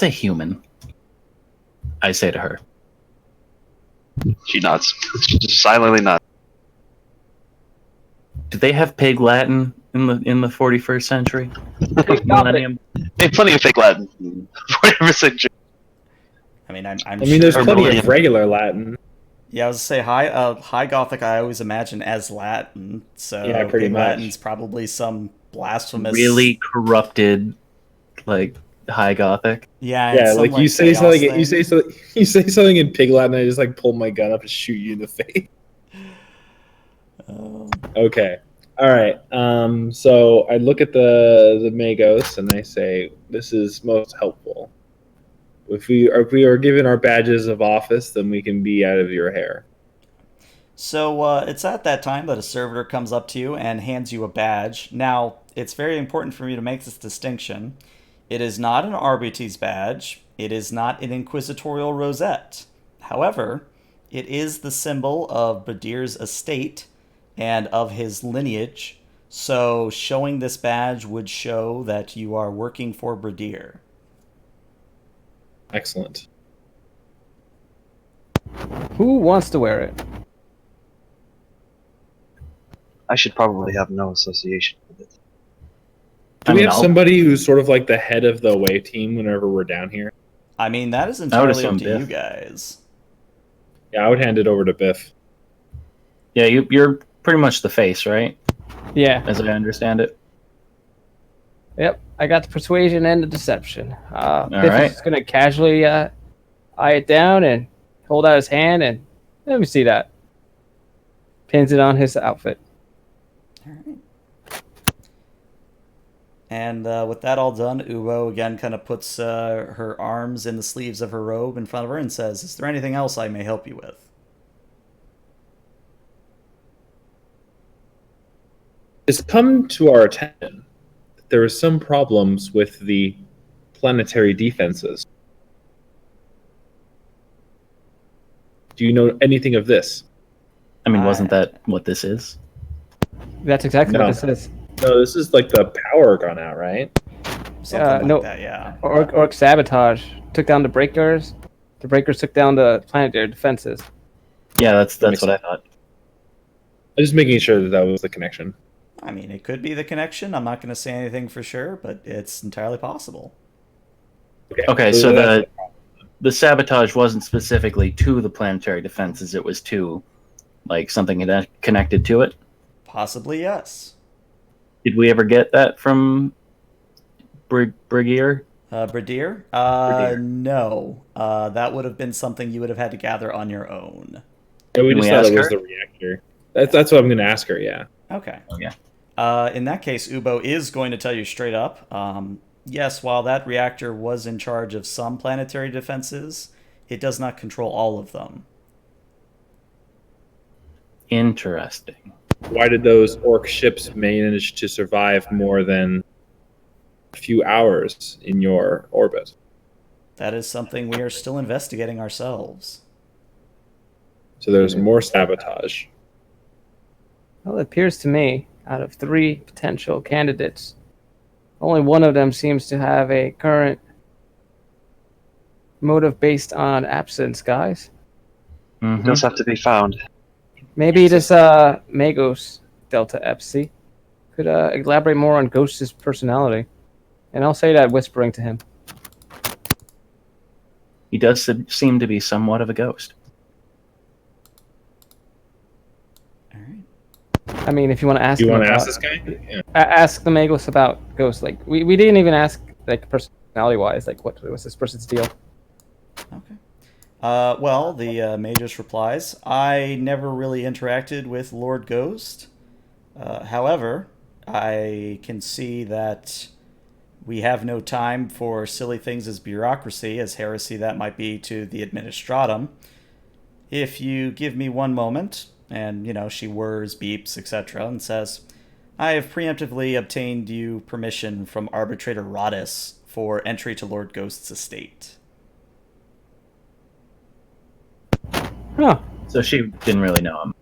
Speaker 5: human. I say to her.
Speaker 2: She nods. She just silently nods.
Speaker 5: Do they have pig Latin in the 41st century? Millennium?
Speaker 2: Hey, plenty of fake Latin. 41st century.
Speaker 1: I mean, I'm
Speaker 4: I
Speaker 1: sure.
Speaker 4: mean, there's
Speaker 5: Or
Speaker 4: plenty of
Speaker 5: Millennium.
Speaker 4: regular Latin.
Speaker 1: Yeah, I was to say high Gothic. I always imagine as Latin, so
Speaker 4: Yeah, pretty
Speaker 1: Big
Speaker 4: much.
Speaker 1: Latin's probably some blasphemous.
Speaker 5: Really corrupted, like High Gothic.
Speaker 1: Yeah,
Speaker 4: Yeah,
Speaker 1: it's some,
Speaker 4: like you say
Speaker 1: chaos
Speaker 4: something,
Speaker 1: thing.
Speaker 4: you say something in Pig Latin, I just like pull my gun up and shoot you in the face. Okay. All right. So I look at the Magos and I say, "This is most helpful. If we are given our badges of office, then we can be out of your hair."
Speaker 1: So it's at that time that a servitor comes up to you and hands you a badge. Now, it's very important for me to make this distinction. It is not an Arbites badge. It is not an inquisitorial rosette. However, it is the symbol of Badir's estate and of his lineage. So showing this badge would show that you are working for Badir.
Speaker 4: Excellent.
Speaker 3: Who wants to wear it?
Speaker 2: I should probably have no association with it.
Speaker 4: Do
Speaker 5: I
Speaker 4: we
Speaker 5: mean,
Speaker 4: have
Speaker 5: I'll-
Speaker 4: somebody who's sort of like the head of the away team whenever we're down here?
Speaker 1: I mean, that is entirely up
Speaker 5: assume
Speaker 1: to
Speaker 5: Biff.
Speaker 1: you guys.
Speaker 4: Yeah, I would hand it over to Biff.
Speaker 5: Yeah, you're pretty much the face, right?
Speaker 3: Yeah.
Speaker 5: As I understand it.
Speaker 3: Yep. I got the persuasion and the deception. Biff
Speaker 5: right.
Speaker 3: is just gonna casually eye it down and hold out his hand and let me see that. Pins it on his outfit.
Speaker 1: All right. And with that all done, Ubo again kind of puts her arms in the sleeves of her robe in front of her and says, "Is there anything else I may help you with?"
Speaker 4: It's come to our attention that there are some problems with the planetary defenses. Do you know anything of this?
Speaker 5: I mean, wasn't that what this is?
Speaker 3: That's exactly
Speaker 4: No.
Speaker 3: what this is.
Speaker 4: No, this is like the power gone out, right?
Speaker 1: Something like
Speaker 3: no.
Speaker 1: that, yeah.
Speaker 3: Orc sabotage took down the breakers. The breakers took down the planetary defenses.
Speaker 5: Yeah, that's
Speaker 4: makes
Speaker 5: what I thought.
Speaker 4: I'm just making sure that that was the connection.
Speaker 1: I mean, it could be the connection. I'm not going to say anything for sure, but it's entirely possible.
Speaker 5: Okay, so
Speaker 4: that's
Speaker 5: the sabotage wasn't specifically to the planetary defenses; it was to like something that connected to it.
Speaker 1: Possibly, yes.
Speaker 5: Did we ever get that from Brigier?
Speaker 1: Bradir?
Speaker 5: Bradir.
Speaker 1: No. That would have been something you would have had to gather on your own.
Speaker 4: Yeah, we
Speaker 5: Can
Speaker 4: just
Speaker 5: we
Speaker 4: thought
Speaker 5: ask
Speaker 4: it was
Speaker 5: her?
Speaker 4: the reactor. That's what I'm going to ask her. Yeah.
Speaker 1: Okay.
Speaker 5: Oh yeah.
Speaker 1: In that case, Ubo is going to tell you straight up. Yes, while that reactor was in charge of some planetary defenses, it does not control all of them.
Speaker 5: Interesting.
Speaker 4: Why did those orc ships manage to survive more than a few hours in your orbit?
Speaker 1: That is something we are still investigating ourselves.
Speaker 4: So there's more sabotage.
Speaker 3: Well, it appears to me, out of 3 potential candidates, only one of them seems to have a current motive based on absence, guys.
Speaker 5: Mhm.
Speaker 2: Does have to be found.
Speaker 3: Maybe this Magos Delta Epsi could elaborate more on Ghost's personality. And I'll say that whispering to him.
Speaker 5: He does seem to be somewhat of a ghost.
Speaker 1: All right.
Speaker 3: I mean, if you want to ask
Speaker 4: You
Speaker 3: him
Speaker 4: want to
Speaker 3: about,
Speaker 4: ask this guy? Yeah.
Speaker 3: ask the Magos about Ghost. Like, we didn't even ask, like, personality-wise, like, what's this person's deal?
Speaker 1: Okay. Well, the Magus replies, I never really interacted with Lord Ghost. However, I can see that we have no time for silly things as bureaucracy, as heresy that might be to the administratum. If you give me one moment, and, she whirs, beeps, etc., and says, I have preemptively obtained you permission from Arbitrator Rodis for entry to Lord Ghost's estate.
Speaker 3: Huh.
Speaker 5: So she didn't really know him.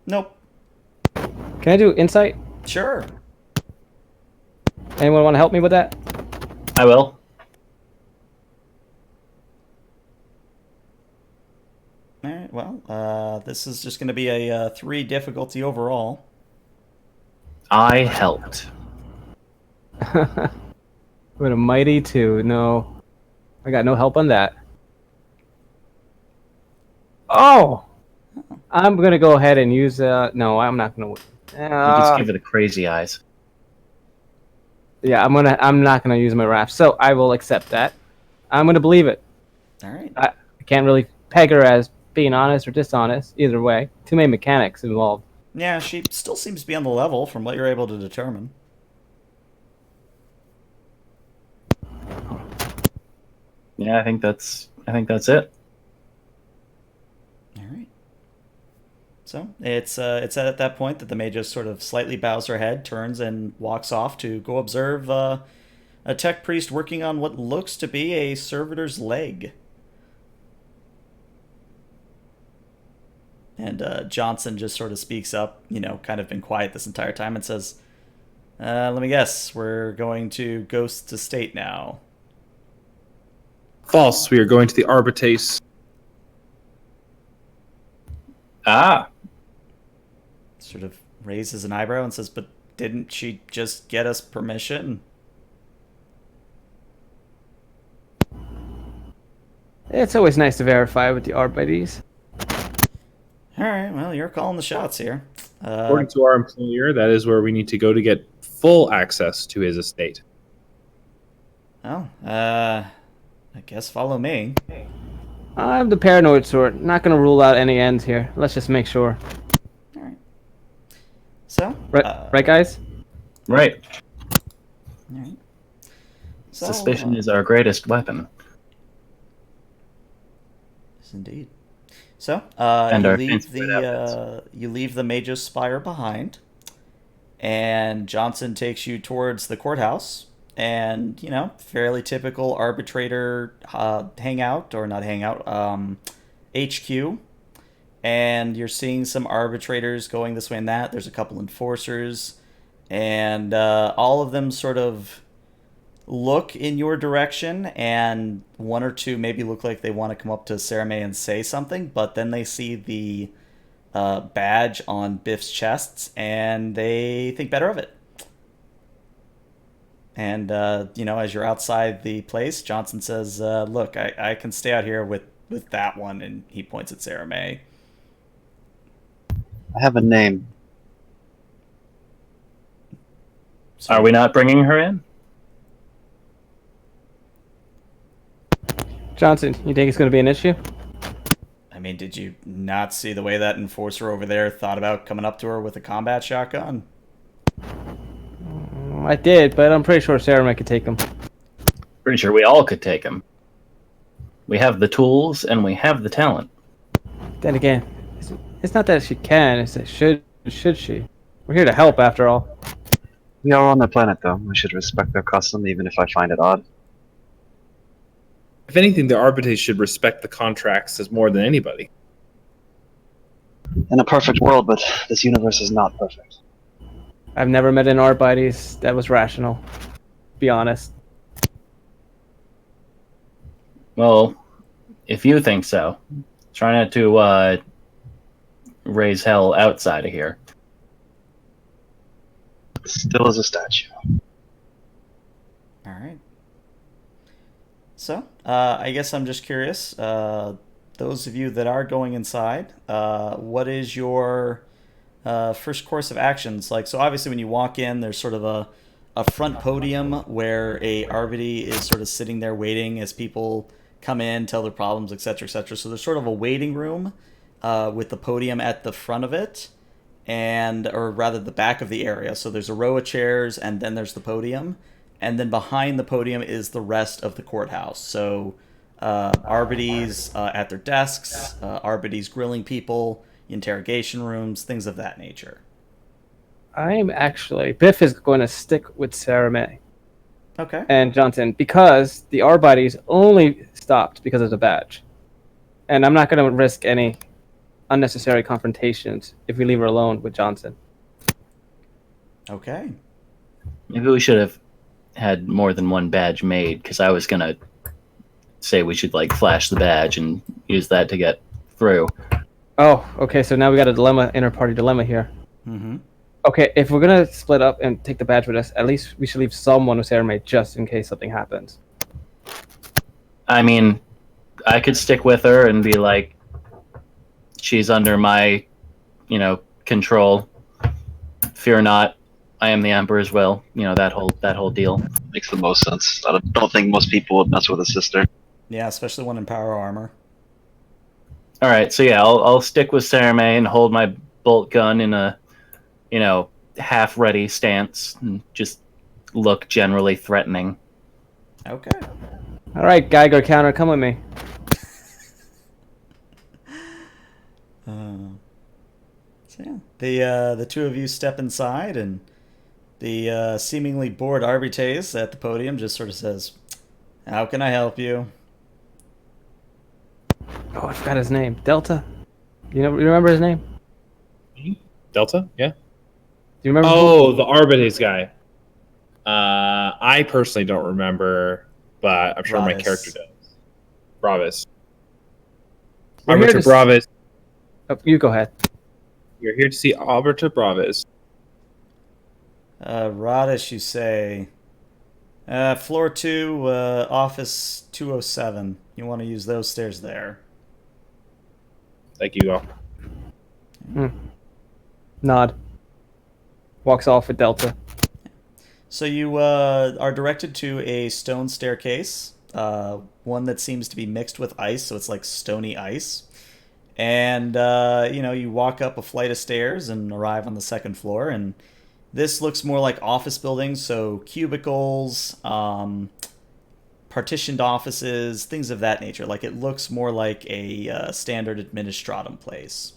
Speaker 1: Nope.
Speaker 3: Can I do insight?
Speaker 1: Sure.
Speaker 3: Anyone want to help me with that?
Speaker 5: I will.
Speaker 1: All right, well, this is just going to be a 3 difficulty overall.
Speaker 5: I helped.
Speaker 3: With a mighty 2. No. I got no help on that. Oh! I'm going to go ahead and use... no, I'm not going to...
Speaker 5: You just give it the crazy eyes.
Speaker 3: Yeah, I'm not gonna use my wrath, so I will accept that. I'm gonna believe it.
Speaker 1: All right.
Speaker 3: I can't really peg her as being honest or dishonest. Either way, too many mechanics involved.
Speaker 1: Yeah, she still seems to be on the level from what you're able to determine.
Speaker 5: Yeah, I think that's it.
Speaker 1: All right. So it's at that point that the mage just sort of slightly bows her head, turns, and walks off to go observe a tech priest working on what looks to be a servitor's leg. And Johnson just sort of speaks up, kind of been quiet this entire time, and says, let me guess, we're going to Ghost's estate now.
Speaker 4: False. We are going to the Arbitrace.
Speaker 5: Ah,
Speaker 1: Sort of raises an eyebrow and says, but didn't she just get us permission?
Speaker 3: It's always nice to verify with the Arbites.
Speaker 1: All right, well, you're calling the shots here.
Speaker 4: According to our employer, that is where we need to go to get full access to his estate.
Speaker 1: Well, I guess follow me.
Speaker 3: I'm the paranoid sort. Not gonna rule out any ends here. Let's just make sure.
Speaker 1: All right. So,
Speaker 3: Right, guys?
Speaker 5: right.
Speaker 1: All right. So,
Speaker 5: Suspicion is our greatest weapon.
Speaker 1: Yes, indeed. So,
Speaker 5: And our
Speaker 1: you
Speaker 5: favorite
Speaker 1: leave the Mage's Spire behind, and Johnson takes you towards the courthouse. And, fairly typical arbitrator hangout, or not hangout, HQ. And you're seeing some arbitrators going this way and that. There's a couple enforcers. And all of them sort of look in your direction. And one or two maybe look like they want to come up to Sarah May and say something. But then they see the badge on Biff's chests, and they think better of it. And, as you're outside the place, Johnson says, look, I can stay out here with that one. And he points at Sarah May.
Speaker 2: I have a name.
Speaker 1: So,
Speaker 5: Are we not bringing her in?
Speaker 3: Johnson, you think it's gonna be an issue?
Speaker 1: I mean, did you not see the way that enforcer over there thought about coming up to her with a combat shotgun?
Speaker 3: I did, but I'm pretty sure Sarah May could take him.
Speaker 5: Pretty sure we all could take him. We have the tools and we have the talent.
Speaker 3: Then again, it's not that she can, it's that should she? We're here to help, after all.
Speaker 2: We are on their planet, though. We should respect their custom, even if I find it odd.
Speaker 4: If anything, the Arbitrace should respect the contracts as more than anybody.
Speaker 2: In a perfect world, but this universe is not perfect.
Speaker 3: I've never met an Arbites that was rational. Be honest.
Speaker 5: Well, if you think so, try not to raise hell outside of here.
Speaker 2: Still as a statue.
Speaker 1: All right. So, I guess I'm just curious. Those of you that are going inside, what is your first course of actions? Like, so obviously when you walk in, there's sort of a front podium where a RVD is sort of sitting there waiting as people come in, tell their problems, etc., etc. So there's sort of a waiting room with the podium at the front of it, or rather the back of the area. So there's a row of chairs, and then there's the podium, and then behind the podium is the rest of the courthouse. So RBDs at their desks, RBDs grilling people, interrogation rooms, things of that nature.
Speaker 3: Biff is going to stick with Sarah May
Speaker 1: Okay.
Speaker 3: and Johnson because the R-bodies only stopped because of the badge. And I'm not going to risk any unnecessary confrontations if we leave her alone with Johnson.
Speaker 1: Okay.
Speaker 5: Maybe we should have had more than one badge made, because I was going to say we should like flash the badge and use that to get through.
Speaker 3: Oh, okay, so now we got a dilemma, inter-party dilemma here.
Speaker 1: Mm-hmm.
Speaker 3: Okay, if we're going to split up and take the badge with us, at least we should leave someone with Sarah May just in case something happens.
Speaker 5: I mean, I could stick with her and be like, she's under my, control. Fear not, I am the Emperor's will. That whole deal.
Speaker 2: Makes the most sense. I don't think most people would mess with a sister.
Speaker 1: Yeah, especially one in power armor.
Speaker 5: All right, so yeah, I'll stick with Sarah May and hold my bolt gun in a, half-ready stance and just look generally threatening.
Speaker 1: Okay.
Speaker 3: All right, Geiger counter, come with me.
Speaker 1: So yeah, the two of you step inside, and the seemingly bored Arbites at the podium just sort of says, "How can I help you?"
Speaker 3: Oh, I forgot his name. Delta? You remember his name?
Speaker 4: Delta? Yeah.
Speaker 3: Do you remember?
Speaker 4: Oh, the Arbites guy. I personally don't remember, but I'm sure my
Speaker 1: Bravis.
Speaker 4: character does. Bravis.
Speaker 3: We're here
Speaker 4: Alberta
Speaker 3: to
Speaker 4: Bravis.
Speaker 3: Oh, you go ahead.
Speaker 4: You're here to see Alberta Bravis.
Speaker 1: Radish, you say. Floor 2, office 207. You want to use those stairs there.
Speaker 4: Thank you all.
Speaker 3: Nod. Walks off with Delta.
Speaker 1: So you are directed to a stone staircase, one that seems to be mixed with ice, so it's like stony ice. And, you walk up a flight of stairs and arrive on the second floor, and this looks more like office buildings, so cubicles, partitioned offices, things of that nature. Like, it looks more like a standard administratum place.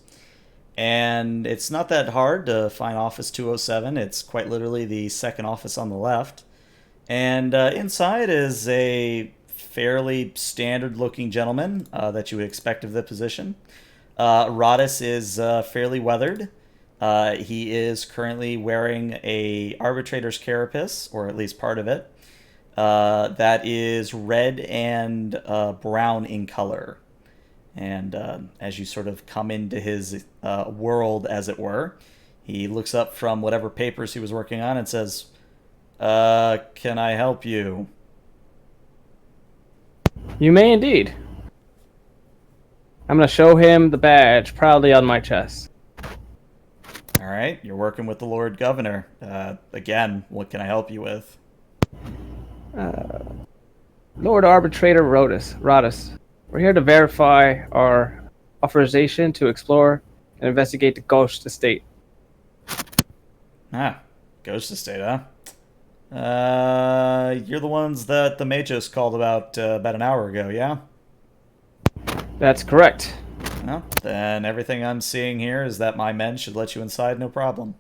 Speaker 1: And it's not that hard to find Office 207. It's quite literally the second office on the left. And inside is a fairly standard-looking gentleman that you would expect of the position. Rodis is fairly weathered. He is currently wearing a arbitrator's carapace, or at least part of it, that is red and brown in color. And as you sort of come into his world, as it were, he looks up from whatever papers he was working on and says, "Can I help you?"
Speaker 3: You may indeed. I'm going to show him the badge proudly on my chest.
Speaker 1: All right, you're working with the Lord Governor. Again, what can I help you with?
Speaker 3: Lord Arbitrator Rodis. We're here to verify our authorization to explore and investigate the Ghost Estate.
Speaker 1: Ah, Ghost Estate, huh? You're the ones that the Majos called about an hour ago, yeah?
Speaker 3: That's correct.
Speaker 1: Well, then everything I'm seeing here is that my men should let you inside, no problem.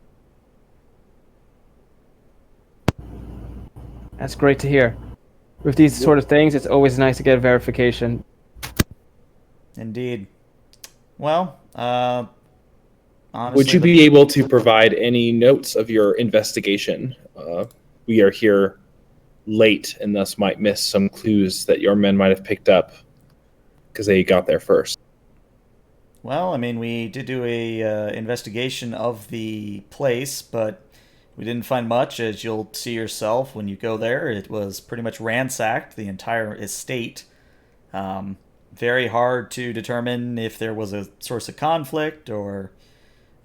Speaker 3: That's great to hear. With these sort of things, it's always nice to get a verification.
Speaker 1: Indeed. Well, honestly...
Speaker 4: Would you be able to provide any notes of your investigation? We are here late and thus might miss some clues that your men might have picked up because they got there first.
Speaker 1: Well, I mean, we did do a investigation of the place, but We didn't find much, as you'll see yourself when you go there. It was pretty much ransacked, the entire estate. Um, Very hard to determine if there was a source of conflict or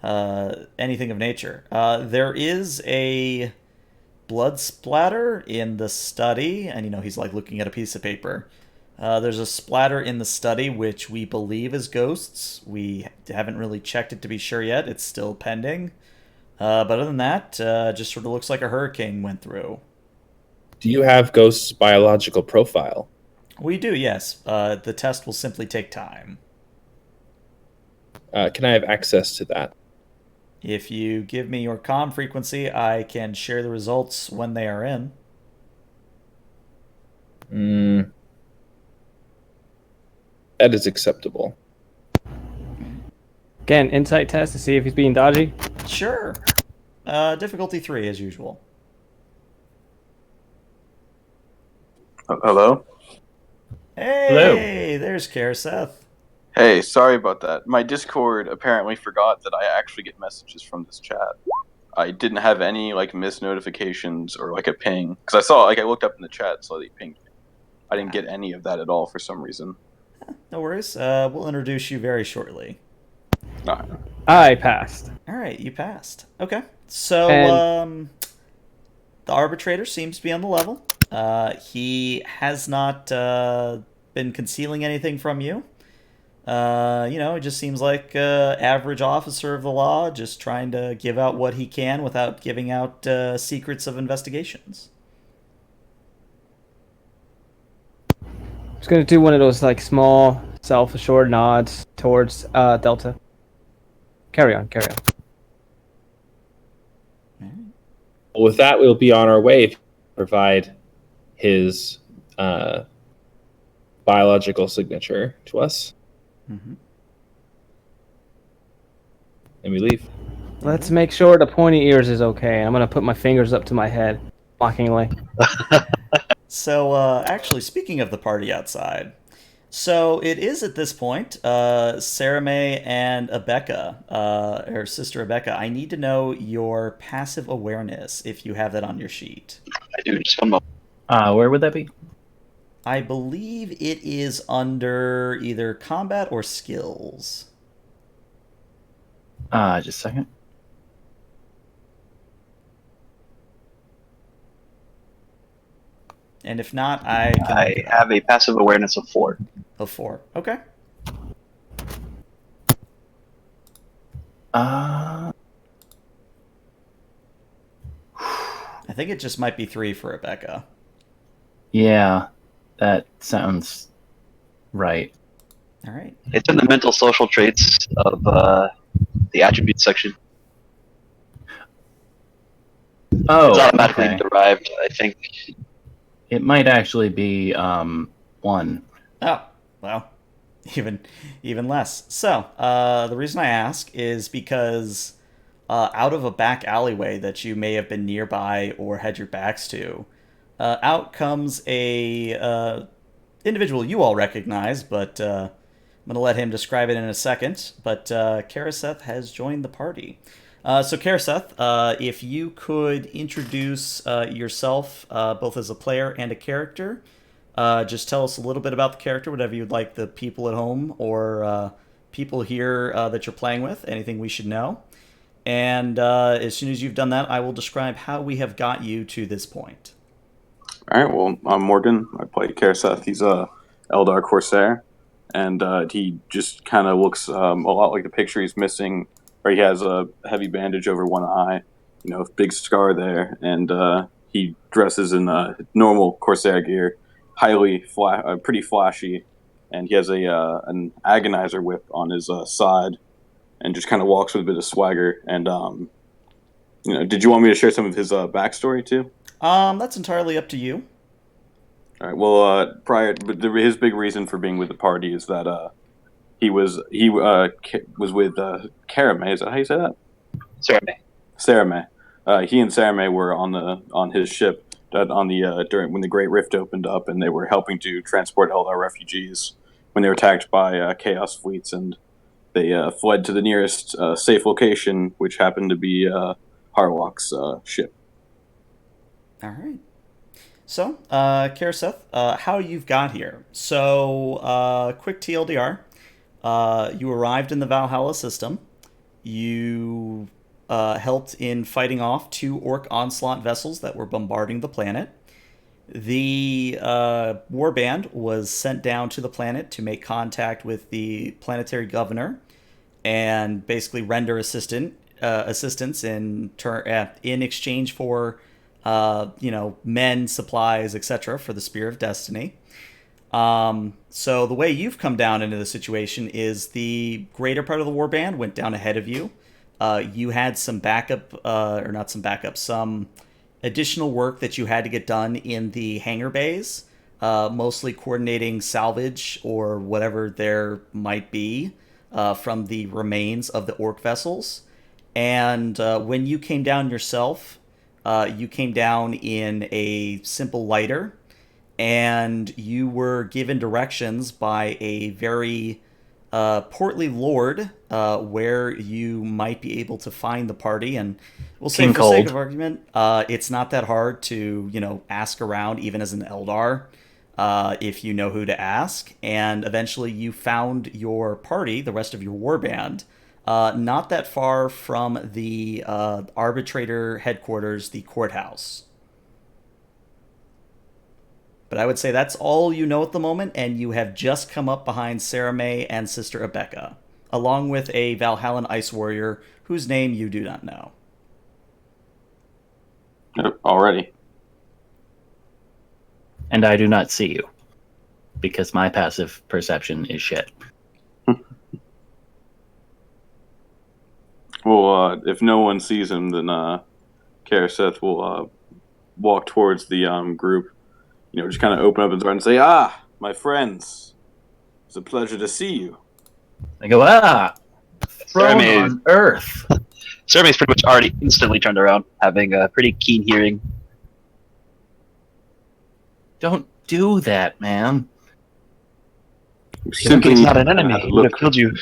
Speaker 1: anything of nature. There is a blood splatter in the study, and he's like looking at a piece of paper. There's a splatter in the study which we believe is ghosts. We haven't really checked it to be sure yet. It's still pending. But other than that, just sort of looks like a hurricane went through.
Speaker 4: Do you have Ghost's biological profile?
Speaker 1: We do, yes. The test will simply take time.
Speaker 4: Can I have access to that?
Speaker 1: If you give me your comm frequency, I can share the results when they are in.
Speaker 4: That is acceptable.
Speaker 3: Again, insight test to see if he's being dodgy.
Speaker 1: Sure. Difficulty 3, as usual.
Speaker 6: Hello?
Speaker 1: Hey, there's Kerr Seth.
Speaker 6: Hey, sorry about that. My Discord apparently forgot that I actually get messages from this chat. I didn't have any missed notifications or a ping because I saw I looked up in the chat, so they pinged me. I didn't get any of that at all for some reason.
Speaker 1: No worries. We'll introduce you very shortly.
Speaker 3: I passed.
Speaker 1: All right, you passed. Okay. So the arbitrator seems to be on the level. He has not been concealing anything from you. It just seems like average officer of the law, just trying to give out what he can without giving out secrets of investigations.
Speaker 3: Just gonna do one of those small, self-assured nods towards Delta. Carry on.
Speaker 4: With that, we'll be on our way if you provide his biological signature to us.
Speaker 1: Mm-hmm.
Speaker 4: And we leave.
Speaker 3: Let's make sure the pointy ears is okay. I'm gonna put my fingers up to my head, mockingly.
Speaker 1: So, actually, speaking of the party outside, so it is at this point, Sarah May and Abeka, her sister Abeka, I need to know your passive awareness, if you have that on your sheet.
Speaker 2: I do. Just one moment.
Speaker 5: Where would that be?
Speaker 1: I believe it is under either combat or skills.
Speaker 5: Just a second.
Speaker 1: And if not, I can look
Speaker 2: I
Speaker 1: it up.
Speaker 2: have a passive awareness of 4.
Speaker 1: Of 4. Okay.
Speaker 5: Uh,
Speaker 1: I think it just might be 3 for Rebecca.
Speaker 5: yeah, that sounds right.
Speaker 1: All right.
Speaker 2: It's in the mental social traits of the attributes section.
Speaker 5: Oh,
Speaker 2: It's automatically
Speaker 5: okay.
Speaker 2: derived, I think.
Speaker 5: It might actually be 1.
Speaker 1: Oh, well, even less. So, the reason I ask is because out of a back alleyway that you may have been nearby or had your backs to, out comes a individual you all recognize, but I'm going to let him describe it in a second. But Kerr Seth has joined the party. So, Kerr Seth, if you could introduce yourself both as a player and a character. Just tell us a little bit about the character, whatever you'd like the people at home or people here that you're playing with, anything we should know. And as soon as you've done that, I will describe how we have got you to this point.
Speaker 6: All right, well, I'm Morgan. I play Kerr Seth. He's a Eldar Corsair, and he just kind of looks a lot like the picture he's missing, where he has a heavy bandage over one eye, big scar there, and he dresses in normal Corsair gear, pretty flashy, and he has an agonizer whip on his side, and just kind of walks with a bit of swagger. And did you want me to share some of his backstory too?
Speaker 1: That's entirely up to you.
Speaker 6: All right. Well, his big reason for being with the party is that he was with Sarah May. Is that how you say that?
Speaker 2: Sarah May.
Speaker 6: Sarah May. He and Sarah May were on his ship during when the Great Rift opened up, and they were helping to transport Eldar refugees when they were attacked by Chaos fleets, and they fled to the nearest safe location, which happened to be Harlock's ship.
Speaker 1: All right. So, Kerr Seth, how you've got here. So, quick TLDR. You arrived in the Valhalla system. You helped in fighting off 2 Orc onslaught vessels that were bombarding the planet. The warband was sent down to the planet to make contact with the Planetary Governor and basically render assistance in exchange for men, supplies, etc. for the Spear of Destiny. So the way you've come down into the situation is the greater part of the warband went down ahead of you. You had some some additional work that you had to get done in the hangar bays, mostly coordinating salvage or whatever there might be from the remains of the orc vessels. And when you came down yourself, you came down in a simple lighter, and you were given directions by a very portly lord where you might be able to find the party. And we'll say,
Speaker 5: King
Speaker 1: for sake
Speaker 5: Cold.
Speaker 1: of argument, it's not that hard to ask around, even as an Eldar, if you know who to ask. And eventually you found your party, the rest of your warband, not that far from the arbitrator headquarters, the courthouse. But I would say that's all you know at the moment, and you have just come up behind Sarah May and Sister Abeka, along with a Valhallan ice warrior whose name you do not know.
Speaker 6: Already.
Speaker 5: And I do not see you, because my passive perception is shit.
Speaker 6: Well, if no one sees him, then Kerr Seth will walk towards the group. Just kind of open up his heart and say, "Ah, my friends, it's a pleasure to see you."
Speaker 5: I go, throne
Speaker 2: Jeremy.
Speaker 5: on Earth.
Speaker 2: Jeremy's pretty much already instantly turned around, having a pretty keen hearing.
Speaker 5: Don't do that, man.
Speaker 6: Simply
Speaker 2: He's
Speaker 6: need
Speaker 2: not
Speaker 6: to
Speaker 2: an
Speaker 6: learn
Speaker 2: enemy.
Speaker 6: how to
Speaker 2: He would have
Speaker 6: look.
Speaker 2: killed you.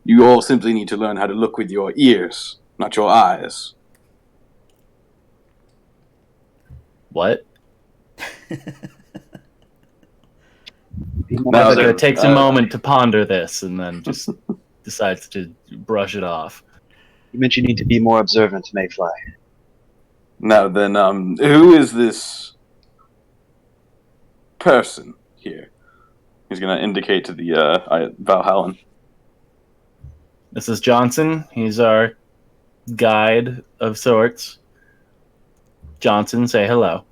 Speaker 6: You all simply need to learn how to look with your ears, not your eyes.
Speaker 5: What?
Speaker 6: Now
Speaker 5: Rebecca
Speaker 6: then,
Speaker 5: takes a moment to ponder this and then just decides to brush it off.
Speaker 2: You meant you need to be more observant, Mayfly.
Speaker 6: Now then, who is this person here? He's going to indicate to the Valhallan.
Speaker 5: This is Johnson. He's our guide of sorts. Johnson, say hello.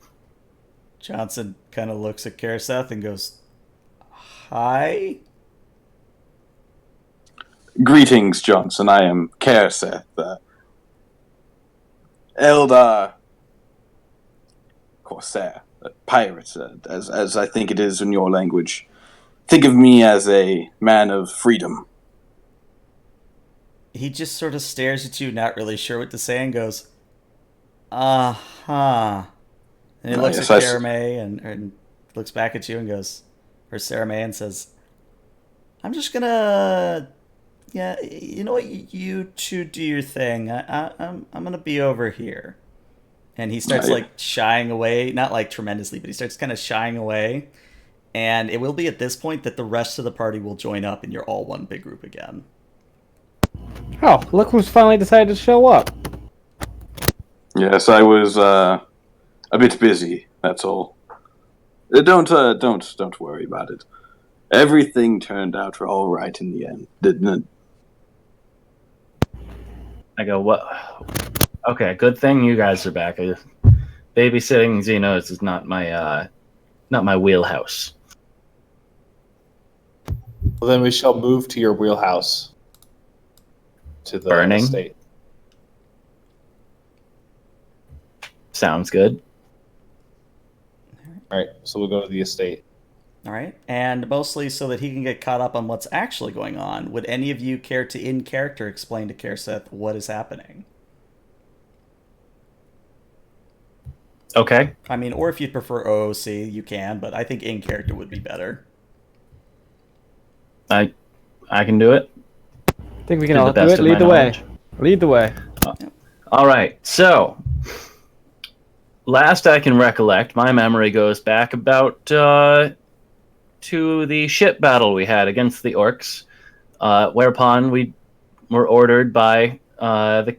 Speaker 1: Johnson kind of looks at Kerr Seth and goes, "Hi."
Speaker 6: Greetings, Johnson. I am Kerr Seth, Eldar Corsair, pirate, as I think it is in your language. Think of me as a man of freedom.
Speaker 1: He just sort of stares at you, not really sure what to say, and goes, "Uh-huh." And he looks
Speaker 6: Yes,
Speaker 1: at Sarah May and looks back at you and goes, or Sarah May, and says, "I'm just gonna, yeah, you know what, you two do your thing. I'm gonna be over here." And he starts like shying away, not like tremendously, but he starts kind of shying away. And it will be at this point that the rest of the party will join up, and you're all one big group again.
Speaker 3: Oh, look who's finally decided to show up.
Speaker 6: Yes, I was a bit busy. That's all. Don't worry about it. Everything turned out all right in the end, didn't it?
Speaker 5: I go, what? Okay, good thing you guys are back. Babysitting Xenos is not my wheelhouse.
Speaker 4: Well, then we shall move to your wheelhouse. To the
Speaker 5: Burning?
Speaker 4: estate.
Speaker 5: Sounds good.
Speaker 4: All right, so we'll go to the estate.
Speaker 1: All right, and mostly so that he can get caught up on what's actually going on, would any of you care to, in character, explain to Kerr Seth what is happening?
Speaker 5: Okay.
Speaker 1: I mean, or if you'd prefer OOC, you can, but I think in character would be better.
Speaker 5: I can do it.
Speaker 3: I think we can
Speaker 5: To the
Speaker 3: all do
Speaker 5: best
Speaker 3: it.
Speaker 5: of
Speaker 3: Lead
Speaker 5: my
Speaker 3: the way.
Speaker 5: knowledge.
Speaker 3: Lead the way.
Speaker 5: All right, so last I can recollect, my memory goes back about to the ship battle we had against the orcs, whereupon we were ordered by the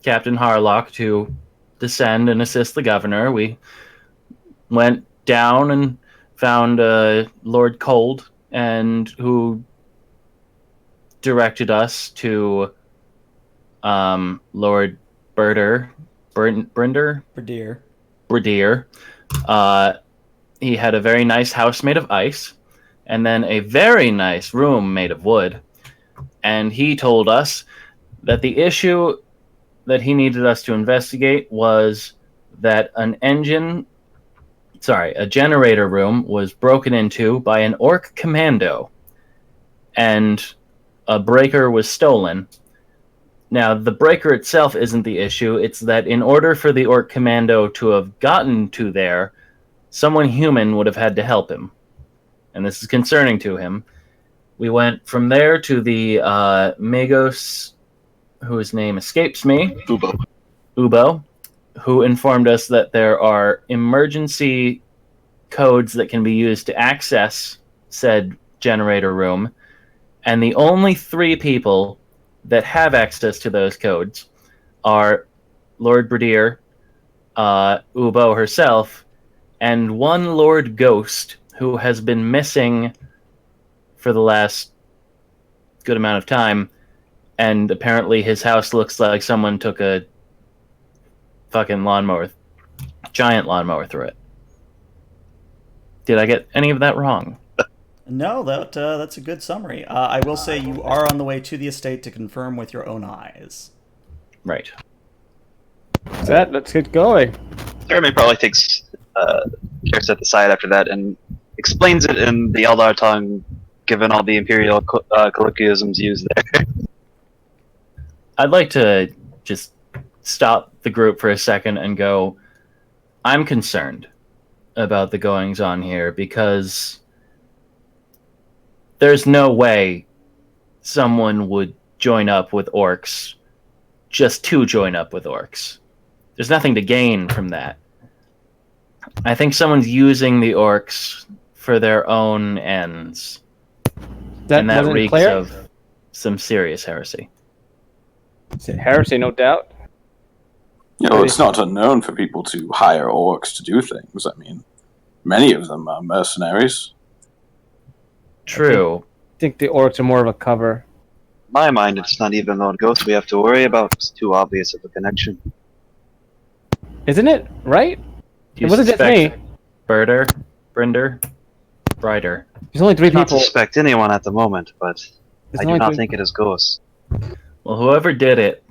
Speaker 5: Captain Harlock to descend and assist the governor. We went down and found Lord Cold, and who directed us to Lord Brinder. Bradier. He had a very nice house made of ice, and then a very nice room made of wood. And he told us that the issue that he needed us to investigate was that a generator room was broken into by an orc commando, and a breaker was stolen. Now, the breaker itself isn't the issue. It's that in order for the orc commando to have gotten to there, someone human would have had to help him. And this is concerning to him. We went from there to the Magos, whose name escapes me. Ubo, who informed us that there are emergency codes that can be used to access said generator room. And the only 3 people that have access to those codes are Lord Bradier, Ubo herself, and one Lord Ghost who has been missing for the last good amount of time, and apparently his house looks like someone took a fucking giant lawnmower through it. Did I get any of that wrong?
Speaker 1: No, that's a good summary. I will say you are on the way to the estate to confirm with your own eyes.
Speaker 5: Right.
Speaker 3: Set, let's get going.
Speaker 2: Jeremy probably takes Kerr Seth aside after that and explains it in the Eldar tongue, given all the imperial colloquialisms used there.
Speaker 5: I'd like to just stop the group for a second and go, I'm concerned about the goings on here because there's no way someone would join up with orcs just to join up with orcs. There's nothing to gain from that. I think someone's using the orcs for their own ends. And that reeks of some serious heresy.
Speaker 3: It's heresy, no doubt.
Speaker 6: You know, it's not unknown for people to hire orcs to do things. I mean, many of them are mercenaries.
Speaker 5: True.
Speaker 3: I think the orcs are more of a cover.
Speaker 2: In my mind, it's not even Lord Ghost we have to worry about. It's too obvious of a connection.
Speaker 3: Isn't it? Right?
Speaker 5: Do
Speaker 3: It wasn't just me.
Speaker 5: Brinder? Brider.
Speaker 3: There's only 3
Speaker 2: I do not
Speaker 3: people.
Speaker 2: suspect anyone at the moment, but
Speaker 3: There's
Speaker 2: I do
Speaker 3: only
Speaker 2: not
Speaker 3: 3
Speaker 2: think it is Ghost.
Speaker 5: Well, whoever did it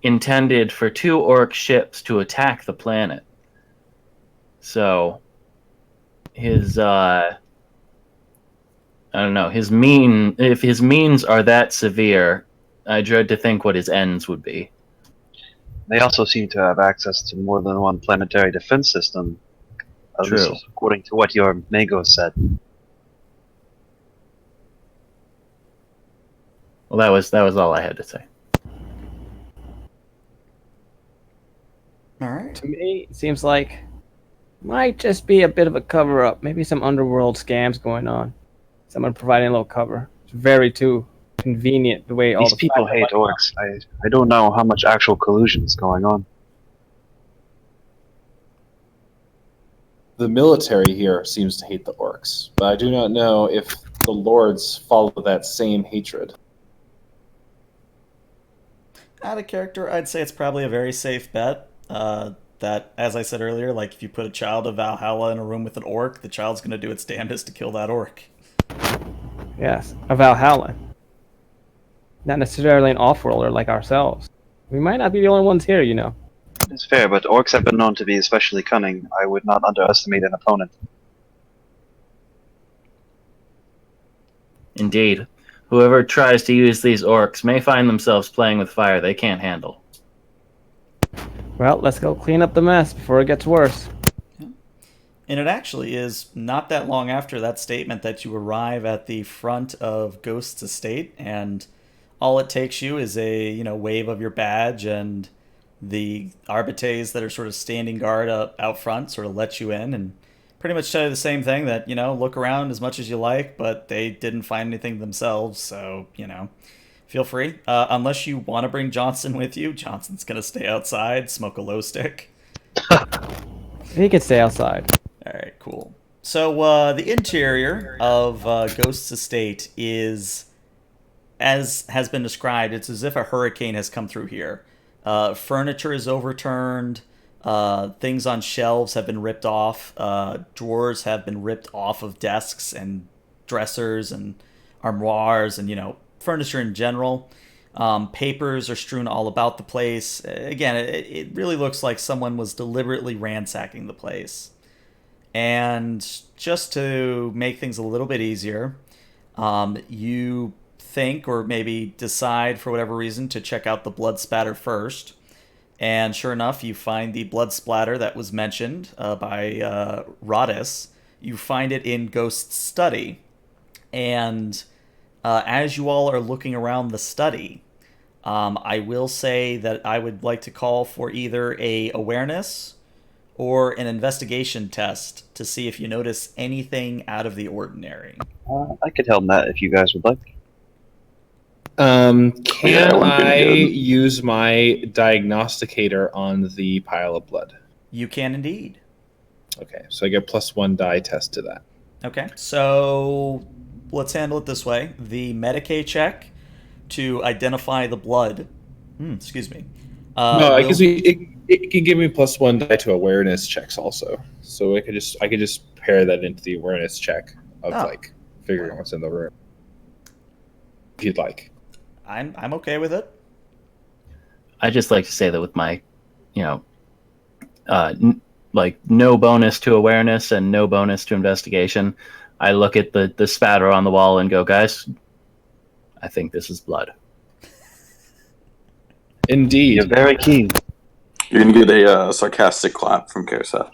Speaker 5: intended for 2 orc ships to attack the planet. So, his, I don't know, if his means are that severe, I dread to think what his ends would be.
Speaker 2: They also seem to have access to more than one planetary defense system, at
Speaker 5: True.
Speaker 2: least according to what your Mago said.
Speaker 5: Well, that was all I had to say.
Speaker 1: All right.
Speaker 3: To me, it seems like might just be a bit of a cover-up. Maybe some underworld scams going on. Someone providing a little cover. It's very too convenient the way all
Speaker 2: These
Speaker 3: the
Speaker 2: people hate orcs. I don't know how much actual collusion is going on.
Speaker 4: The military here seems to hate the orcs, but I do not know if the lords follow that same hatred.
Speaker 1: Out of character, I'd say it's probably a very safe bet. That, as I said earlier, like if you put a child of Valhalla in a room with an orc, the child's going to do its damnedest to kill that orc.
Speaker 3: Yes, a Valhallan. Not necessarily an off-worlder like ourselves. We might not be the only ones here, you know.
Speaker 2: It's fair, but orcs have been known to be especially cunning. I would not underestimate an opponent.
Speaker 5: Indeed. Whoever tries to use these orcs may find themselves playing with fire they can't handle.
Speaker 3: Well, let's go clean up the mess before it gets worse.
Speaker 1: And it actually is not that long after that statement that you arrive at the front of Ghost's estate, and all it takes you is a wave of your badge, and the arbites that are sort of standing guard out front sort of let you in and pretty much tell you the same thing, that, look around as much as you like, but they didn't find anything themselves, so, feel free. Unless you want to bring Johnson with you, Johnson's going to stay outside, smoke a low stick.
Speaker 3: He can stay outside.
Speaker 1: All right, cool. So the interior of Ghost's estate is, as has been described, it's as if a hurricane has come through here. Furniture is overturned. Things on shelves have been ripped off. Drawers have been ripped off of desks and dressers and armoires and, furniture in general. Papers are strewn all about the place. Again, it really looks like someone was deliberately ransacking the place. And just to make things a little bit easier, you think, or maybe decide for whatever reason, to check out the blood spatter first. And sure enough, you find the blood splatter that was mentioned by Rodis. You find it in Ghost's study. And as you all are looking around the study, I will say that I would like to call for either a awareness or an investigation test to see if you notice anything out of the ordinary.
Speaker 2: I could help that if you guys would like.
Speaker 4: Can
Speaker 6: Yeah,
Speaker 4: I
Speaker 6: good.
Speaker 4: use my diagnosticator on the pile of blood?
Speaker 1: You can indeed.
Speaker 4: Okay, so I get +1 die test to that.
Speaker 1: Okay, so let's handle it this way. The Medicaid check to identify the blood. Excuse me.
Speaker 4: No, because it can give me +1 die to awareness checks also. So I could just pair that into the awareness check of figuring out what's in the room. If you'd like.
Speaker 1: I'm okay with it.
Speaker 5: I just like to say that with my, no bonus to awareness and no bonus to investigation, I look at the spatter on the wall and go, guys, I think this is blood.
Speaker 4: Indeed.
Speaker 2: You're very keen.
Speaker 6: You're gonna get a sarcastic clap from Kerr Seth.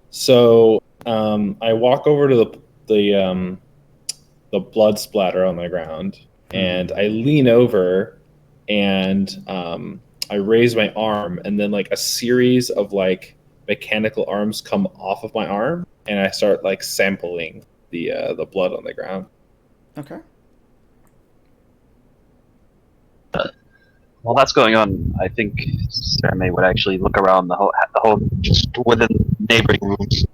Speaker 4: So I walk over to the blood splatter on the ground, and I lean over, and I raise my arm, and then a series of mechanical arms come off of my arm, and I start sampling the blood on the ground.
Speaker 1: Okay.
Speaker 2: While that's going on, I think Sarah May would actually look around the whole just within neighboring rooms.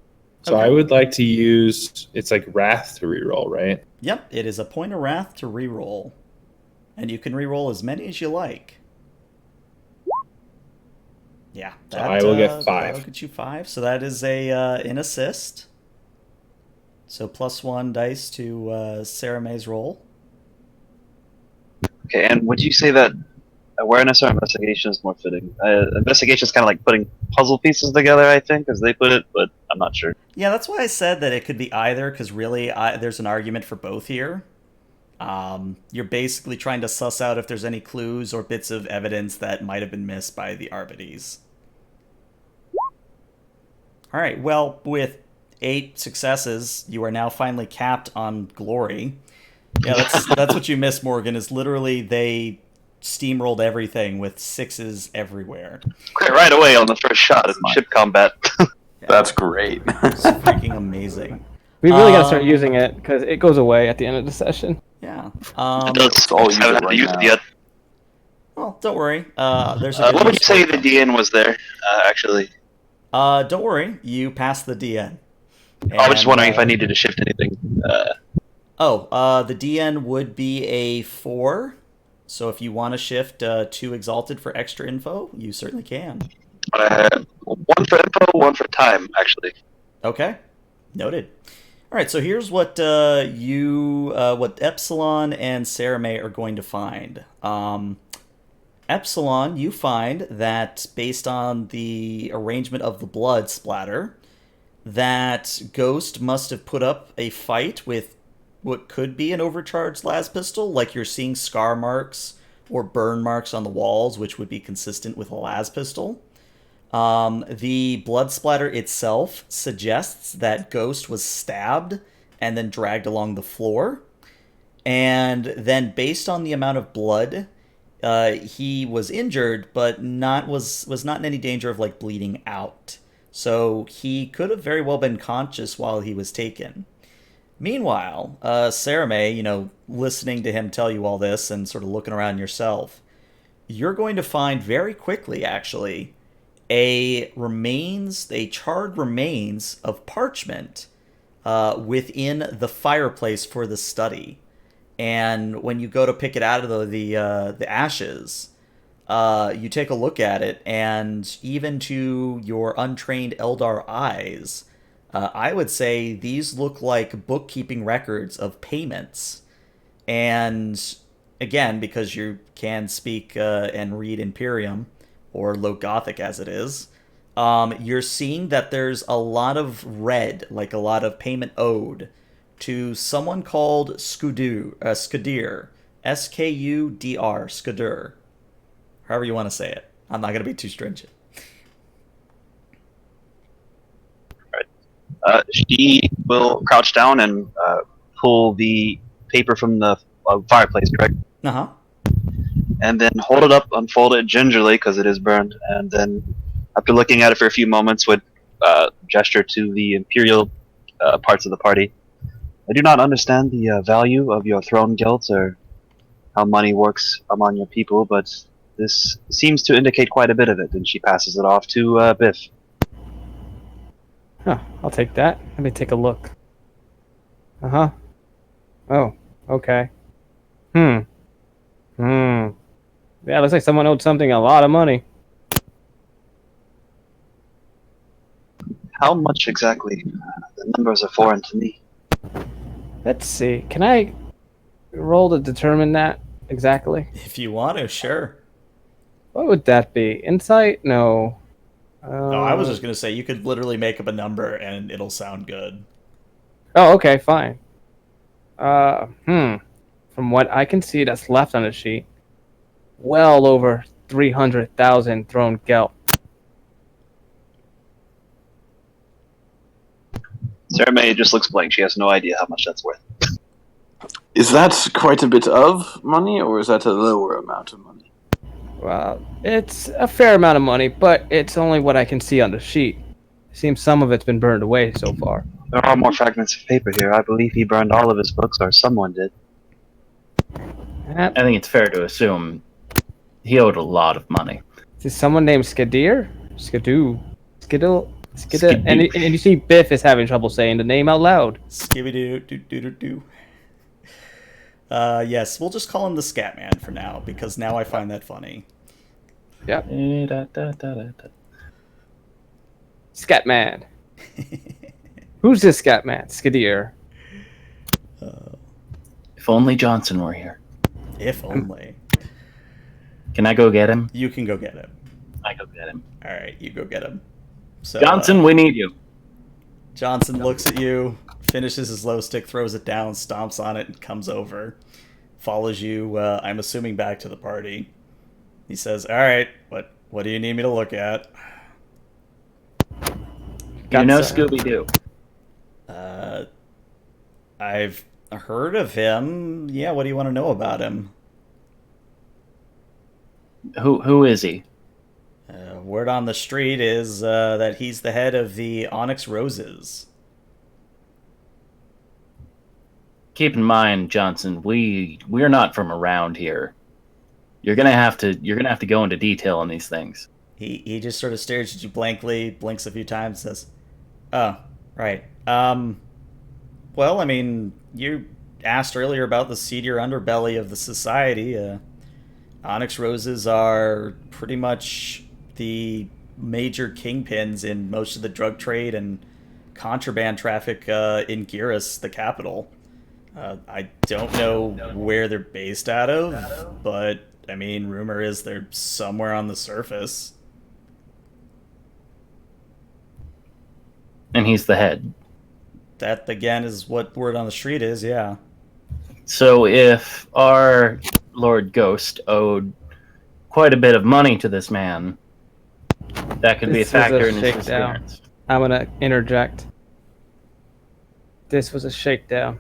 Speaker 4: So I would like to use, it's wrath to reroll, right?
Speaker 1: Yep, it is a point of wrath to reroll. And you can reroll as many as you like. Yeah.
Speaker 4: So I will get 5.
Speaker 1: That'll get you 5. So that is an assist. So +1 dice to Sarah May's roll.
Speaker 2: Okay, and would you say that awareness or investigation is more fitting? Investigation is kind of putting puzzle pieces together, I think, as they put it, but I'm not sure.
Speaker 1: Yeah, that's why I said that it could be either, because really there's an argument for both here. You're basically trying to suss out if there's any clues or bits of evidence that might have been missed by the Arbites. All right, well, with 8 successes, you are now finally capped on glory. Yeah, that's what you missed, Morgan, is literally they steamrolled everything with 6s everywhere.
Speaker 2: Quit right away on the first shot in ship combat.
Speaker 6: That's great.
Speaker 1: It's freaking amazing.
Speaker 3: We really gotta start using it because it goes away at the end of the session.
Speaker 1: Yeah.
Speaker 2: Let's
Speaker 6: all use it
Speaker 2: haven't had to
Speaker 6: right
Speaker 2: use
Speaker 6: now.
Speaker 2: it yet.
Speaker 1: Well, don't worry. There's a good
Speaker 2: What would you
Speaker 1: use
Speaker 2: say
Speaker 1: for
Speaker 2: the
Speaker 1: it.
Speaker 2: DN was there, actually?
Speaker 1: Don't worry. You passed the DN.
Speaker 2: I was just wondering if I
Speaker 1: And,
Speaker 2: needed to shift anything.
Speaker 1: the DN would be a 4. So if you want to shift 2 Exalted for extra info, you certainly can.
Speaker 2: One for info, one for time, actually.
Speaker 1: Okay. Noted. All right, so here's what what Epsilon and Sarah May are going to find. Epsilon, you find that based on the arrangement of the blood splatter, that Ghost must have put up a fight with what could be an overcharged las pistol, like you're seeing scar marks or burn marks on the walls, which would be consistent with a las pistol. The blood splatter itself suggests that Ghost was stabbed and then dragged along the floor. And then based on the amount of blood, he was injured, but was not in any danger of like bleeding out. So he could have very well been conscious while he was taken. Meanwhile, Sarah May, listening to him tell you all this and sort of looking around yourself, you're going to find very quickly, actually, a charred remains of parchment within the fireplace for the study. And when you go to pick it out of the ashes, you take a look at it, and even to your untrained Eldar eyes, I would say these look like bookkeeping records of payments. And again, because you can speak and read Imperium, or Low Gothic as it is, you're seeing that there's a lot of red, like a lot of payment owed, to someone called Skudir, Skudr, Skudir, however you want to say it. I'm not going to be too stringent.
Speaker 2: She will crouch down and pull the paper from the fireplace, correct?
Speaker 1: Uh-huh.
Speaker 2: And then hold it up, unfold it gingerly because it is burned, and then after looking at it for a few moments would gesture to the Imperial parts of the party. I do not understand the value of your throne guilt or how money works among your people, but this seems to indicate quite a bit of it, and she passes it off to Biff.
Speaker 3: Huh, I'll take that. Let me take a look. Uh-huh. Oh, okay. Yeah, looks like someone owed something a lot of money.
Speaker 2: How much exactly? The numbers are foreign to me.
Speaker 3: Let's see. Can I roll to determine that exactly?
Speaker 1: If you want to, sure.
Speaker 3: What would that be? Insight? No.
Speaker 1: No, I was just going to say you could literally make up a number and it'll sound good.
Speaker 3: Oh, okay, fine. From what I can see that's left on the sheet, well over 300,000 throne gelt.
Speaker 2: Sarah May just looks blank. She has no idea how much that's worth.
Speaker 6: Is that quite a bit of money, or is that a lower amount of money?
Speaker 3: Well, it's a fair amount of money, but it's only what I can see on the sheet. Seems some of it's been burned away so far.
Speaker 2: There are more fragments of paper here. I believe he burned all of his books, or someone did.
Speaker 5: I think it's fair to assume he owed a lot of money.
Speaker 3: Is someone named Skidir? Skidoo? And you see Biff is having trouble saying the name out loud.
Speaker 1: Skibidoo-doo-doo-doo-doo. Yes, we'll just call him the Scatman for now, because now I find that funny.
Speaker 3: Yep. Scatman. Who's this Scatman? Skidir.
Speaker 5: If only Johnson were here.
Speaker 1: If only.
Speaker 5: Can I go get him?
Speaker 1: You can go get him.
Speaker 5: I go get him.
Speaker 1: All right, you go get him. So,
Speaker 5: Johnson, we need you.
Speaker 1: Johnson looks at you, finishes his low stick, throws it down, stomps on it, and comes over. Follows you, I'm assuming, back to the party. He says, all right, what do you need me to look at?
Speaker 5: You know Scooby-Doo.
Speaker 1: I've heard of him. Yeah, what do you want to know about him?
Speaker 5: Who is he?
Speaker 1: Word on the street is that he's the head of the Onyx Roses.
Speaker 5: Keep in mind, Johnson, we're not from around here. You're gonna have to go into detail on these things.
Speaker 1: He just sort of stares at you blankly, blinks a few times, says, "Oh, right. Well, I mean, you asked earlier about the seedier underbelly of the society. Onyx Roses are pretty much the major kingpins in most of the drug trade and contraband traffic in Geras, the capital. I don't know where they're based out of, but, I mean, rumor is they're somewhere on the surface."
Speaker 5: And he's the head.
Speaker 1: That, again, is what word on the street is, yeah.
Speaker 5: So if our Lord Ghost owed quite a bit of money to this man, that could be a factor in his disappearance.
Speaker 3: I'm gonna interject. This was a shakedown.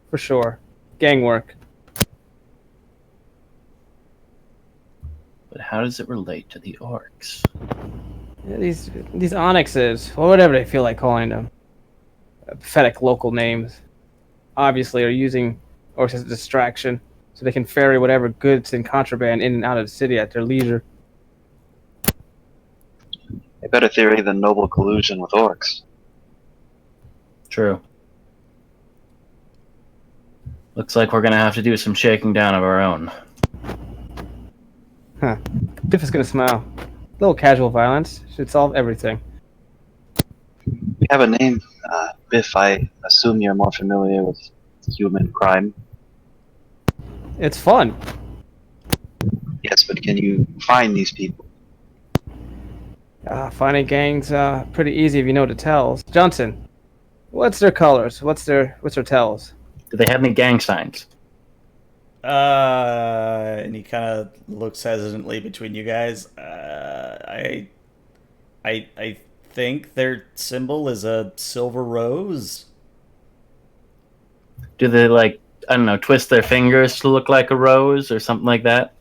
Speaker 3: For sure. Gang work.
Speaker 5: how does it relate to the orcs?
Speaker 3: Yeah, these onyxes, or whatever they feel like calling them, pathetic local names, obviously are using orcs as a distraction, so they can ferry whatever goods and contraband in and out of the city at their leisure.
Speaker 2: A better theory than noble collusion with orcs.
Speaker 5: True. Looks like we're gonna have to do some shaking down of our own.
Speaker 3: Huh. Biff is gonna smile. A little casual violence should solve everything.
Speaker 2: We have a name, Biff. I assume you're more familiar with human crime.
Speaker 3: It's fun.
Speaker 2: Yes, but can you find these people?
Speaker 3: Finding gangs, pretty easy if you know the tells. Johnson, what's their colors? What's their tells?
Speaker 5: Do they have any gang signs?
Speaker 1: And he kind of looks hesitantly between you guys. I think their symbol is a silver rose.
Speaker 5: Do they, like, I don't know, twist their fingers to look like a rose or something like that?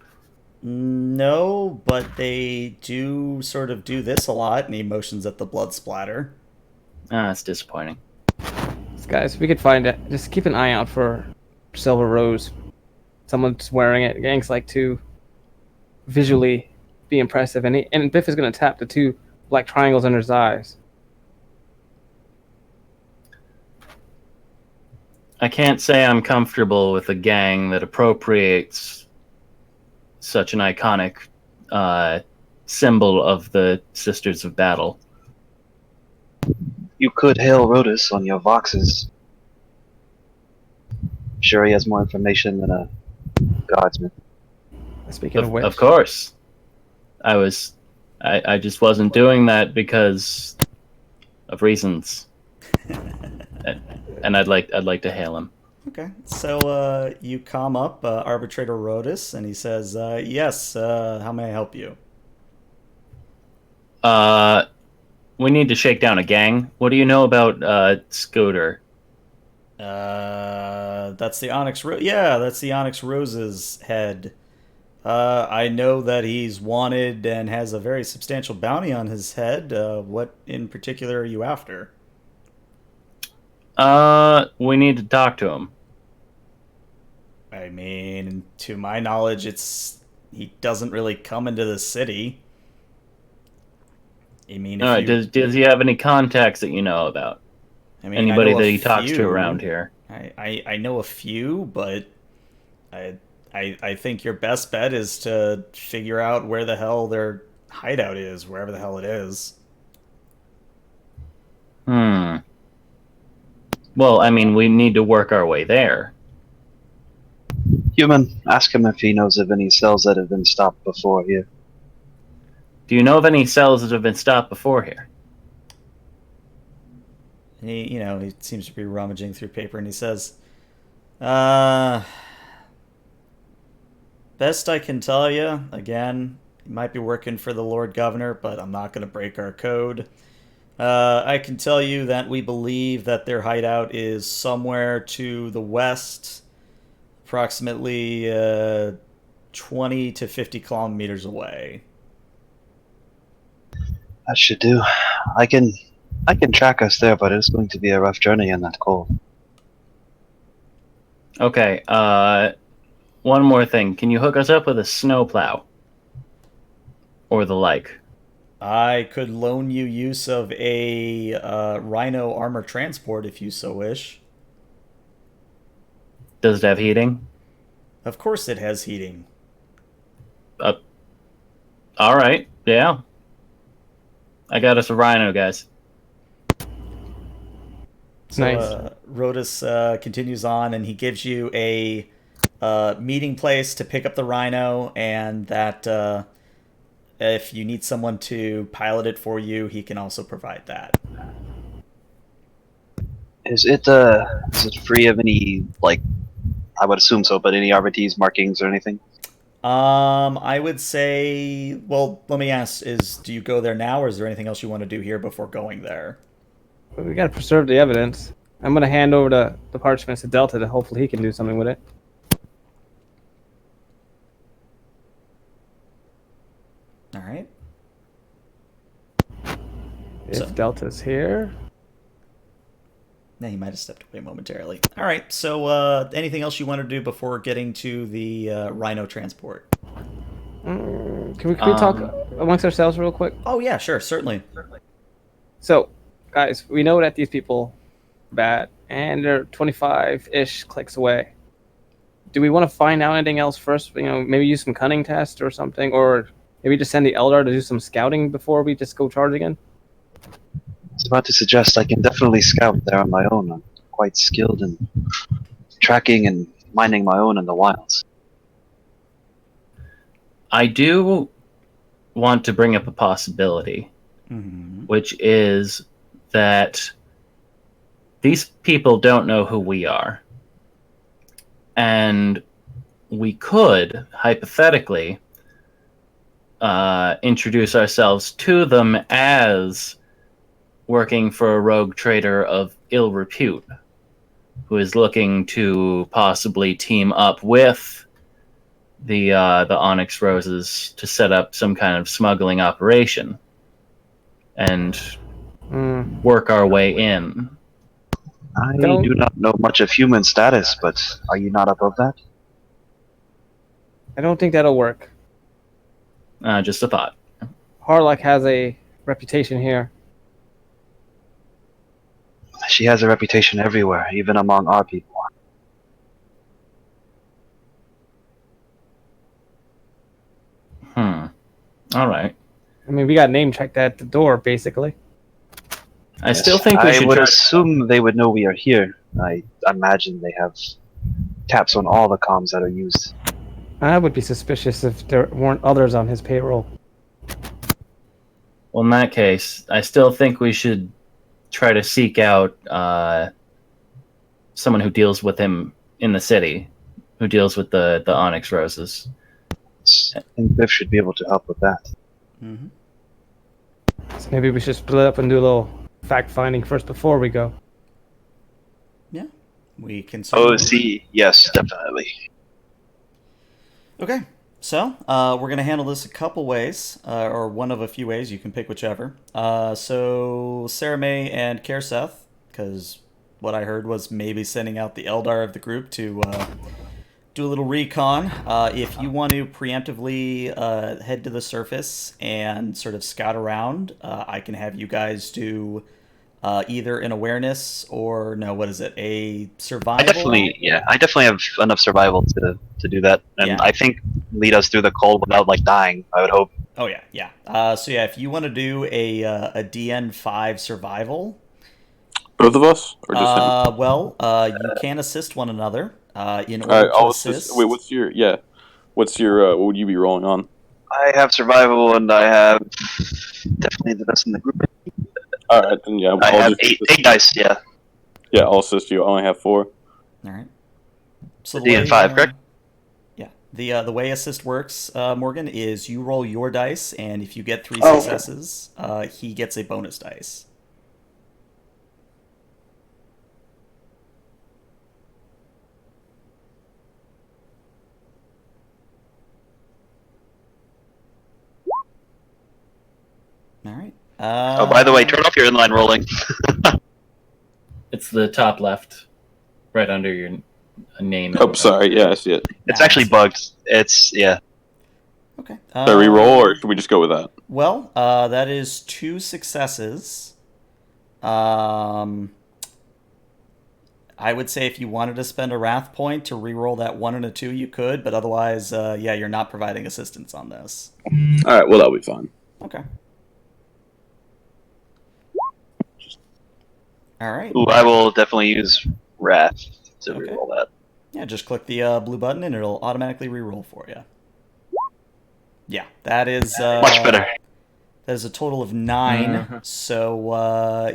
Speaker 1: No, but they do sort of do this a lot, and he motions at the blood splatter.
Speaker 5: Ah, that's disappointing.
Speaker 3: Guys, we could find it. Just keep an eye out for silver rose. Someone's wearing it. Gangs like to visually be impressive, and Biff is going to tap the two black triangles under his eyes.
Speaker 5: I can't say I'm comfortable with a gang that appropriates such an iconic symbol of the Sisters of Battle.
Speaker 2: You could hail Rodus on your voxes. Sure, he has more information than a guardsman.
Speaker 3: Speaking of which,
Speaker 5: Of course. I just wasn't doing that because of reasons. And I'd like to hail him.
Speaker 1: Okay, so you calm up Arbitrator Rodus, and he says, yes, how may I help you?
Speaker 5: We need to shake down a gang. What do you know about Scooter?
Speaker 1: That's the Onyx that's the Onyx Rose's head. I know that he's wanted and has a very substantial bounty on his head. What in particular are you after?
Speaker 5: We need to talk to him.
Speaker 1: I mean, to my knowledge, he doesn't really come into the city. I mean,
Speaker 5: does he have any contacts that you know about?
Speaker 1: I mean,
Speaker 5: anybody that he talks to around here?
Speaker 1: I know a few, but I think your best bet is to figure out where the hell their hideout is, wherever the hell it is.
Speaker 5: Well, I mean, we need to work our way there.
Speaker 2: Human, ask him if he knows of any cells that have been stopped before here.
Speaker 5: Do you know of any cells that have been stopped before here?
Speaker 1: He seems to be rummaging through paper, and he says, best I can tell you, again, he might be working for the Lord Governor, but I'm not going to break our code. I can tell you that we believe that their hideout is somewhere to the west, approximately 20 to 50 kilometers away.
Speaker 2: That should do. I can track us there, but it's going to be a rough journey in that cold.
Speaker 5: Okay, one more thing. Can you hook us up with a snowplow? Or the like?
Speaker 1: I could loan you use of a Rhino armor transport if you so wish.
Speaker 5: Does it have heating?
Speaker 1: Of course it has heating.
Speaker 5: Alright, yeah. I got us a Rhino, guys.
Speaker 1: So,
Speaker 3: nice.
Speaker 1: Rodus continues on, and he gives you a meeting place to pick up the Rhino, and that if you need someone to pilot it for you, he can also provide that.
Speaker 2: Is it free of any, like, I would assume so, but any RBTs, markings, or anything?
Speaker 1: I would say, well, let me ask, do you go there now, or is there anything else you want to do here before going there?
Speaker 3: We gotta preserve the evidence. I'm gonna hand over the parchments to Delta to hopefully he can do something with it. If
Speaker 1: So-
Speaker 3: Delta's here.
Speaker 1: Yeah, he might have stepped away momentarily. All right. So, anything else you want to do before getting to the Rhino transport?
Speaker 3: Can we talk amongst ourselves real quick?
Speaker 1: Oh yeah, sure, certainly.
Speaker 3: So, guys, we know that these people are bad, and they're 25-ish clicks away. Do we want to find out anything else first? Maybe use some cunning test or something, or maybe just send the Eldar to do some scouting before we just go charge again?
Speaker 2: I was about to suggest I can definitely scout there on my own. I'm quite skilled in tracking and minding my own in the wilds.
Speaker 5: I do want to bring up a possibility, which is that these people don't know who we are. And we could, hypothetically, introduce ourselves to them as working for a rogue trader of ill repute, who is looking to possibly team up with the Onyx Roses to set up some kind of smuggling operation and work our way in.
Speaker 2: I do not know much of human status, but are you not above that?
Speaker 3: I don't think that'll work.
Speaker 5: Just a thought.
Speaker 3: Harlock has a reputation here.
Speaker 2: She has a reputation everywhere, even among our people.
Speaker 5: All right.
Speaker 3: I mean, we got name checked at the door, basically.
Speaker 5: I still think we should
Speaker 2: I would
Speaker 5: try.
Speaker 2: assume they would know we are here. I imagine they have taps on all the comms that are used.
Speaker 3: I would be suspicious if there weren't others on his payroll.
Speaker 5: Well, in that case, I still think we should try to seek out someone who deals with him in the city, who deals with the Onyx Roses.
Speaker 2: I think Biff should be able to help with that.
Speaker 3: So maybe we should split up and do a little fact-finding first before we go.
Speaker 1: Yeah, we can.
Speaker 2: Oh, see, yes, definitely.
Speaker 1: Okay, so we're going to handle this a couple ways, or one of a few ways. You can pick whichever. So Sarah May and Kerr Seth, because what I heard was maybe sending out the Eldar of the group to do a little recon. If you want to preemptively head to the surface and sort of scout around, I can have you guys do either an awareness or a survival.
Speaker 2: I definitely have enough survival to do that, and
Speaker 1: Yeah.
Speaker 2: I think lead us through the cold without dying. I would hope.
Speaker 1: Oh yeah. So if you want to do a DN5 survival,
Speaker 6: Both of us, or just him?
Speaker 1: you can assist one another in
Speaker 6: All
Speaker 1: order
Speaker 6: right,
Speaker 1: to
Speaker 6: I'll
Speaker 1: assist.
Speaker 6: assist. Wait, what's your what would you be rolling on?
Speaker 2: I have survival, and I have definitely the best in the group.
Speaker 6: All right, then yeah,
Speaker 2: I
Speaker 6: I'll
Speaker 2: have
Speaker 6: just
Speaker 2: eight dice. Yeah,
Speaker 6: Yeah, I'll assist you. I only have 4.
Speaker 1: All right. So
Speaker 2: D and 5, correct?
Speaker 1: Yeah. The way assist works, Morgan, is you roll your dice, and if you get 3
Speaker 2: Oh.
Speaker 1: successes, he gets a bonus dice. All right.
Speaker 2: Oh, by the way, turn off your inline rolling.
Speaker 5: It's the top left, right under your name.
Speaker 6: Oh, sorry. Yeah, I see it.
Speaker 2: It's actually bugged. It's
Speaker 1: Okay.
Speaker 6: Should I re-roll, or should we just go with that?
Speaker 1: Well, that is 2 successes. I would say if you wanted to spend a wrath point to re-roll that 1 and a 2, you could, but otherwise, you're not providing assistance on this.
Speaker 6: All right. Well, that'll be fine.
Speaker 1: Okay. All right.
Speaker 2: Ooh, I will definitely use Wrath to
Speaker 1: Okay.
Speaker 2: reroll that.
Speaker 1: Yeah, just click the blue button and it'll automatically re-roll for you. Yeah, that is
Speaker 2: Much better.
Speaker 1: That is a total of 9. So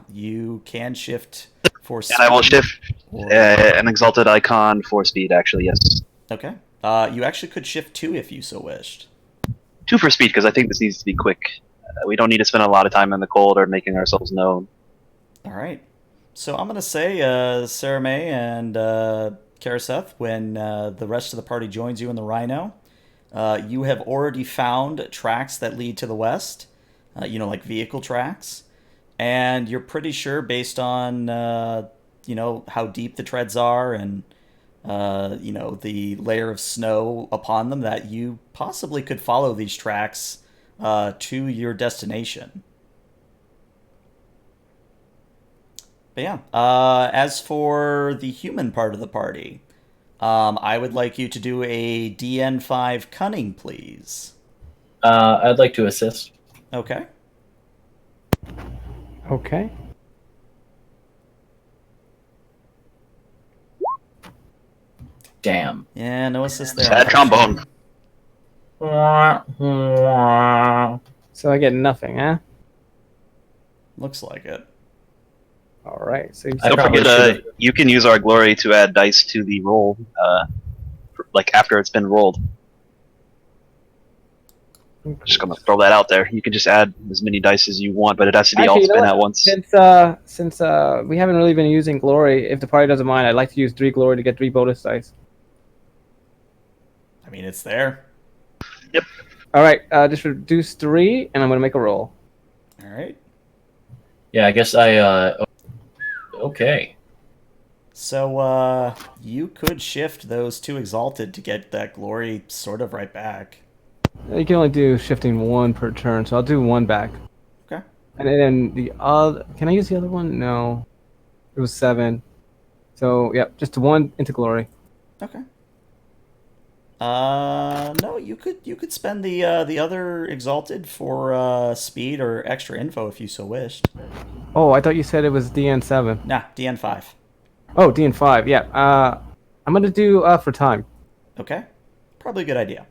Speaker 1: you can shift for speed.
Speaker 2: And I will shift
Speaker 1: or-
Speaker 2: an exalted icon for speed. Actually, yes,
Speaker 1: Okay. You actually could shift 2 if you so wished.
Speaker 2: 2 for speed because I think this needs to be quick. We don't need to spend a lot of time in the cold or making ourselves known.
Speaker 1: All right. So I'm going to say Sarah May and Kerr Seth, when the rest of the party joins you in the Rhino, you have already found tracks that lead to the west, like vehicle tracks. and you're pretty sure, based on how deep the treads are and the layer of snow upon them, that you possibly could follow these tracks to your destination. But yeah, as for the human part of the party, I would like you to do a DN5 cunning, please.
Speaker 5: I'd like to assist.
Speaker 1: Okay.
Speaker 3: Okay.
Speaker 5: Damn.
Speaker 1: Yeah, no assist there.
Speaker 2: Sad trombone.
Speaker 3: So I get nothing, huh?
Speaker 1: Looks like it.
Speaker 3: All right. So you
Speaker 5: I
Speaker 2: Don't
Speaker 5: probably
Speaker 2: forget,
Speaker 5: should've-
Speaker 2: you can use our glory to add dice to the roll, like after it's been rolled. Just gonna throw that out there. You can just add as many dice as you want, but it has to be all
Speaker 3: Actually, you know
Speaker 2: spent
Speaker 3: what?
Speaker 2: at once.
Speaker 3: Since we haven't really been using glory, if the party doesn't mind, I'd like to use 3 glory to get 3 bonus dice.
Speaker 1: I mean, it's there.
Speaker 3: All right. Just reduce 3, and I'm gonna make a roll.
Speaker 1: All right.
Speaker 5: Yeah, I guess I. Okay.
Speaker 1: So, you could shift those 2 exalted to get that glory sort of right back.
Speaker 3: You can only do shifting 1 per turn, so I'll do 1 back.
Speaker 1: Okay.
Speaker 3: And then the other, can I use the other one? No, it was 7. So yeah, just 1 into glory.
Speaker 1: Okay. No, you could spend the other exalted for speed or extra info if you so wished.
Speaker 3: Oh, I thought you said it was DN7.
Speaker 1: Nah, DN5.
Speaker 3: Oh, DN5. Yeah. I'm gonna do for time.
Speaker 1: Okay. Probably a good idea.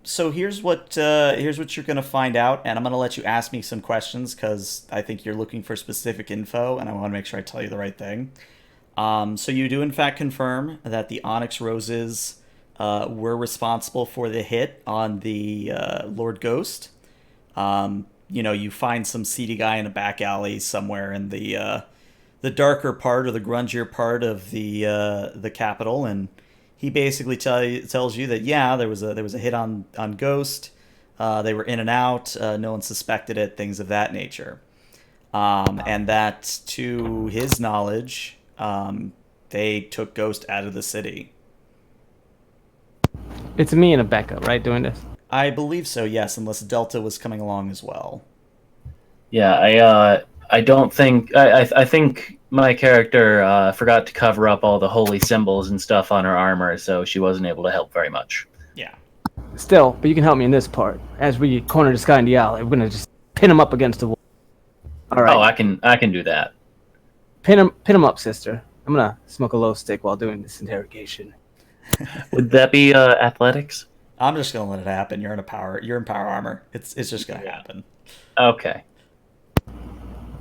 Speaker 1: So here's what you're gonna find out, and I'm gonna let you ask me some questions because I think you're looking for specific info, and I want to make sure I tell you the right thing. So you do in fact confirm that the Onyx Roses were responsible for the hit on the Lord Ghost. You find some seedy guy in a back alley somewhere in the darker part or the grungier part of the capital, and he basically tells you that there was a hit on Ghost. They were in and out. No one suspected it. Things of that nature, and that to his knowledge, they took Ghost out of the city.
Speaker 3: It's me and Becca, right, doing this?
Speaker 1: I believe so. Yes, unless Delta was coming along as well.
Speaker 5: Yeah, I don't think I think my character forgot to cover up all the holy symbols and stuff on her armor, so she wasn't able to help very much.
Speaker 1: Yeah.
Speaker 3: Still, but you can help me in this part. As we corner this guy in the alley, we're gonna just pin him up against the wall. All right.
Speaker 5: Oh, I can do that.
Speaker 3: Pin him up, sister. I'm gonna smoke a low stick while doing this interrogation.
Speaker 5: Would that be athletics?
Speaker 1: I'm just gonna let it happen. You're in power armor. It's just gonna happen.
Speaker 5: Okay.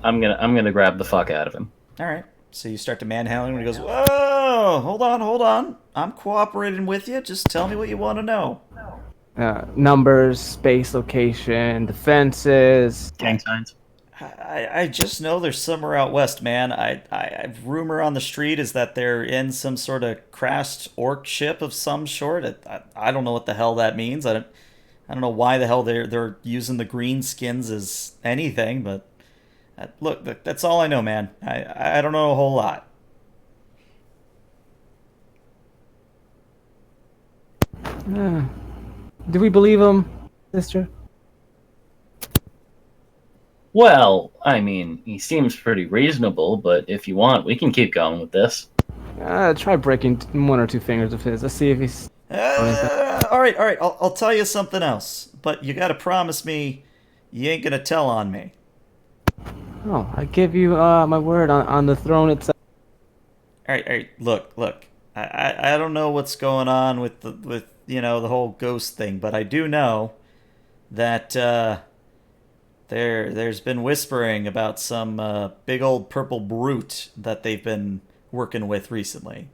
Speaker 5: I'm gonna grab the fuck out of him.
Speaker 1: All right. So you start to manhandle him, and he goes, "Whoa! Hold on. I'm cooperating with you. Just tell me what you want to know."
Speaker 3: Numbers, space, location, defenses.
Speaker 5: Gang signs.
Speaker 1: I just know there's somewhere out west, man. I rumor on the street is that they're in some sort of crashed orc ship of some sort. I don't know what the hell that means. I don't know why the hell they're using the green skins as anything, but look, that's all I know, man. I don't know a whole lot.
Speaker 3: Do we believe him, sister?
Speaker 5: Well, I mean, he seems pretty reasonable, but if you want, we can keep going with this.
Speaker 3: Try breaking 1 or 2 fingers of his. Let's see if he's...
Speaker 1: All right. I'll tell you something else, but you gotta promise me you ain't gonna tell on me.
Speaker 3: Oh, I give you my word on the throne itself.
Speaker 1: All right. Look. I don't know what's going on with the whole ghost thing, but I do know that there's been whispering about some big old purple brute that they've been working with recently.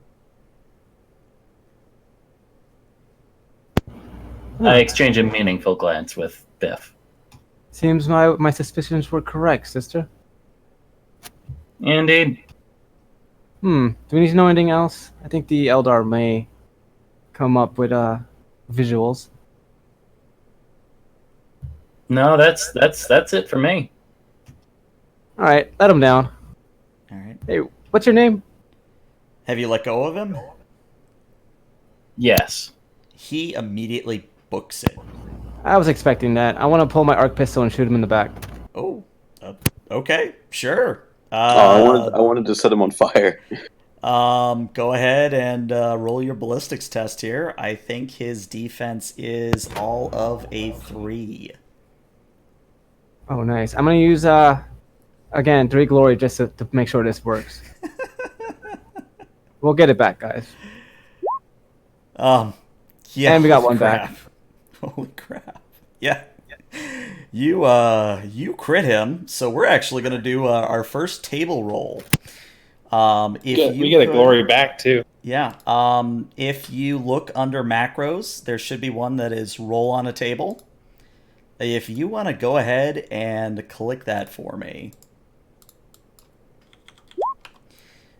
Speaker 5: I exchange a meaningful glance with Biff.
Speaker 3: Seems my suspicions were correct, sister.
Speaker 5: Indeed.
Speaker 3: Do we need to know anything else? I think the Eldar may come up with visuals.
Speaker 5: No, that's it for me.
Speaker 3: All right, let him down.
Speaker 1: All right.
Speaker 3: Hey, what's your name?
Speaker 1: Have you let go of him?
Speaker 5: Yes.
Speaker 1: He immediately books it.
Speaker 3: I was expecting that. I want to pull my arc pistol and shoot him in the back.
Speaker 1: Oh, okay, sure.
Speaker 6: I wanted to set him on fire.
Speaker 1: Go ahead and roll your ballistics test here. I think his defense is all of a 3.
Speaker 3: Oh, nice. I'm gonna use again 3 glory just to make sure this works. We'll get it back, guys.
Speaker 1: Yeah.
Speaker 3: And we got
Speaker 1: holy
Speaker 3: one
Speaker 1: crap.
Speaker 3: back.
Speaker 1: Holy crap. Yeah. You crit him, so we're actually gonna do our first table roll.
Speaker 4: We get a glory back too.
Speaker 1: Yeah. If you look under macros, there should be one that is roll on a table. If you want to go ahead and click that for me.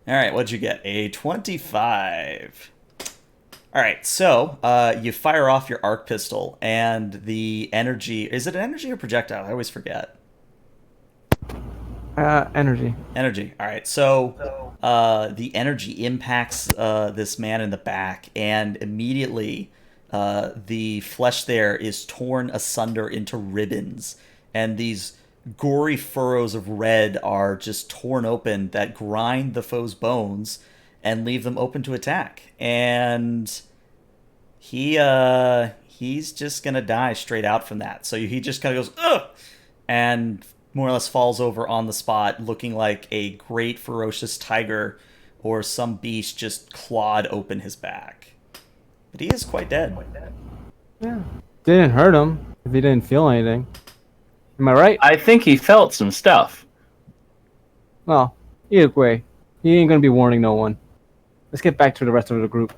Speaker 1: All right, what'd you get? A 25. All right, so you fire off your arc pistol, and the energy... Is it an energy or projectile? I always forget.
Speaker 3: Energy.
Speaker 1: Energy. All right, so the energy impacts this man in the back, and immediately the flesh there is torn asunder into ribbons, and these gory furrows of red are just torn open that grind the foe's bones and leave them open to attack. And he's just gonna die straight out from that. So he just kind of goes, ugh, and more or less falls over on the spot, looking like a great ferocious tiger or some beast just clawed open his back. But he is quite dead.
Speaker 3: Yeah. Didn't hurt him if he didn't feel anything. Am I right?
Speaker 5: I think he felt some stuff.
Speaker 3: Well, either way, he ain't gonna be warning no one. Let's get back to the rest of the group.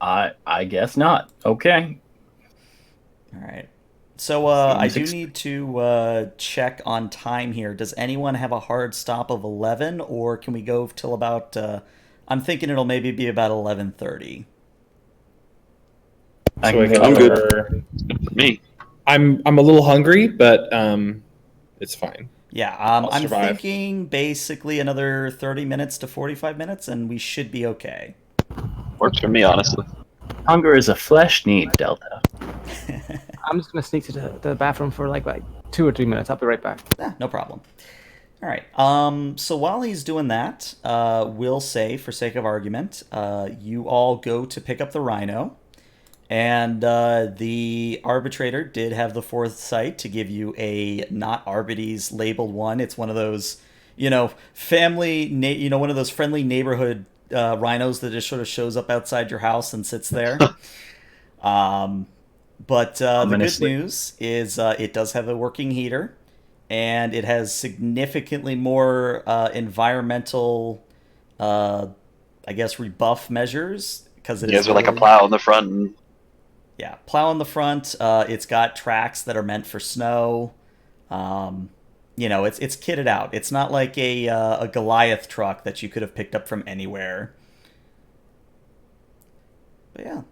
Speaker 5: I guess not. Okay.
Speaker 1: All right. So I do need to check on time here. Does anyone have a hard stop of 11, or can we go till about... I'm thinking it'll maybe be about 11:30.
Speaker 4: I'm
Speaker 6: good. For me.
Speaker 4: I'm a little hungry, but it's fine.
Speaker 1: Yeah, I'm
Speaker 4: survive.
Speaker 1: thinking basically another 30 minutes to 45 minutes, and we should be okay.
Speaker 2: Works for me, honestly.
Speaker 5: Hunger is a flesh need, Delta.
Speaker 3: I'm just gonna sneak to the bathroom for like 2 or 3 minutes. I'll be right back.
Speaker 1: Yeah, no problem. All right. So while he's doing that, we'll say, for sake of argument, you all go to pick up the rhino, and the arbitrator did have the foresight to give you a not Arbites labeled one. It's one of those, family, one of those friendly neighborhood rhinos that just sort of shows up outside your house and sits there. But the good news is it does have a working heater, and it has significantly more environmental, rebuff measures. Because it is
Speaker 2: like a plow in the front. And...
Speaker 1: Yeah, plow in the front. It's got tracks that are meant for snow. It's kitted out. It's not like a Goliath truck that you could have picked up from anywhere. But yeah.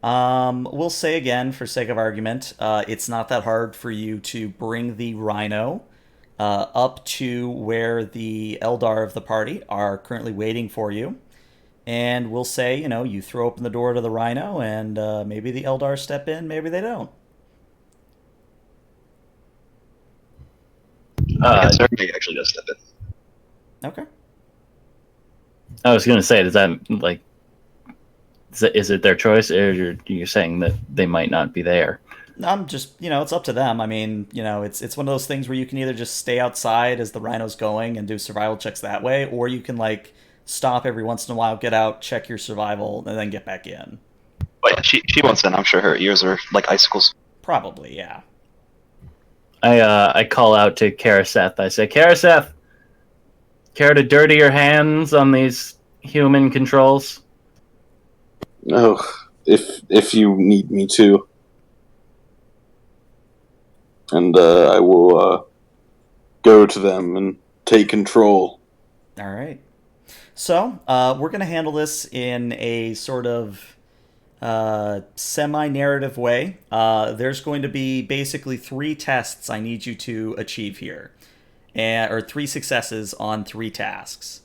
Speaker 1: We'll say again, for sake of argument, it's not that hard for you to bring the rhino up to where the Eldar of the party are currently waiting for you. And we'll say, you throw open the door to the rhino, and maybe the Eldar step in, maybe they don't.
Speaker 2: Certainly actually does step in.
Speaker 1: Okay.
Speaker 5: I was going to say, does that, is it their choice, or you're saying that they might not be there?
Speaker 1: I'm just, it's up to them. I mean, it's one of those things where you can either just stay outside as the rhino's going and do survival checks that way, or you can, stop every once in a while, get out, check your survival, and then get back in.
Speaker 2: But yeah, she wants in. I'm sure her ears are like icicles.
Speaker 1: Probably, yeah.
Speaker 5: I call out to Kerr Seth. I say, Kerr Seth, care to dirty your hands on these human controls?
Speaker 6: Oh, if you need me to. And I will go to them and take control.
Speaker 1: All right. So, we're going to handle this in a sort of semi-narrative way. There's going to be basically 3 tests I need you to achieve here. or 3 successes on 3 tasks.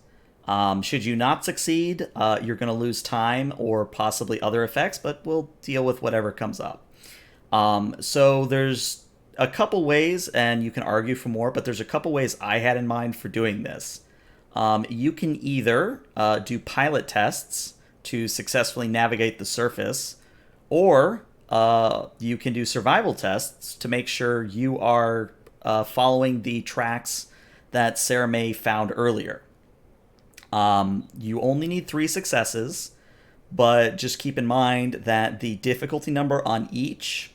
Speaker 1: Should you not succeed, you're going to lose time or possibly other effects, but we'll deal with whatever comes up. So there's a couple ways, and you can argue for more, but there's a couple ways I had in mind for doing this. You can either do pilot tests to successfully navigate the surface, or you can do survival tests to make sure you are following the tracks that Sarah May found earlier. You only need 3 successes, but just keep in mind that the difficulty number on each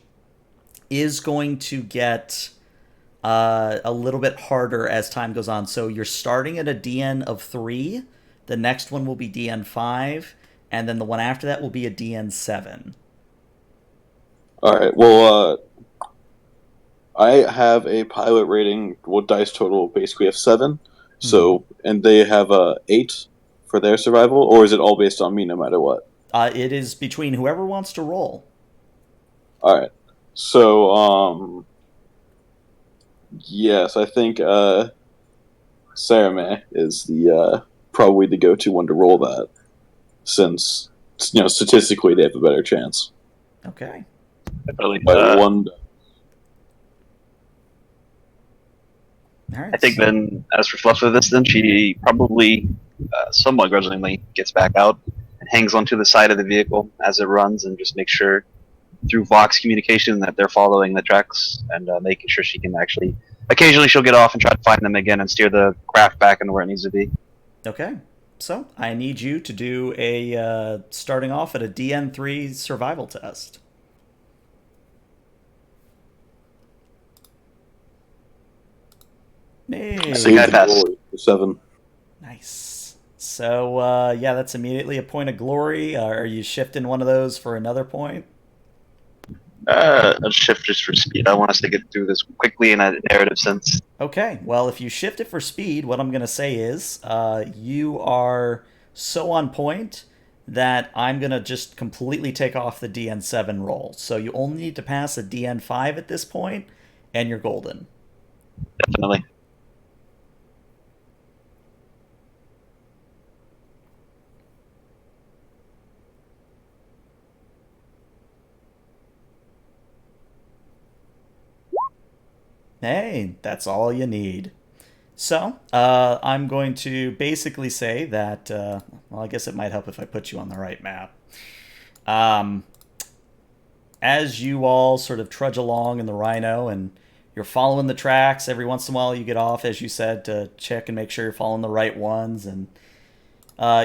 Speaker 1: is going to get a little bit harder as time goes on. So you're starting at a DN of 3, the next one will be DN 5, and then the one after that will be a DN 7.
Speaker 6: All right. Well, I have a pilot rating. Well, dice total basically of 7. So, and they have 8 for their survival, or is it all based on me no matter what?
Speaker 1: It is between whoever wants to roll.
Speaker 6: All right. So, yes, I think Sarah May is the probably the go-to one to roll that, since statistically they have a better chance.
Speaker 1: Okay.
Speaker 6: By one.
Speaker 1: All right.
Speaker 2: I think then, as for Fluff with this, then she probably somewhat grudgingly gets back out and hangs onto the side of the vehicle as it runs and just makes sure through Vox communication that they're following the tracks and making sure she can actually. Occasionally she'll get off and try to find them again and steer the craft back into where it needs to be.
Speaker 1: Okay. So I need you to do a starting off at a DN3 survival test. Hey.
Speaker 2: I think I passed.
Speaker 6: 7.
Speaker 1: Nice. So, yeah, that's immediately a point of glory. Are you shifting one of those for another point?
Speaker 2: A shift just for speed. I want us to get through this quickly in a narrative sense.
Speaker 1: Okay. Well, if you shift it for speed, what I'm going to say is you are so on point that I'm going to just completely take off the DN7 roll. So you only need to pass a DN5 at this point, and you're golden.
Speaker 2: Definitely.
Speaker 1: Hey, that's all you need. So, I'm going to basically say that, well, I guess it might help if I put you on the right map. As you all sort of trudge along in the Rhino and you're following the tracks, every once in a while you get off, as you said, to check and make sure you're following the right ones. And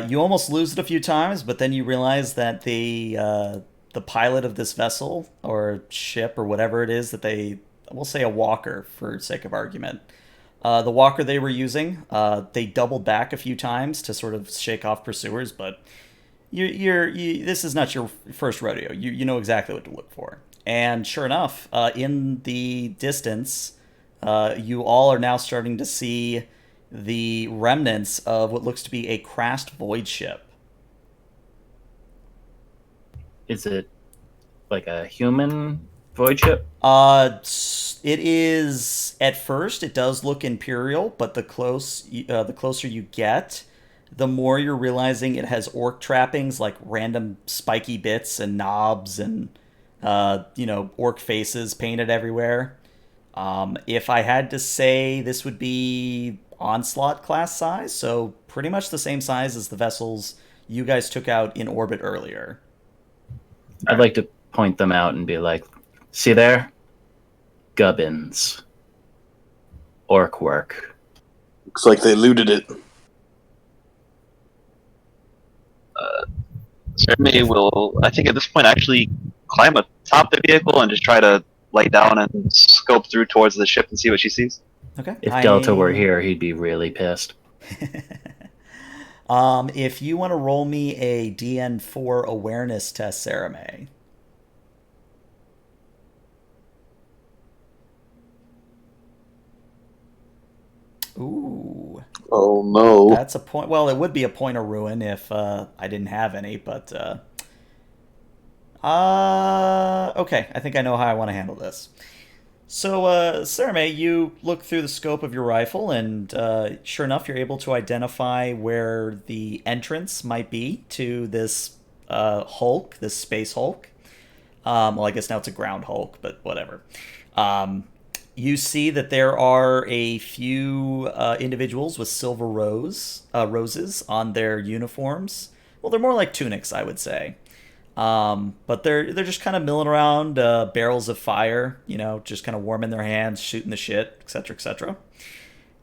Speaker 1: you almost lose it a few times, but then you realize that the pilot of this vessel or ship or whatever it is that we'll say a walker for sake of argument. The walker they were using, they doubled back a few times to sort of shake off pursuers, but this is not your first rodeo. You know exactly what to look for. And sure enough, in the distance, you all are now starting to see the remnants of what looks to be a crashed void ship.
Speaker 5: Is it like a human void ship?
Speaker 1: It is, at first, it does look Imperial, but the closer you get, the more you're realizing it has orc trappings like random spiky bits and knobs and, orc faces painted everywhere. If I had to say, this would be Onslaught class size, so pretty much the same size as the vessels you guys took out in orbit earlier.
Speaker 5: I'd like to point them out and be like, see there? Gubbins. Orc work.
Speaker 6: Looks like they looted it.
Speaker 2: Jeremy will, I think at this point, actually climb atop the vehicle and just try to lay down and scope through towards the ship and see what she sees.
Speaker 1: Okay.
Speaker 5: If Delta were here, he'd be really pissed.
Speaker 1: If you want to roll me a DN4 awareness test, Sarah May. Ooh.
Speaker 6: Oh no.
Speaker 1: That's a point. Well, it would be a point of ruin if I didn't have any, but okay, I think I know how I want to handle this. So, Sarame, you look through the scope of your rifle, and sure enough, you're able to identify where the entrance might be to this Hulk, this space Hulk. Well, I guess now it's a ground Hulk, but whatever. Um, you see that there are a few individuals with silver roses on their uniforms. Well, they're more like tunics, I would say. But they're just kind of milling around barrels of fire, just kind of warming their hands, shooting the shit, etc., etc.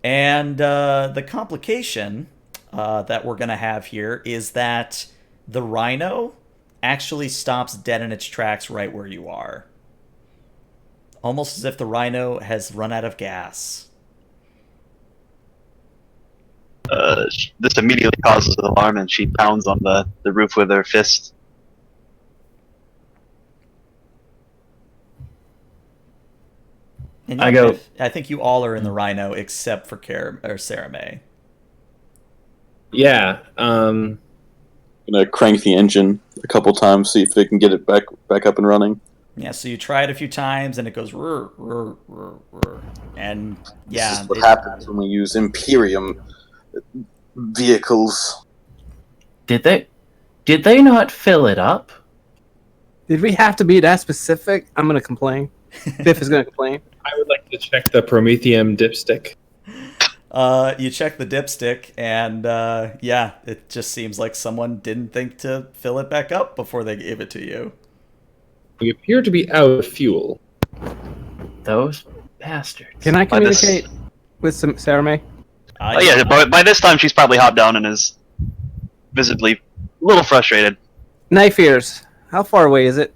Speaker 1: And the complication that we're gonna have here is that the rhino actually stops dead in its tracks right where you are, almost as if the rhino has run out of gas.
Speaker 2: This immediately causes an alarm, and she pounds on the roof with her fist.
Speaker 1: And
Speaker 5: I go.
Speaker 1: I think you all are in the rhino except for Sarah May.
Speaker 4: Yeah.
Speaker 6: Gonna crank the engine a couple times, see if they can get it back up and running.
Speaker 1: Yeah, so you try it a few times and it goes rrr, rrr, rrr, rrr. And yeah,
Speaker 6: This is what happens when we use Imperium vehicles.
Speaker 5: Did they not fill it up?
Speaker 3: Did we have to be that specific? I'm gonna complain. Biff is gonna complain.
Speaker 4: I would like to check the Prometheum dipstick.
Speaker 1: You check the dipstick, and yeah, it just seems like someone didn't think to fill it back up before they gave it to you.
Speaker 4: We appear to be out of fuel.
Speaker 5: Those bastards.
Speaker 3: Can I communicate with some Sarah May?
Speaker 2: Oh yeah, by this time she's probably hopped down and is visibly a little frustrated.
Speaker 3: Knife ears. How far away is it?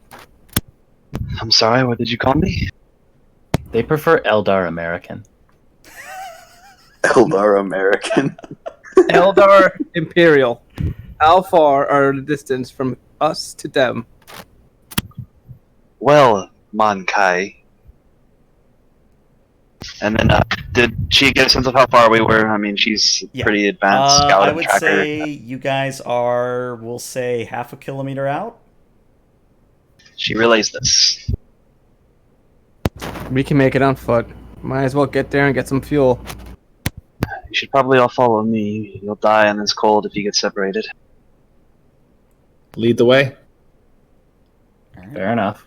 Speaker 2: I'm sorry, what did you call me?
Speaker 5: They prefer Eldar American.
Speaker 6: Eldar American.
Speaker 3: Eldar Imperial. How far are the distance from us to them?
Speaker 2: Well, Mankai. And then, did she get a sense of how far we were? I mean, she's pretty advanced scout
Speaker 1: I
Speaker 2: and
Speaker 1: would
Speaker 2: tracker.
Speaker 1: say you guys are, we'll say, half a kilometer out.
Speaker 2: She realized this.
Speaker 3: We can make it on foot. Might as well get there and get some fuel.
Speaker 2: You should probably all follow me. You'll die in this cold if you get separated.
Speaker 4: Lead the way.
Speaker 5: Fair enough.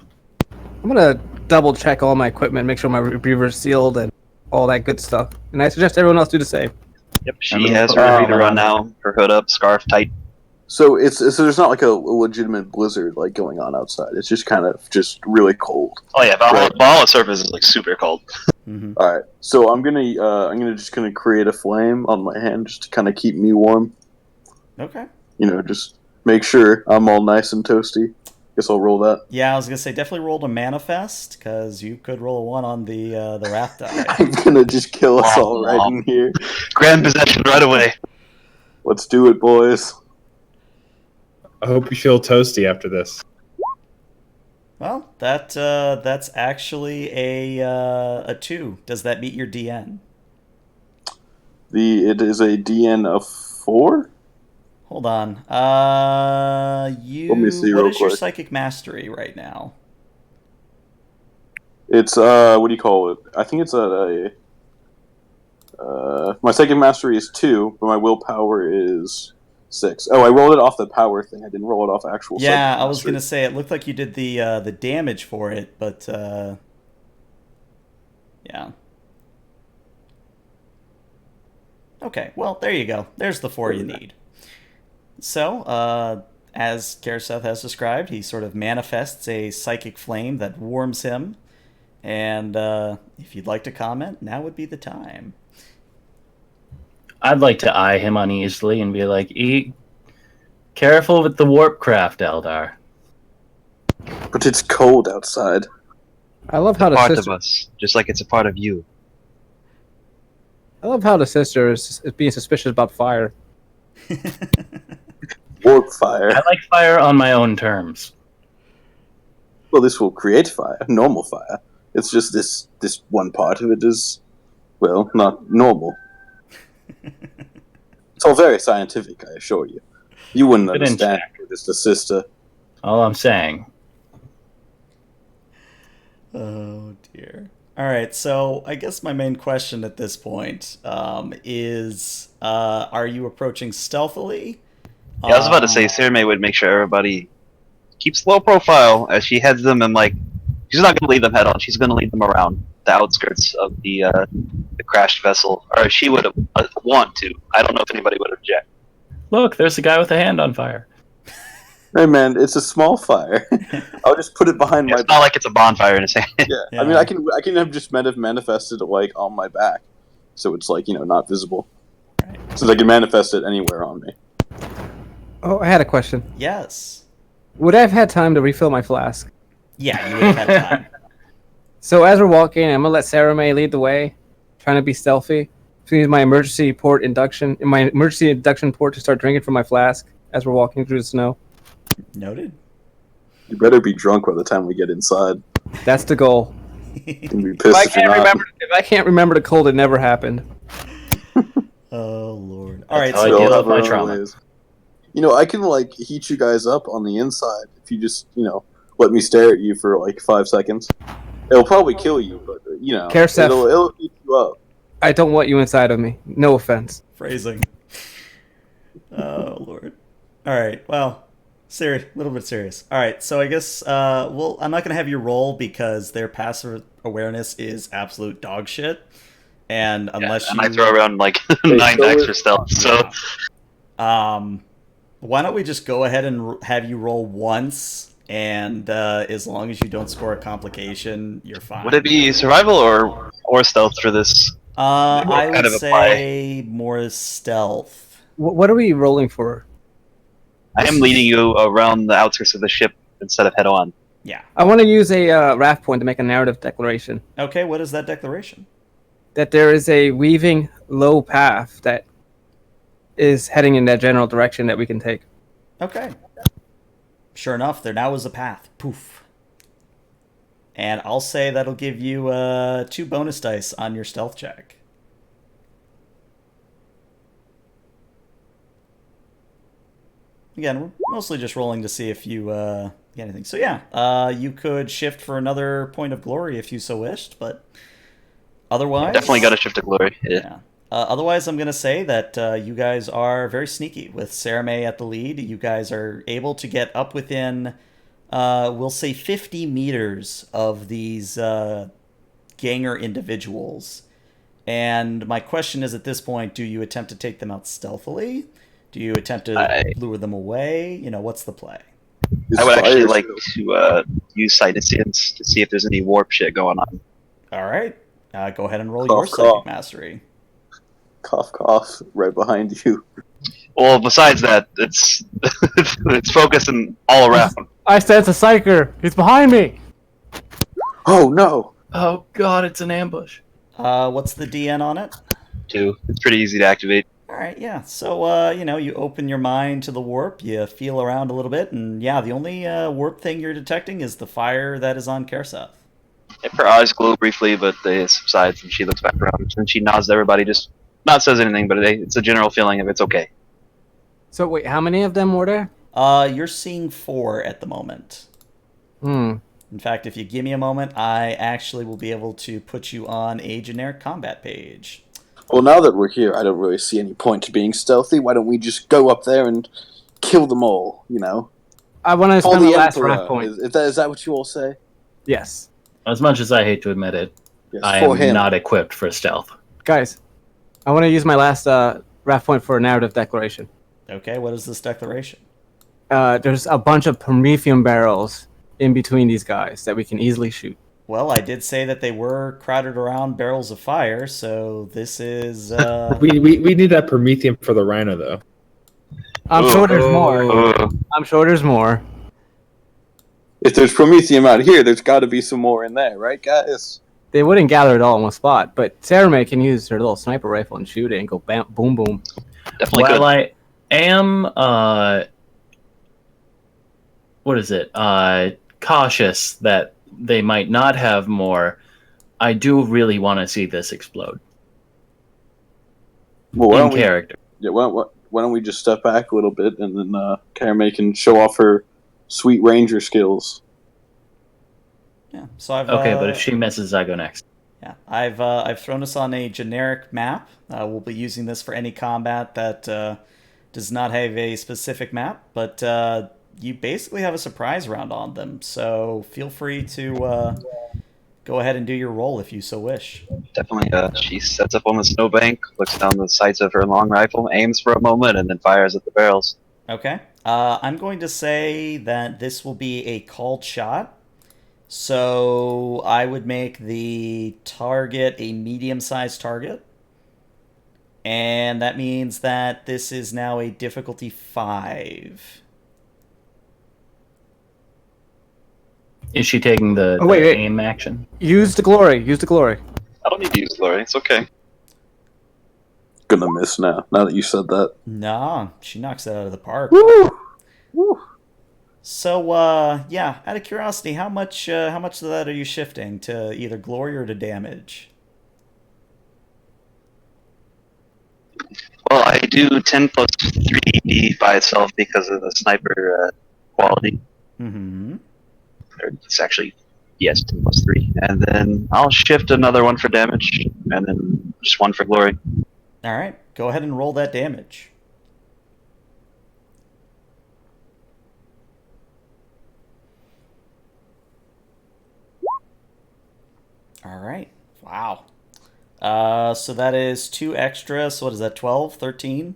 Speaker 3: I'm gonna double check all my equipment, make sure my rebreather's sealed and all that good stuff. And I suggest everyone else do the same.
Speaker 2: Yep, she has her repeater on now, her hood up, scarf tight.
Speaker 6: So there's not like a legitimate blizzard like going on outside. It's just kind of just really cold.
Speaker 2: Oh yeah, Valhalla surface is like super cold.
Speaker 1: Mm-hmm.
Speaker 6: All right, so I'm gonna create a flame on my hand just to kind of keep me warm.
Speaker 1: Okay.
Speaker 6: Just make sure I'm all nice and toasty. Guess I'll roll that.
Speaker 1: Yeah, I was gonna say definitely roll to manifest because you could roll a 1 on the wrath die.
Speaker 6: I'm gonna just kill us all right in here.
Speaker 2: Grand possession right away.
Speaker 6: Let's do it, boys.
Speaker 4: I hope you feel toasty after this.
Speaker 1: Well, that's actually a 2. Does that meet your DN?
Speaker 6: It is a DN of 4.
Speaker 1: Hold on.
Speaker 6: Let me see
Speaker 1: what
Speaker 6: real
Speaker 1: is your
Speaker 6: quick.
Speaker 1: psychic mastery right now?
Speaker 6: It's what do you call it? I think it's my second mastery is 2, but my willpower is 6. Oh, I rolled it off the power thing. I didn't roll it off actual.
Speaker 1: Yeah,
Speaker 6: psychic
Speaker 1: I was
Speaker 6: mastery.
Speaker 1: gonna say it looked like you did the damage for it, but yeah. Okay, well there you go. There's the 4 you need. So, as Kerr Seth has described, he sort of manifests a psychic flame that warms him. And if you'd like to comment, now would be the time.
Speaker 5: I'd like to eye him uneasily and be like, careful with the warp craft, Eldar.
Speaker 6: But it's cold outside.
Speaker 3: I love how the
Speaker 2: Part
Speaker 3: sister.
Speaker 2: of us, just like it's a part of you.
Speaker 3: I love how the sister is being suspicious about fire.
Speaker 6: Warp fire.
Speaker 5: I like fire on my own terms.
Speaker 6: Well, this will create fire. Normal fire. It's just this one part of it is, well, not normal. It's all very scientific, I assure you. You wouldn't
Speaker 5: Good
Speaker 6: understand with this, the sister.
Speaker 5: All I'm saying.
Speaker 1: Oh dear. All right, so I guess my main question at this point is: are you approaching stealthily?
Speaker 2: Yeah, I was about to say
Speaker 1: Um,
Speaker 2: Sarah May would make sure everybody keeps low profile as she heads them, and like she's not going to lead them head on. She's going to lead them around the outskirts of the crashed vessel, or she would want to. I don't know if anybody would object.
Speaker 5: Look, there's a guy with a hand on fire.
Speaker 6: Hey man, it's a small fire. I'll just put it behind my
Speaker 2: It's not like it's a bonfire in his hand.
Speaker 6: Yeah.
Speaker 1: Yeah.
Speaker 6: I mean, I can have just manifested it like on my back, so it's like not visible.
Speaker 1: Right.
Speaker 6: So they can manifest it anywhere on me.
Speaker 3: Oh, I had a question.
Speaker 1: yes.
Speaker 3: Would I have had time to refill my flask?
Speaker 1: Yeah, you would have had time.
Speaker 3: So as we're walking, I'm gonna let Sarah May lead the way, trying to be stealthy. Use my emergency port induction port to start drinking from my flask as we're walking through the snow.
Speaker 1: Noted.
Speaker 6: You better be drunk by the time we get inside.
Speaker 3: That's the goal.
Speaker 6: You're gonna be
Speaker 3: If
Speaker 6: pissed
Speaker 3: I
Speaker 6: if you're
Speaker 3: can't
Speaker 6: not.
Speaker 3: remember, if I can't remember the cold, it never happened.
Speaker 1: Oh Lord. All right,
Speaker 5: how I
Speaker 6: We
Speaker 1: so
Speaker 6: all
Speaker 5: deal
Speaker 6: have
Speaker 5: with my
Speaker 6: our own
Speaker 5: trauma.
Speaker 6: ways. I can like heat you guys up on the inside if you just let me stare at you for like 5 seconds. It'll probably kill you, but
Speaker 3: Kerr Seth.
Speaker 6: it'll heat you up.
Speaker 3: I don't want you inside of me. No offense.
Speaker 1: phrasing. Oh Lord. All right. Well, a little bit serious. All right. So I guess well, I'm not gonna have you roll because their passive awareness is absolute dog shit. And unless
Speaker 2: and
Speaker 1: you
Speaker 2: I throw around like
Speaker 6: Hey,
Speaker 2: 9
Speaker 6: so
Speaker 2: extra stealth. So
Speaker 1: why don't we just go ahead and have you roll once, and as long as you don't score a complication, you're fine.
Speaker 2: would it be survival or stealth for this?
Speaker 1: I
Speaker 2: What kind
Speaker 1: would
Speaker 2: of apply?
Speaker 1: say more stealth.
Speaker 3: What are we rolling for?
Speaker 2: I am leading you around the outskirts of the ship instead of head on.
Speaker 1: Yeah.
Speaker 3: I want to use a raft point to make a narrative declaration
Speaker 1: Okay. What is that declaration?
Speaker 3: that there is a weaving low path that is heading in that general direction that we can take.
Speaker 1: Okay. Sure enough, there now is a path. Poof. And I'll say that'll give you 2 bonus dice on your stealth check. Again, we're mostly just rolling to see if you get anything. So yeah, you could shift for another point of glory if you so wished, but otherwise...
Speaker 2: Definitely got to shift to glory. Yeah.
Speaker 1: Yeah. Otherwise, I'm going to say that you guys are very sneaky. With Sarah May at the lead, you guys are able to get up within, we'll say, 50 meters of these ganger individuals. And my question is, at this point, do you attempt to take them out stealthily? Do you attempt to lure them away? What's the play?
Speaker 2: I would actually
Speaker 6: Fire
Speaker 2: like
Speaker 6: shield.
Speaker 2: to use sight and sense to see if there's any warp shit going on.
Speaker 1: All right. Go ahead and roll
Speaker 6: Cough,
Speaker 1: your psychic
Speaker 6: cough.
Speaker 1: mastery.
Speaker 6: Cough, cough, right behind you.
Speaker 2: Well, besides that, it's it's focusing all around.
Speaker 3: I sense a psyker. He's behind me.
Speaker 6: Oh no!
Speaker 5: Oh god, it's an ambush.
Speaker 1: What's the DN on it?
Speaker 2: Too. It's pretty easy to activate.
Speaker 1: All right, yeah. So, you open your mind to the warp, you feel around a little bit, and yeah, the only warp thing you're detecting is the fire that is on Kerr Seth.
Speaker 2: If her eyes glow briefly, but they subside, and she looks back around, and she nods to everybody, just not says anything, but it's a general feeling of it's okay.
Speaker 3: So wait, how many of them were there?
Speaker 1: You're seeing 4 at the moment.
Speaker 3: Hmm.
Speaker 1: In fact, if you give me a moment, I actually will be able to put you on a generic combat page.
Speaker 6: Well, now that we're here, I don't really see any point to being stealthy. Why don't we just go up there and kill them all?
Speaker 3: I want to
Speaker 6: Call
Speaker 3: spend the
Speaker 6: the
Speaker 3: last
Speaker 6: Emperor.
Speaker 3: raft point.
Speaker 6: Is that what you all say?
Speaker 3: Yes.
Speaker 5: As much as I hate to admit it,
Speaker 6: Yes,
Speaker 5: I
Speaker 6: for
Speaker 5: am
Speaker 6: him.
Speaker 5: not equipped for stealth.
Speaker 3: Guys, I want to use my last raft point for a narrative declaration.
Speaker 1: Okay, what is this declaration?
Speaker 3: There's a bunch of promethium barrels in between these guys that we can easily shoot.
Speaker 1: Well, I did say that they were crowded around barrels of fire, so this is...
Speaker 4: We need that promethium for the rhino though.
Speaker 3: I'm sure there's more.
Speaker 2: Uh,
Speaker 3: I'm sure there's more.
Speaker 6: If there's promethium out here, there's got to be some more in there, right, guys?
Speaker 3: They wouldn't gather it all in one spot, but Sarah May can use her little sniper rifle and shoot it and go bam, boom, boom.
Speaker 2: definitely
Speaker 5: While
Speaker 2: could.
Speaker 5: I am, what is it? Cautious that they might not have more. I do really want to see this explode
Speaker 6: Well, why
Speaker 5: in
Speaker 6: don't we?
Speaker 5: character.
Speaker 6: Yeah, why don't we just step back a little bit and then Karame can show off her sweet ranger skills.
Speaker 1: Yeah, so I've...
Speaker 5: Okay, but if she misses, I go next.
Speaker 1: I've thrown us on a generic map. We'll be using this for any combat that does not have a specific map, but you basically have a surprise round on them. So feel free to go ahead and do your roll if you so wish.
Speaker 2: Definitely. She sets up on the snowbank, looks down the sights of her long rifle, aims for a moment, and then fires at the barrels.
Speaker 1: Okay. I'm going to say that this will be a called shot. So I would make the target a medium-sized target. And that means that this is now a difficulty 5.
Speaker 5: Is she taking the
Speaker 3: wait.
Speaker 5: aim action?
Speaker 3: Use the glory. Use the glory.
Speaker 2: I don't need to use glory. It's okay.
Speaker 6: Gonna miss now. Now that you said that.
Speaker 1: Nah, she knocks it out of the park.
Speaker 3: Woo!
Speaker 1: So, yeah, out of curiosity, how much of that are you shifting to either glory or to damage?
Speaker 2: Well, I do 10 plus 3d by itself because of the sniper quality.
Speaker 1: Mm-hmm.
Speaker 2: It's actually, yes, 10 plus 3. And then I'll shift another one for damage, and then just one for glory.
Speaker 1: All right, go ahead and roll that damage. All right. Wow. So that is 2 extra. So what is that, 12, 13?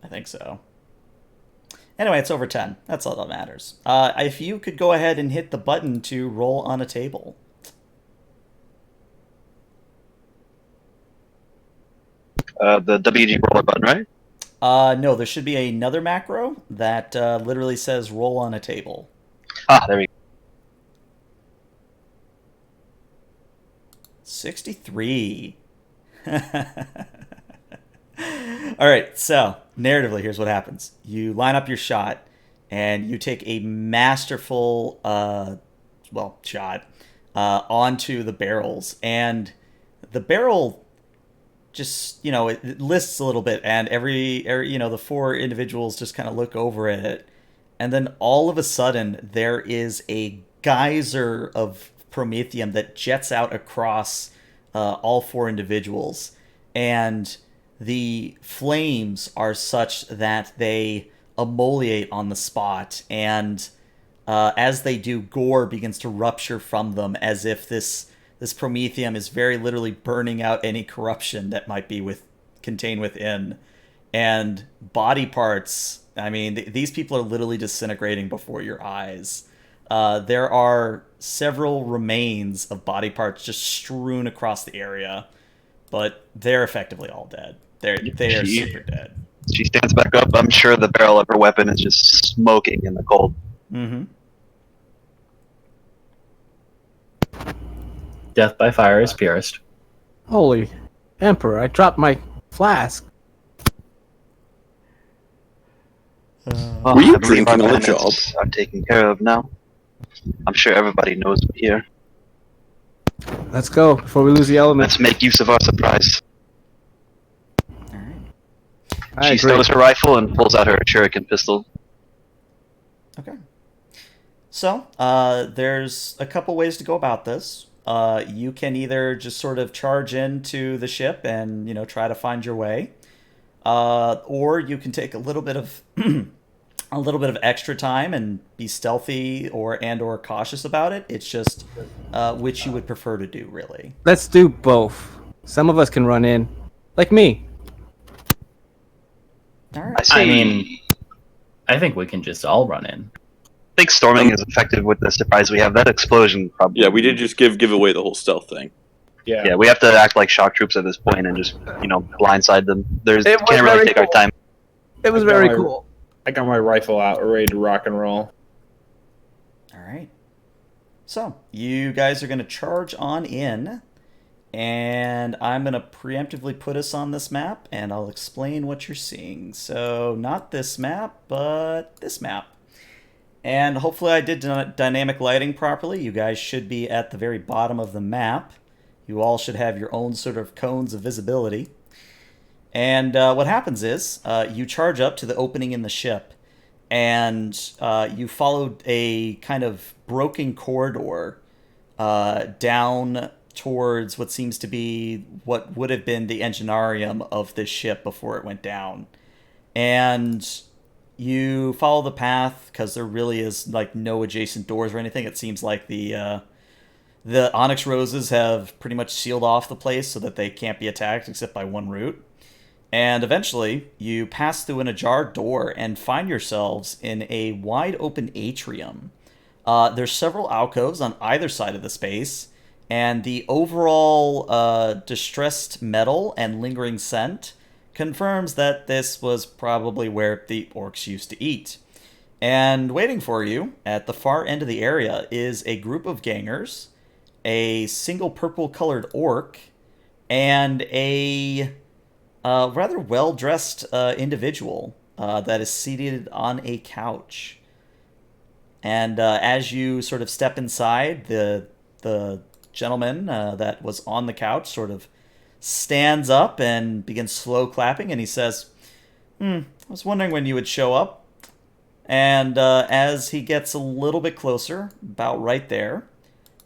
Speaker 1: I think so. Anyway, it's over 10. That's all that matters. If you could go ahead and hit the button to roll on a table.
Speaker 2: The WG roller button, right?
Speaker 1: No, there should be another macro that literally says roll on a table.
Speaker 2: Ah, there we go.
Speaker 1: 63. All right, so narratively, here's what happens. You line up your shot, and you take a masterful, shot onto the barrels. And the barrel just, it lists a little bit, and every the 4 individuals just kind of look over at it. And then all of a sudden, there is a geyser of promethium that jets out across all 4 individuals, and the flames are such that they emoliate on the spot, and as they do, gore begins to rupture from them, as if this promethium is very literally burning out any corruption that might be contained within. And body parts, I mean, these people are literally disintegrating before your eyes. There are several remains of body parts just strewn across the area, but they're effectively all dead. They are super dead.
Speaker 2: She stands back up. I'm sure the barrel of her weapon is just smoking in the cold.
Speaker 1: Mm-hmm.
Speaker 5: Death by fire is purest.
Speaker 3: Holy Emperor, I dropped my flask.
Speaker 2: Well,
Speaker 6: Were you
Speaker 2: I believe
Speaker 6: drinking
Speaker 2: our
Speaker 6: on the
Speaker 2: bandits are taken care of now. I'm sure everybody knows we're here.
Speaker 3: Let's go before we lose the element.
Speaker 2: Let's make use of our surprise.
Speaker 1: All right.
Speaker 3: I
Speaker 2: She
Speaker 3: agree.
Speaker 2: stows her rifle and pulls out her shuriken pistol.
Speaker 1: Okay. So, there's a couple ways to go about this. You can either just sort of charge into the ship and, try to find your way. Or you can take a little bit of extra time and be stealthy or cautious about it. It's just which you would prefer to do, really.
Speaker 3: Let's do both. Some of us can run in, like me.
Speaker 1: All
Speaker 2: I
Speaker 1: right.
Speaker 2: say,
Speaker 5: I think we can just all run in.
Speaker 2: I think storming is effective with the surprise we have. That explosion probably.
Speaker 6: Yeah, we did just give away the whole stealth thing.
Speaker 2: Yeah, we have to act like shock troops at this point and just, blindside them.
Speaker 3: It was
Speaker 2: Can't really
Speaker 3: very
Speaker 2: take our
Speaker 3: cool.
Speaker 2: time.
Speaker 3: It was very cool.
Speaker 4: I got my rifle out, ready to rock and roll.
Speaker 1: All right. So, you guys are going to charge on in, and I'm going to preemptively put us on this map, and I'll explain what you're seeing. So, not this map, but this map. And hopefully I did dynamic lighting properly. You guys should be at the very bottom of the map. You all should have your own sort of cones of visibility. And what happens is you charge up to the opening in the ship, and you followed a kind of broken corridor down towards what seems to be what would have been the enginarium of this ship before it went down. And you follow the path because there really is like no adjacent doors or anything. It seems like the Onyx Roses have pretty much sealed off the place so that they can't be attacked except by one route. And eventually, you pass through an ajar door and find yourselves in a wide open atrium. There's several alcoves on either side of the space, and the overall distressed metal and lingering scent confirms that this was probably where the orcs used to eat. And waiting for you at the far end of the area is a group of gangers, a single purple-colored orc, and a rather well-dressed individual that is seated on a couch. And as you sort of step inside, the gentleman that was on the couch sort of stands up and begins slow clapping, and he says, I was wondering when you would show up. And as he gets a little bit closer, about right there,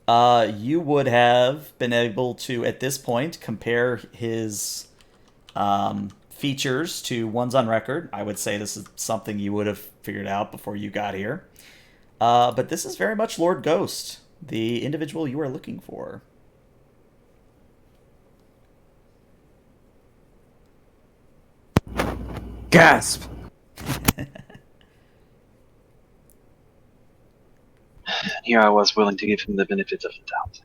Speaker 1: you would have been able to, at this point, compare his features to ones on record. I would say this is something you would have figured out before you got here. But this is very much Lord Ghost, the individual you are looking for.
Speaker 3: Gasp!
Speaker 2: Here I was willing to give him the benefit of the doubt.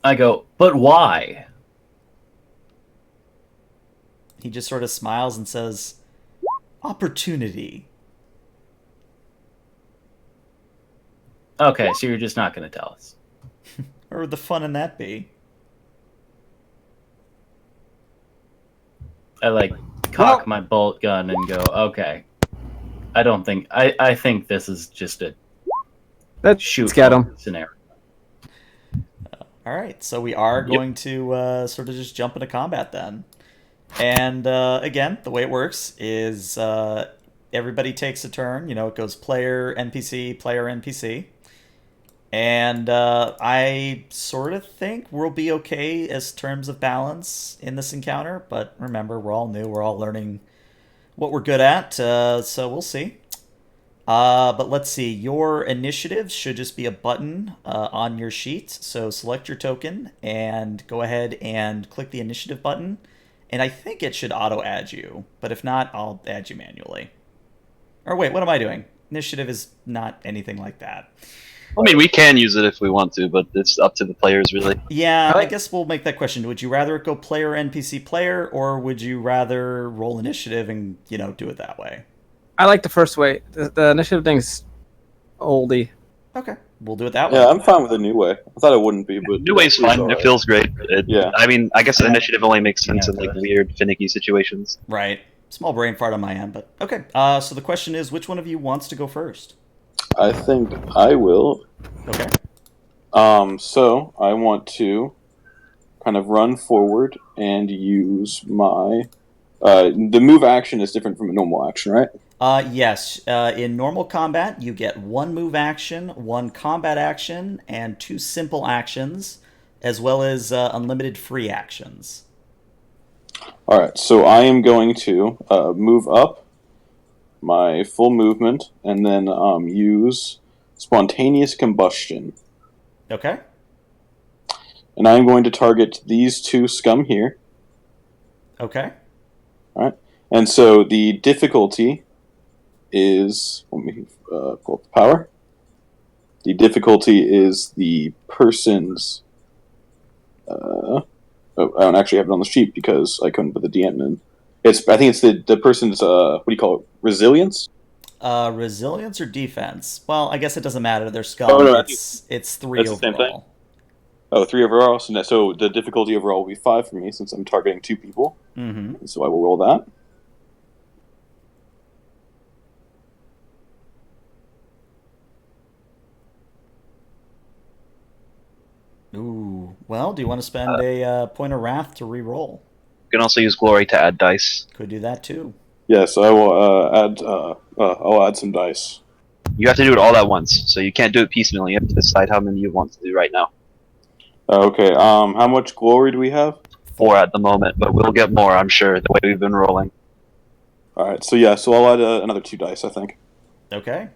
Speaker 5: I go, but why?
Speaker 1: He just sort of smiles and says, opportunity.
Speaker 5: Okay, so you're just not going to tell us.
Speaker 1: Where would the fun in that be?
Speaker 5: I cock my bolt gun and go, okay. I think this is just a
Speaker 3: Let's get him.
Speaker 5: scenario.
Speaker 1: All right, so we are going to sort of just jump into combat then. And again, the way it works is everybody takes a turn. You know, it goes player, NPC, player, NPC. And I sort of think we'll be okay as terms of balance in this encounter. But remember, we're all new. We're all learning what we're good at. So we'll see. But let's see. Your initiative should just be a button on your sheet. So select your token and go ahead and click the initiative button. And I think it should auto-add you. But if not, I'll add you manually. Or wait, what am I doing? Initiative is not anything like that.
Speaker 2: I mean, we can use it if we want to, but it's up to the players, really.
Speaker 1: Yeah, I guess we'll make that question. Would you rather it go player, NPC, player, or would you rather roll initiative and, do it that way?
Speaker 3: I like the first way. The initiative thing's oldie.
Speaker 1: Okay, we'll do it that way.
Speaker 6: Yeah, I'm fine with the new way. I thought it wouldn't be, but
Speaker 2: New way's fine. It feels great.
Speaker 6: Yeah.
Speaker 2: I mean, I guess the initiative only makes sense in weird, finicky situations.
Speaker 1: Right. Small brain fart on my end, but okay. So the question is, which one of you wants to go first?
Speaker 6: I think I will.
Speaker 1: Okay.
Speaker 6: So I want to kind of run forward and use my. The move action is different from a normal action, right?
Speaker 1: Yes. In normal combat, you get one move action, one combat action, and 2 simple actions, as well as unlimited free actions.
Speaker 6: All right. So I am going to move up my full movement and then use spontaneous combustion.
Speaker 1: Okay.
Speaker 6: And I'm going to target these 2 scum here.
Speaker 1: Okay.
Speaker 6: All right. And so the difficulty is, let me pull up the power. The difficulty is the person's. I don't actually have it on the sheet because I couldn't put the DM in. I think it's the person's. What do you call it? Resilience.
Speaker 1: Resilience or defense? Well, I guess it doesn't matter. They're scum.
Speaker 6: Oh, no,
Speaker 1: it's 3
Speaker 6: that's the same
Speaker 1: overall.
Speaker 6: thing? Oh, 3 overall. So the difficulty overall will be 5 for me since I'm targeting 2 people.
Speaker 1: Mm-hmm.
Speaker 6: So I will roll that.
Speaker 1: Ooh. Well, do you want to spend a point of wrath to re-roll?
Speaker 2: You can also use glory to add dice.
Speaker 1: Could do that too.
Speaker 6: Yes, I will add. I'll add some dice.
Speaker 2: You have to do it all at once, so you can't do it piecemeal. You have to decide how many you want to do right now.
Speaker 6: Okay. How much glory do we have?
Speaker 2: 4 at the moment, but we'll get more, I'm sure, the way we've been rolling.
Speaker 6: All right. So yeah. So I'll add another 2 dice, I think.
Speaker 1: Okay.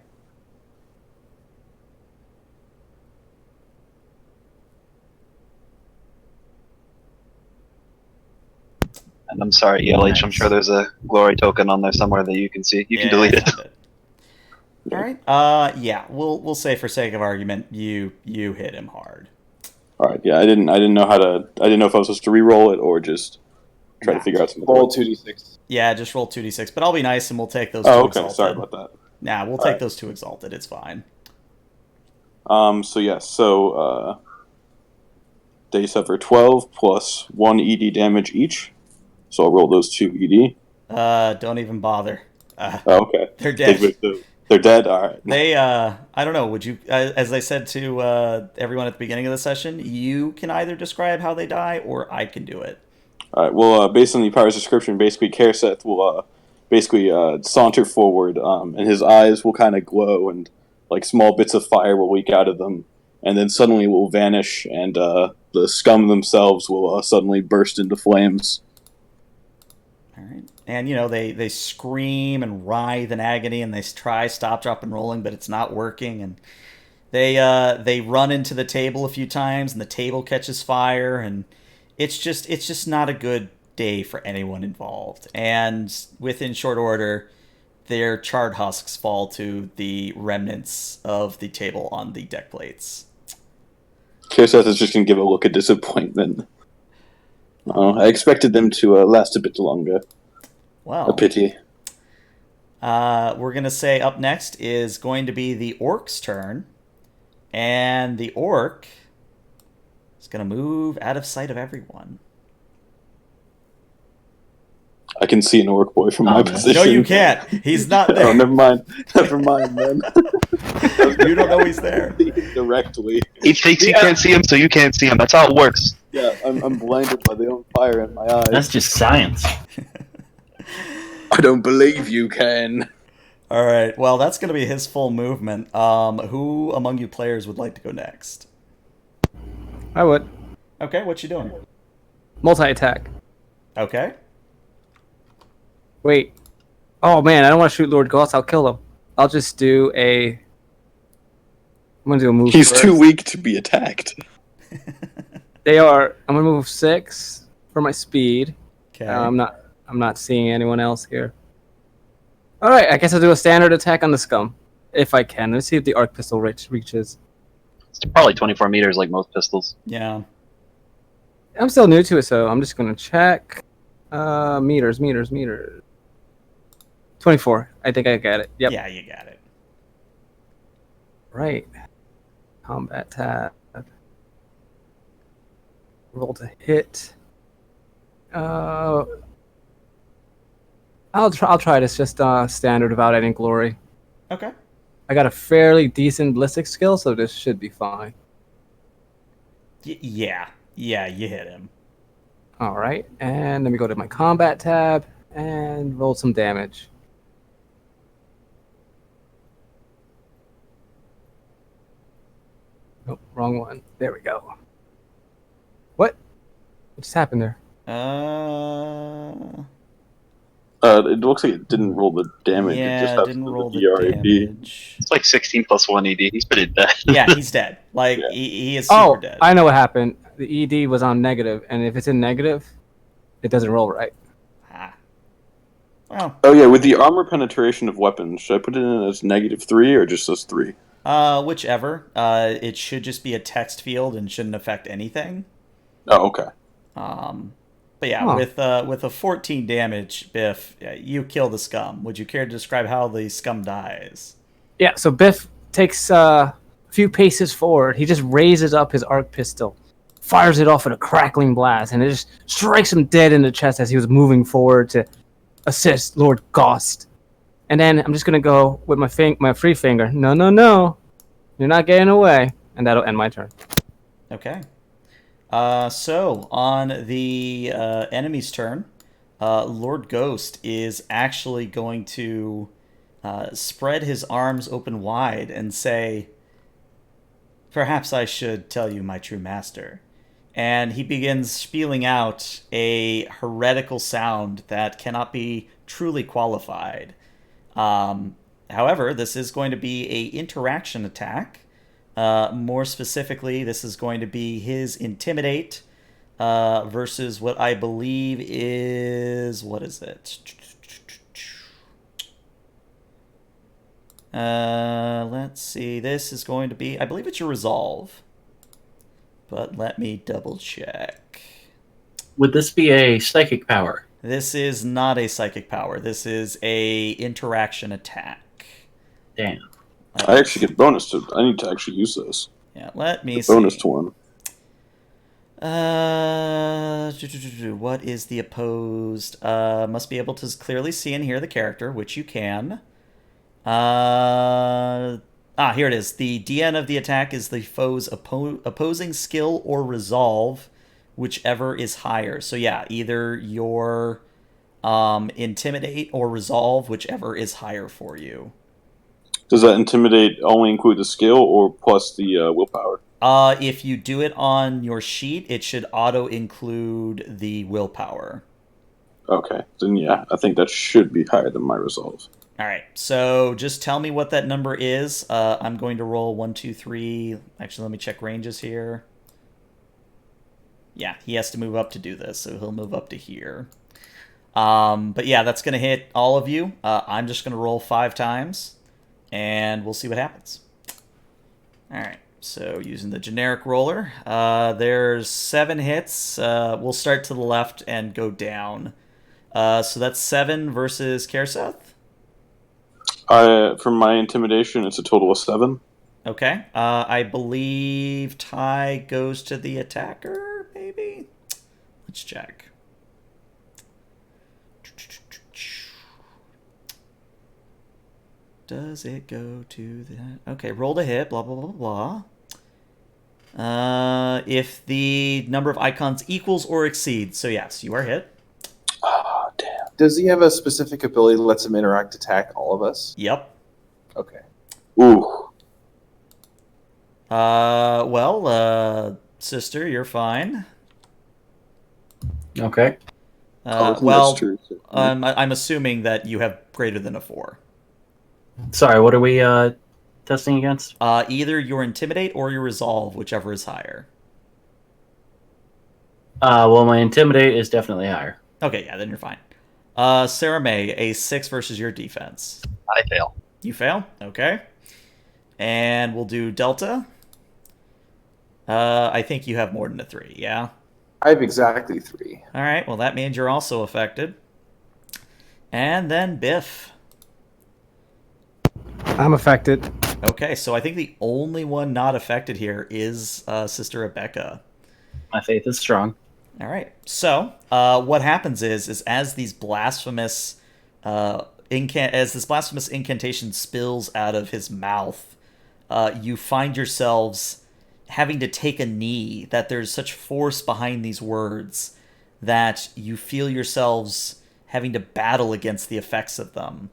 Speaker 2: And I'm sorry, ELH, I'm
Speaker 1: Nice.
Speaker 2: sure there's a glory token on there somewhere that you can see. You can delete it.
Speaker 1: All right. Yeah. We'll say for sake of argument, you hit him hard.
Speaker 6: All right. Yeah. I didn't know how to. I didn't know if I was supposed to re-roll it or just try to figure out something.
Speaker 4: Roll 2d6.
Speaker 1: Yeah, just roll 2d6, but I'll be nice and we'll take those.
Speaker 6: Oh,
Speaker 1: 2
Speaker 6: okay.
Speaker 1: exalted.
Speaker 6: Sorry about that.
Speaker 1: Nah, we'll
Speaker 6: All
Speaker 1: take
Speaker 6: right.
Speaker 1: those 2 exalted. It's fine.
Speaker 6: So yeah. So they suffer 12 plus 1 ED damage each. So I'll roll those 2 ED.
Speaker 1: Don't even bother.
Speaker 6: Oh, okay.
Speaker 1: They're dead.
Speaker 6: They're dead. All right.
Speaker 1: They, I don't know. Would you, as I said to everyone at the beginning of the session, you can either describe how they die, or I can do it.
Speaker 6: All right. Well, based on the power's description, basically, Kerr Seth will saunter forward, and his eyes will kind of glow, and like small bits of fire will leak out of them, and then suddenly will vanish, and the scum themselves will suddenly burst into flames.
Speaker 1: All right. And, they scream and writhe in agony, and they try stop, drop, and rolling, but it's not working. And they run into the table a few times, and the table catches fire, and it's just not a good day for anyone involved. And within short order, their charred husks fall to the remnants of the table on the deck plates.
Speaker 6: Kerr Seth is just going to give a look of disappointment. I expected them to last a bit longer.
Speaker 1: Well,
Speaker 6: A pity.
Speaker 1: we're going to say up next is going to be the orc's turn. And the orc is going to move out of sight of everyone.
Speaker 6: I can see an orc boy from my position.
Speaker 1: No, you can't. He's not there.
Speaker 6: Oh, never mind. Never mind, then.
Speaker 1: You don't know he's there.
Speaker 6: Directly.
Speaker 2: He thinks you can't see him, so you can't see him. That's how it works.
Speaker 6: Yeah, I'm blinded by the own fire in my eyes.
Speaker 5: That's just science.
Speaker 6: I don't believe you can.
Speaker 1: All right. Well, that's going to be his full movement. Who among you players would like to go next?
Speaker 3: I would.
Speaker 1: Okay, what you doing?
Speaker 3: Multi-attack.
Speaker 1: Okay.
Speaker 3: Wait. Oh man, I don't want to shoot Lord Goss. I'll kill him. I'll just do a. I'm gonna do a move.
Speaker 6: He's
Speaker 3: first.
Speaker 6: too weak to be attacked.
Speaker 3: They are. I'm gonna move 6 for my speed.
Speaker 1: Okay.
Speaker 3: I'm not seeing anyone else here. All right. I guess I'll do a standard attack on the scum, if I can. Let's see if the arc pistol reaches.
Speaker 2: It's probably 24 meters like most pistols.
Speaker 1: Yeah.
Speaker 3: I'm still new to it, so I'm just gonna check. Meters. 24. I think I got it. Yep.
Speaker 1: Yeah, you got it.
Speaker 3: Right. Combat tab. Roll to hit. I'll try this just standard without any glory.
Speaker 1: Okay.
Speaker 3: I got a fairly decent ballistic skill, so this should be fine.
Speaker 1: Yeah, you hit him.
Speaker 3: All right, and let me go to my combat tab and roll some damage. Nope, wrong one. There we go. What just happened there?
Speaker 6: It looks like it didn't roll the damage. It just
Speaker 1: Yeah,
Speaker 6: has
Speaker 1: didn't
Speaker 6: the
Speaker 1: roll the
Speaker 6: DRAB.
Speaker 1: damage.
Speaker 2: It's like 16 plus 1 ED. He's pretty dead.
Speaker 1: Yeah, he's dead. Like,
Speaker 6: Yeah.
Speaker 1: he is super
Speaker 3: Oh,
Speaker 1: dead.
Speaker 3: I know what happened. The ED was on negative, and if it's in negative, it doesn't roll right.
Speaker 1: Ah. Well,
Speaker 6: Oh yeah, with the armor penetration of weapons, should I put it in as -3 or just as 3?
Speaker 1: whichever. It should just be a text field and shouldn't affect anything.
Speaker 6: Oh, okay.
Speaker 1: But yeah,
Speaker 3: Huh.
Speaker 1: with a 14 damage, Biff, you kill the scum. Would you care to describe how the scum dies?
Speaker 3: Yeah, so Biff takes a few paces forward. He just raises up his arc pistol, fires it off in a crackling blast, and it just strikes him dead in the chest as he was moving forward to assist Lord Gost. And then I'm just going to go with my free finger. No. You're not getting away. And that'll end my turn.
Speaker 1: Okay. So on the enemy's turn, Lord Ghost is actually going to spread his arms open wide and say, "Perhaps I should tell you, my true master." And he begins spieling out a heretical sound that cannot be truly qualified. However, this is going to be a interaction attack. More specifically, this is going to be his intimidate versus what I believe is, what is it? Let's see. This is going to be, I believe it's your resolve, but let me double check.
Speaker 5: Would this be a psychic power?
Speaker 1: This is not a psychic power. This is a interaction attack.
Speaker 5: Damn.
Speaker 6: I actually get bonus to. I need to actually use this.
Speaker 1: Yeah, let me
Speaker 6: The
Speaker 1: see.
Speaker 6: bonus to one.
Speaker 1: What is the opposed? Must be able to clearly see and hear the character, which you can. Here it is. The DN of the attack is the foe's opposing skill or resolve, whichever is higher. So yeah, either your intimidate or resolve, whichever is higher for you.
Speaker 6: Does that intimidate only include the skill or plus the willpower?
Speaker 1: If you do it on your sheet, it should auto include the willpower.
Speaker 6: Okay, then yeah, I think that should be higher than my resolve.
Speaker 1: All right, so just tell me what that number is. I'm going to roll 1, 2, 3. Actually, let me check ranges here. Yeah, he has to move up to do this, so he'll move up to here. But yeah, that's going to hit all of you. I'm just going to roll 5 times, and we'll see what happens. All right, so using the generic roller, there's 7 hits. We'll start to the left and go down. So that's 7 versus Kerr Seth.
Speaker 6: For my intimidation, it's a total of 7.
Speaker 1: Okay. I believe tie goes to the attacker, maybe? Let's check. Does it go to the... Okay, roll to hit, blah, blah, blah, blah. If the number of icons equals or exceeds. So yes, you are hit.
Speaker 6: Oh, damn.
Speaker 7: Does he have a specific ability that lets him interact, attack all of us?
Speaker 1: Yep.
Speaker 7: Okay.
Speaker 6: Ooh.
Speaker 1: Sister, you're fine.
Speaker 5: Okay.
Speaker 1: Well,
Speaker 6: that's true.
Speaker 1: I'm assuming that you have greater than a 4.
Speaker 5: Sorry, what are we testing against?
Speaker 1: Either your intimidate or your resolve, whichever is higher.
Speaker 5: Well, my intimidate is definitely higher.
Speaker 1: Okay, yeah, then you're fine. Sarah May, a 6 versus your defense.
Speaker 2: I fail.
Speaker 1: You fail? Okay. And we'll do Delta. I think you have more than a 3, yeah?
Speaker 7: I have exactly 3.
Speaker 1: All right, well, that means you're also affected. And then Biff.
Speaker 3: I'm affected.
Speaker 1: Okay, so I think the only one not affected here is Sister Rebecca.
Speaker 5: My faith is strong.
Speaker 1: All right. So what happens is as these blasphemous incantation spills out of his mouth, you find yourselves having to take a knee. That there's such force behind these words that you feel yourselves having to battle against the effects of them.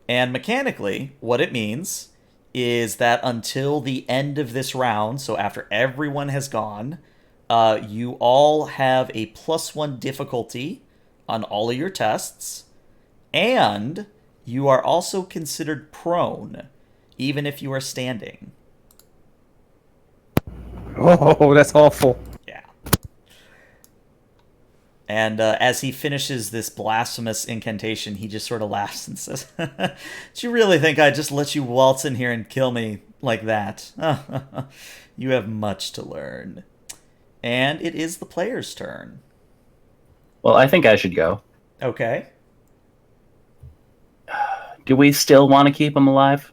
Speaker 1: And mechanically, what it means is that until the end of this round, so after everyone has gone, you all have a +1 difficulty on all of your tests, and you are also considered prone, even if you are standing.
Speaker 3: Oh, that's awful.
Speaker 1: Yeah. And as he finishes this blasphemous incantation, he just sort of laughs and says, "Do you really think I'd just let you waltz in here and kill me like that? You have much to learn." And it is the player's turn.
Speaker 5: Well, I think I should go.
Speaker 1: Okay.
Speaker 5: Do we still want to keep him alive?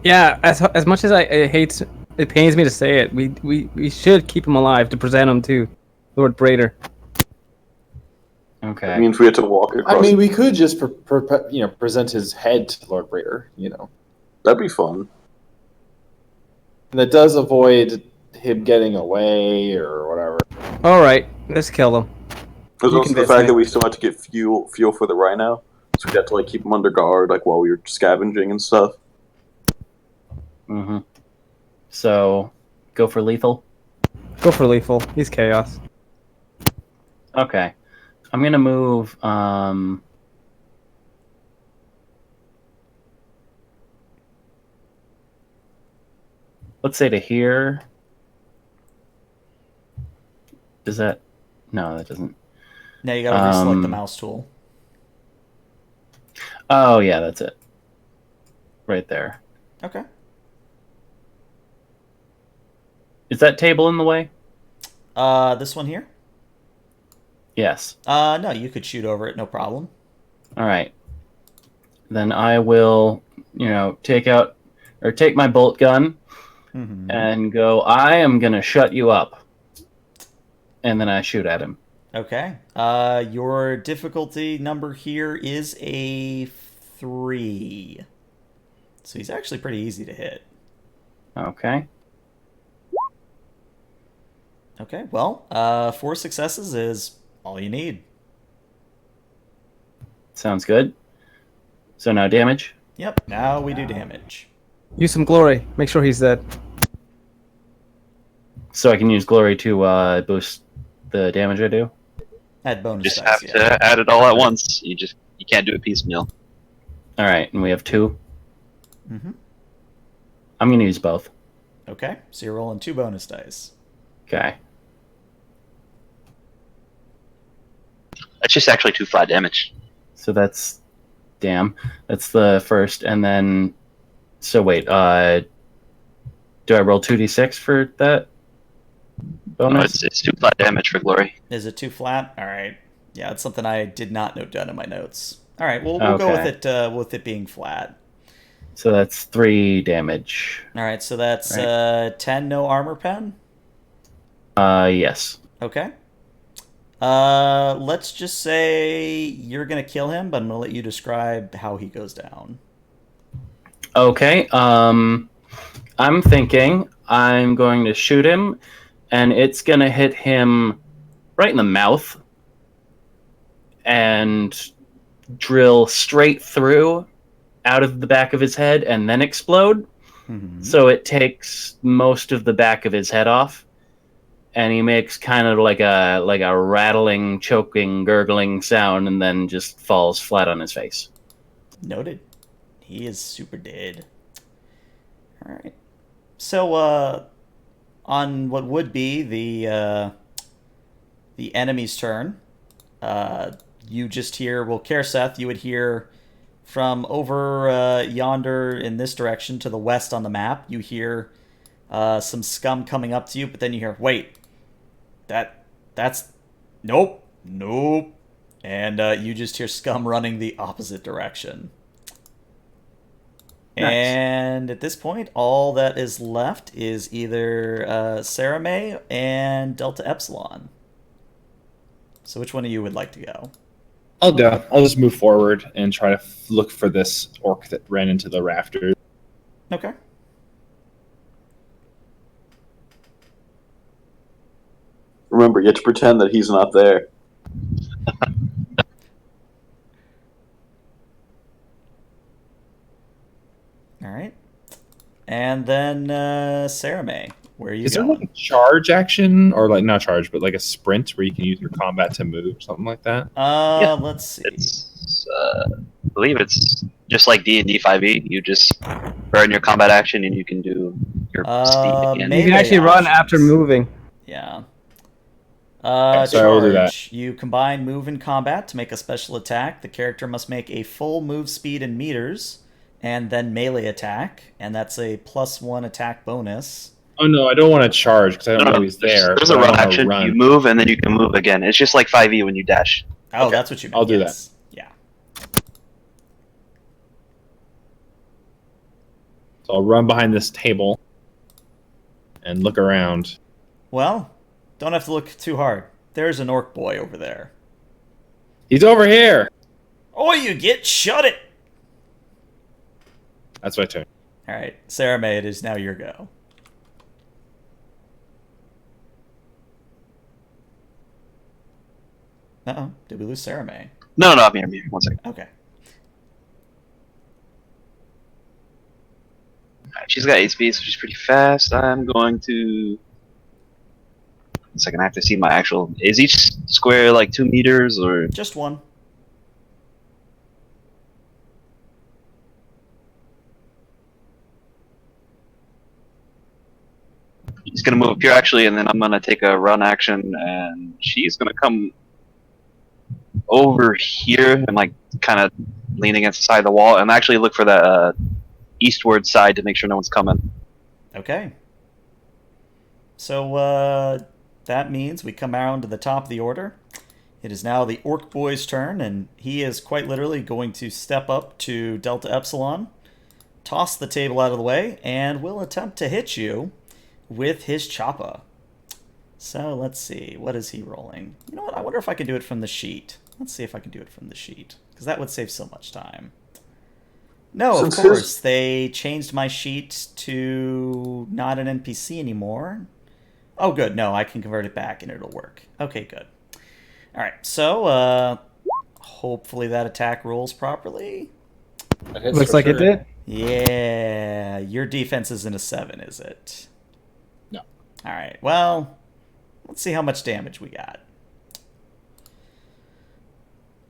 Speaker 3: Yeah, as much as I hate, it pains me to say it. We should keep him alive to present him to Lord Brader.
Speaker 5: Okay.
Speaker 6: That means we have to walk across.
Speaker 7: I mean, we could just present his head to Lord Brader,
Speaker 6: That'd be fun.
Speaker 7: And that does avoid him getting away or whatever.
Speaker 3: All right, let's kill him.
Speaker 6: There's
Speaker 3: You
Speaker 6: also the
Speaker 3: convince
Speaker 6: fact
Speaker 3: me.
Speaker 6: that we still have to get fuel for the rhino. so we'd have to like keep them under guard, like while we were scavenging and stuff.
Speaker 5: Mm-hmm. So, go for lethal.
Speaker 3: Go for lethal. He's chaos.
Speaker 5: Okay, I'm gonna move. Let's say to here. Does that? No, that doesn't.
Speaker 1: Now you gotta reselect the mouse tool.
Speaker 5: Oh yeah, that's it. Right there.
Speaker 1: Okay.
Speaker 5: Is that table in the way?
Speaker 1: This one here?
Speaker 5: Yes.
Speaker 1: No, you could shoot over it, no problem.
Speaker 5: All right. Then I will, take my bolt gun and go. I am gonna shut you up, and then I shoot at him.
Speaker 1: Okay. Your difficulty number here is a 3. So he's actually pretty easy to hit.
Speaker 5: Okay.
Speaker 1: Okay, well, 4 successes is all you need.
Speaker 5: Sounds good. So now damage.
Speaker 1: Yep, now we do damage.
Speaker 3: Use some glory. Make sure he's dead.
Speaker 5: So I can use glory to boost the damage I do.
Speaker 1: Add bonus
Speaker 2: Just
Speaker 1: dice,
Speaker 2: have to add it all at once. You can't do it piecemeal.
Speaker 5: All right, and we have 2.
Speaker 1: Mm-hmm.
Speaker 5: I'm gonna use both.
Speaker 1: Okay, so you're rolling 2 bonus dice.
Speaker 5: Okay.
Speaker 2: That's just actually 2 flat damage.
Speaker 5: So that's that's the first, and then so wait, do I roll 2d6 for that bonus?
Speaker 2: No, it's 2 flat damage for glory.
Speaker 1: Is it 2 flat? All right. Yeah, it's something I did not note down in my notes. All right, well, we'll go with it being flat.
Speaker 5: So that's 3 damage.
Speaker 1: All right, so that's 10 no armor pen?
Speaker 5: Yes.
Speaker 1: Okay. Let's just say you're going to kill him, but I'm going to let you describe how he goes down.
Speaker 5: Okay, I'm thinking I'm going to shoot him, and it's going to hit him right in the mouth and drill straight through out of the back of his head and then explode.
Speaker 1: Mm-hmm.
Speaker 5: So it takes most of the back of his head off, and he makes kind of like a rattling, choking, gurgling sound, and then just falls flat on his face.
Speaker 1: Noted. He is super dead. All right. So, on what would be the enemy's turn, you just hear. Well, Kerr Seth, you would hear from over yonder in this direction to the west on the map. You hear some scum coming up to you, but then you hear, wait, that's nope, and you just hear scum running the opposite direction.
Speaker 5: Nice.
Speaker 1: And at this point, all that is left is either Sarah May and Delta Epsilon. So which one of you would like to go?
Speaker 4: I'll go. I'll just move forward and try to look for this orc that ran into the rafters.
Speaker 1: Okay.
Speaker 6: Remember, you have to pretend that he's not there.
Speaker 1: All right. And then Sarah May, where are you
Speaker 4: Is there
Speaker 1: going?
Speaker 4: like a charge action, or like not charge, but like a sprint where you can use your combat to move, something like that?
Speaker 2: Yeah.
Speaker 1: Let's see.
Speaker 2: It's, I believe it's just like D&D 5e. You just burn your combat action and you can do your speed again.
Speaker 1: Melee
Speaker 3: You can actually run
Speaker 1: options.
Speaker 3: after moving.
Speaker 1: Yeah.
Speaker 4: So I will do that.
Speaker 1: Charge. You combine move and combat to make a special attack. The character must make a full move speed in meters, and then melee attack, and that's a +1 attack bonus.
Speaker 4: Oh no, I don't want to charge because I don't know he's there.
Speaker 2: There's
Speaker 4: but
Speaker 2: a
Speaker 4: I
Speaker 2: run
Speaker 4: wanna
Speaker 2: action.
Speaker 4: run.
Speaker 2: You move and then you can move again. It's just like 5e when you dash.
Speaker 1: Oh,
Speaker 4: Okay,
Speaker 1: that's what you meant.
Speaker 4: I'll do
Speaker 1: yes. Yeah.
Speaker 4: So I'll run behind this table and look around.
Speaker 1: Well, don't have to look too hard. There's an orc boy over there.
Speaker 4: He's over here.
Speaker 1: Oh, you get shut it!
Speaker 4: That's my turn.
Speaker 1: All right, Sarah May, it is now your go. Uh-oh, did we lose Sarah May?
Speaker 2: No, I'm here. 1 second.
Speaker 1: Okay.
Speaker 2: She's got 8 speed, so she's pretty fast. I'm going to. One second, I have to see my actual. Is each square like 2 meters or?
Speaker 1: Just one.
Speaker 2: She's gonna move up here actually, and then I'm gonna take a run action, and she's gonna come over here and like kind of lean against the side of the wall, and actually look for the eastward side to make sure no one's coming.
Speaker 1: Okay. So that means we come around to the top of the order. It is now the Orc Boy's turn, and he is quite literally going to step up to Delta Epsilon, toss the table out of the way, and will attempt to hit you with his choppa. So let's see, what is he rolling? You know what, I wonder if I can do it from the sheet. Let's see if I can do it from the sheet, because that would save so much time. No, of course, they changed my sheet to not an NPC anymore. Oh, good, no, I can convert it back and it'll work. Okay, good. Alright, so, hopefully that attack rolls properly.
Speaker 3: Looks like it did.
Speaker 1: Yeah, your defense isn't a 7, is it?
Speaker 7: No.
Speaker 1: Alright, well, let's see how much damage we got.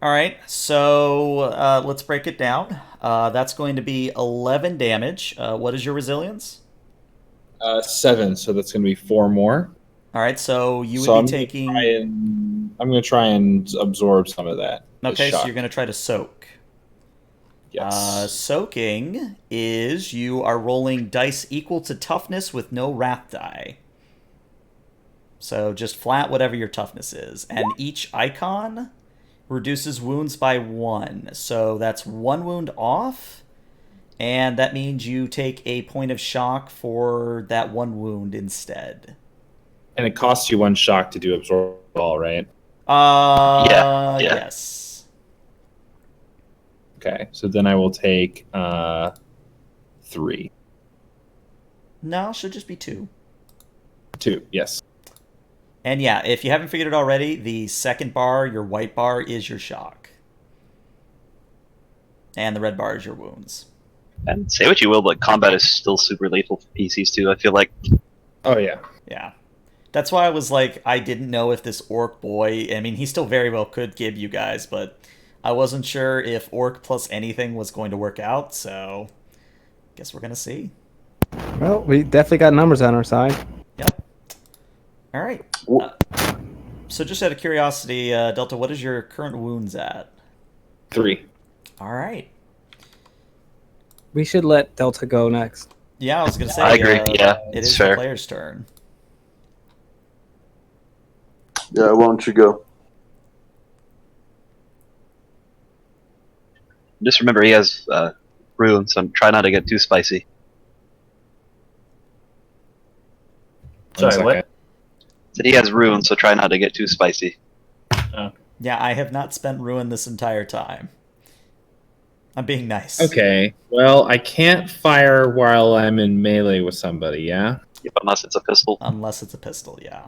Speaker 1: Alright, so let's break it down. That's going to be 11 damage. What is your resilience?
Speaker 4: 7, so that's going to be 4 more.
Speaker 1: Alright, so you would be taking...
Speaker 4: I'm going to try and absorb some of that.
Speaker 1: Okay, so you're going to try to soak.
Speaker 4: Yes.
Speaker 1: Soaking is you are rolling dice equal to toughness with no wrath die. So just flat whatever your toughness is. And each icon reduces wounds by 1. So that's 1 wound off. And that means you take a point of shock for that 1 wound instead.
Speaker 4: And it costs you 1 shock to do absorb all, right?
Speaker 2: Yeah.
Speaker 1: Yes.
Speaker 4: Okay, so then I will take 3.
Speaker 1: No, should just be 2.
Speaker 4: 2, yes.
Speaker 1: And yeah, if you haven't figured it already, the second bar, your white bar, is your shock. And the red bar is your wounds.
Speaker 2: And say what you will, but combat is still super lethal for PCs too. I feel like.
Speaker 4: Oh yeah.
Speaker 1: Yeah. That's why I was like, I didn't know if this Orc Boy, I mean, he still very well could give you guys, but I wasn't sure if Orc plus anything was going to work out, so guess we're going to see.
Speaker 3: Well, we definitely got numbers on our side.
Speaker 1: Yep. All right. So just out of curiosity, Delta, what is your current wounds at?
Speaker 4: 3.
Speaker 1: All right.
Speaker 3: We should let Delta go next.
Speaker 1: Yeah, I was going to say,
Speaker 2: I agree. Yeah,
Speaker 1: it
Speaker 2: it's
Speaker 1: is
Speaker 2: fair.
Speaker 1: the player's turn.
Speaker 6: Yeah, why don't you go?
Speaker 2: Just remember, he has runes, so try not to get too spicy.
Speaker 5: Sorry, what?
Speaker 2: Said he has runes, so try not to get too spicy.
Speaker 1: Yeah, I have not spent ruin this entire time. I'm being nice.
Speaker 4: Okay. Well, I can't fire while I'm in melee with somebody, yeah?
Speaker 2: Yep, unless it's a pistol.
Speaker 1: Unless it's a pistol, yeah.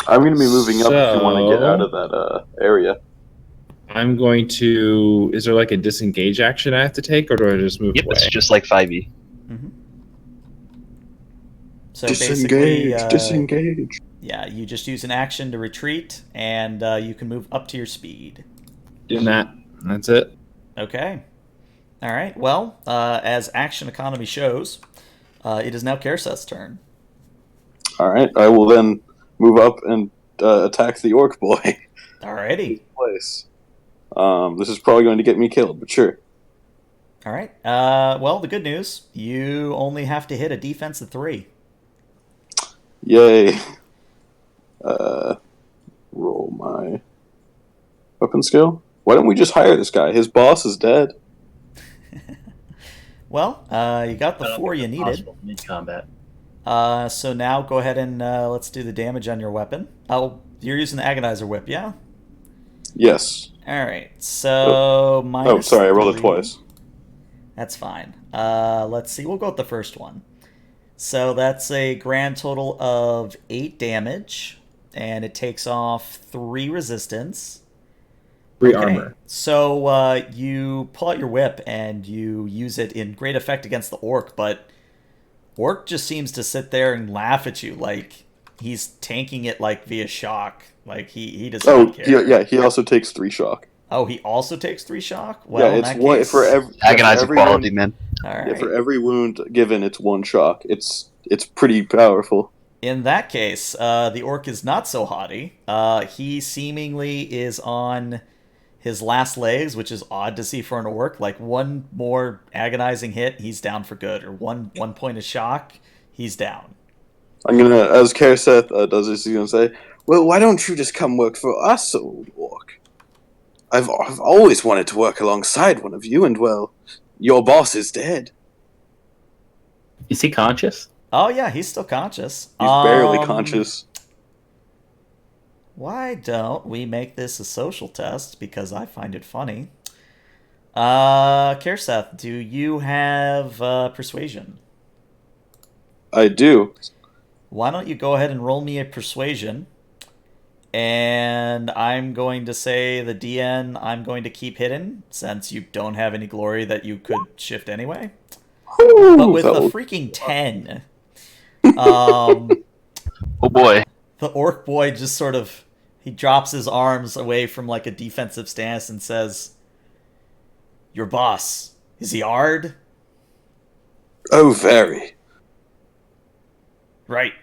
Speaker 6: I'm going to be moving up if you want to get
Speaker 4: So-
Speaker 6: out of that area.
Speaker 4: I'm going to... Is there like a disengage action I have to take, or do I just move
Speaker 2: Yep,
Speaker 4: away?
Speaker 2: it's just like 5e.
Speaker 1: So basically,
Speaker 6: Disengage.
Speaker 1: yeah, you just use an action to retreat, and you can move up to your speed.
Speaker 4: Doing that. That's it.
Speaker 1: Okay. All right. Well, as action economy shows, it is now Kerr Seth's turn.
Speaker 6: All right, I will then move up and attack the Orc Boy.
Speaker 1: Alrighty.
Speaker 6: Place. This is probably going to get me killed, but sure.
Speaker 1: All right. Well, the good news, you only have to hit a defense of 3.
Speaker 6: Yay. Roll my weapon skill. Why don't we just hire this guy? His boss is dead.
Speaker 1: Well, you got the 4 you needed.
Speaker 5: Mid combat.
Speaker 1: So now go ahead and let's do the damage on your weapon. Oh, you're using the Agonizer Whip, yeah?
Speaker 6: Yes.
Speaker 1: All right. So minus
Speaker 6: sorry, I rolled it
Speaker 1: 3.
Speaker 6: twice.
Speaker 1: That's fine. Let's see. We'll go with the first one. So that's a grand total of 8 damage, and it takes off 3 resistance.
Speaker 4: 3 armor.
Speaker 1: So you pull out your whip and you use it in great effect against the orc, but Orc just seems to sit there and laugh at you like he's tanking it like via shock. Like he does not care.
Speaker 6: He also takes 3 shock.
Speaker 1: Oh, he also takes 3 shock? Well,
Speaker 6: Yeah,
Speaker 1: in
Speaker 6: it's
Speaker 1: that
Speaker 6: one
Speaker 1: case,
Speaker 6: for
Speaker 2: Agonizing
Speaker 6: every
Speaker 2: quality,
Speaker 6: wound,
Speaker 2: man.
Speaker 1: all right.
Speaker 6: Yeah, for every wound given, it's 1 shock. It's pretty powerful.
Speaker 1: In that case, the orc is not so haughty. He seemingly is on his last legs, which is odd to see for an orc. Like, one more agonizing hit, he's down for good. Or one point of shock, he's down.
Speaker 6: I'm gonna, as Kerr Seth does this, he's gonna say, "Well, why don't you just come work for us, old orc? I've always wanted to work alongside one of you, and well, your boss is dead.
Speaker 5: Is he conscious?
Speaker 1: Oh, yeah, he's still conscious.
Speaker 6: He's barely conscious."
Speaker 1: Why don't we make this a social test? Because I find it funny. Kerr Seth, do you have persuasion?
Speaker 6: I do.
Speaker 1: Why don't you go ahead and roll me a persuasion? And I'm going to say the DN I'm going to keep hidden, since you don't have any glory that you could shift anyway. But with a freaking 10,
Speaker 2: Oh boy.
Speaker 1: the orc boy just sort of, he drops his arms away from like a defensive stance and says, "Your boss, is he hard?"
Speaker 6: Oh, very.
Speaker 1: "Right.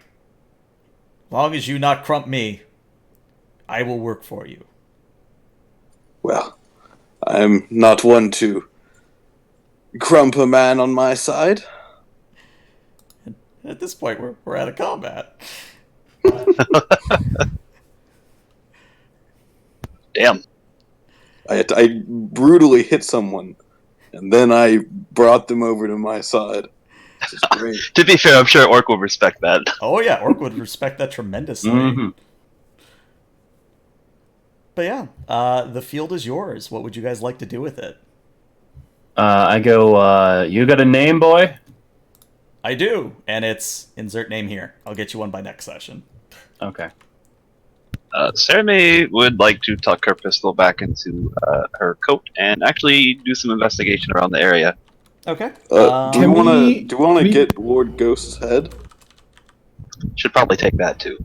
Speaker 1: Long as you not crump me, I will work for you."
Speaker 6: Well, I'm not one to crump a man on my side.
Speaker 1: At this point, we're out of combat.
Speaker 2: Damn.
Speaker 6: I brutally hit someone, and then I brought them over to my side. This is great.
Speaker 2: To be fair, I'm sure Orc will respect that.
Speaker 1: Oh yeah, orc would respect that tremendously.
Speaker 5: Mm-hmm.
Speaker 1: But yeah, the field is yours. What would you guys like to do with it?
Speaker 5: I go, you got a name, boy?
Speaker 1: I do, and it's insert name here. I'll get you one by next session.
Speaker 5: Okay.
Speaker 2: Sarah May would like to tuck her pistol back into her coat and actually do some investigation around the area.
Speaker 1: Okay.
Speaker 6: Do we want to
Speaker 7: we-
Speaker 6: get Lord Ghost's head?
Speaker 2: Should probably take that too.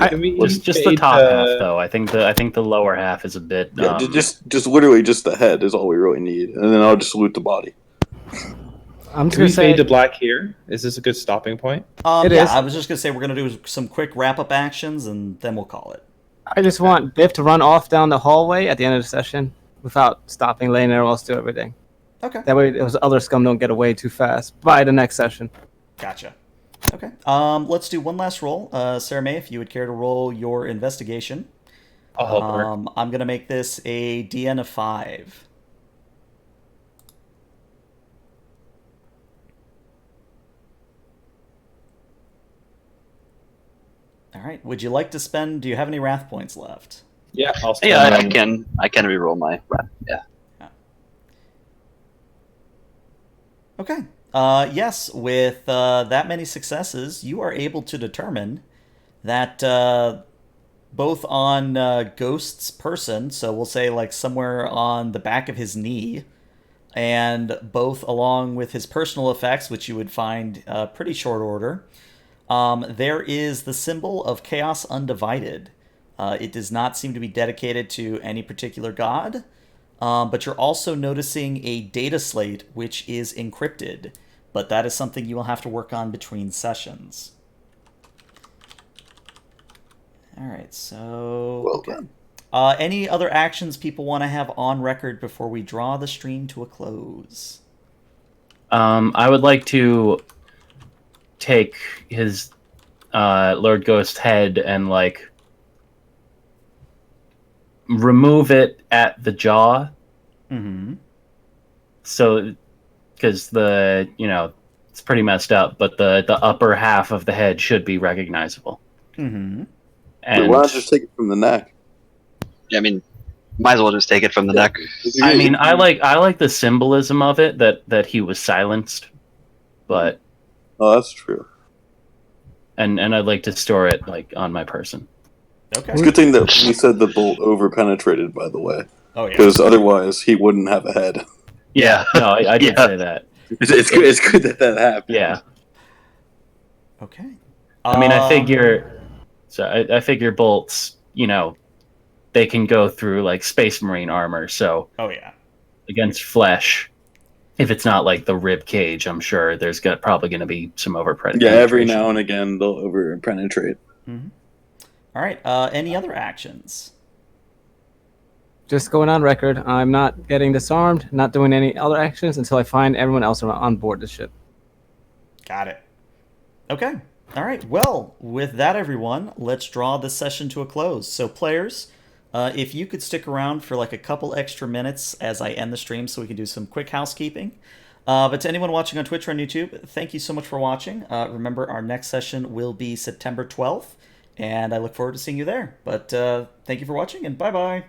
Speaker 7: Can we
Speaker 5: Just the
Speaker 7: fade
Speaker 5: top
Speaker 7: the-
Speaker 5: half, though. I think the lower half is a bit.
Speaker 6: Yeah, just literally just the head is all we really need, and then I'll just loot the body.
Speaker 3: I'm just
Speaker 4: Can we
Speaker 3: gonna say
Speaker 4: fade to black here? Is this a good stopping point?
Speaker 3: It
Speaker 1: yeah,
Speaker 3: is.
Speaker 1: I was just gonna say we're gonna do some quick wrap-up actions, and then we'll call it.
Speaker 3: I just want Biff to run off down the hallway at the end of the session without stopping, letting everyone else do everything.
Speaker 1: Okay.
Speaker 3: That way, those other scum don't get away too fast by the next session.
Speaker 1: Gotcha. Okay. Let's do one last roll. Sarah May, if you would care to roll your investigation.
Speaker 4: I'll help her.
Speaker 1: I'm gonna make this a DN of 5. All right. Would you like to spend? Do you have any wrath points left?
Speaker 4: Yeah, I'll spend
Speaker 2: Yeah, I
Speaker 4: mine.
Speaker 2: can reroll my rep. Yeah.
Speaker 1: Okay. Yes, with that many successes, you are able to determine that both on Ghost's person, so we'll say like somewhere on the back of his knee, and both along with his personal effects, which you would find pretty short order, there is the symbol of Chaos Undivided. It does not seem to be dedicated to any particular god, but you're also noticing a data slate which is encrypted, but that is something you will have to work on between sessions. All right, so
Speaker 6: Well
Speaker 1: okay. Any other actions people want to have on record before we draw the stream to a close?
Speaker 5: I would like to take his Lord Ghost head and like remove it at the jaw.
Speaker 1: Mm-hmm.
Speaker 5: So, because it's pretty messed up, but the upper half of the head should be recognizable.
Speaker 1: Mm-hmm.
Speaker 5: And
Speaker 6: Why not just take it from the neck?
Speaker 2: Yeah, I mean, might as well just take it from the neck.
Speaker 5: I mean, I like the symbolism of it that he was silenced, but
Speaker 6: Oh, that's true.
Speaker 5: and I'd like to store it like on my person.
Speaker 1: Okay.
Speaker 6: It's a good thing that we said the bolt over penetrated, by the way,
Speaker 1: Oh yeah.
Speaker 6: because otherwise he wouldn't have a head.
Speaker 5: Yeah, no, I did
Speaker 2: Yeah.
Speaker 5: say that.
Speaker 6: It's good. It's good that happened.
Speaker 5: Yeah.
Speaker 1: Okay.
Speaker 5: I mean, I figure, I figure bolts, they can go through like Space Marine armor. So
Speaker 1: Oh yeah.
Speaker 5: against flesh, if it's not like the rib cage, I'm sure there's probably going to be some over
Speaker 6: Yeah, every
Speaker 5: penetration.
Speaker 6: now and again they'll over penetrate.
Speaker 1: Mm-hmm. All right. Any other actions?
Speaker 3: Just going on record, I'm not getting disarmed, not doing any other actions until I find everyone else on board the ship.
Speaker 1: Got it. Okay. All right. Well, with that, everyone, let's draw this session to a close. So, players, if you could stick around for like a couple extra minutes as I end the stream so we can do some quick housekeeping. But to anyone watching on Twitch or on YouTube, thank you so much for watching. Remember, our next session will be September 12th, and I look forward to seeing you there. But thank you for watching, and bye-bye.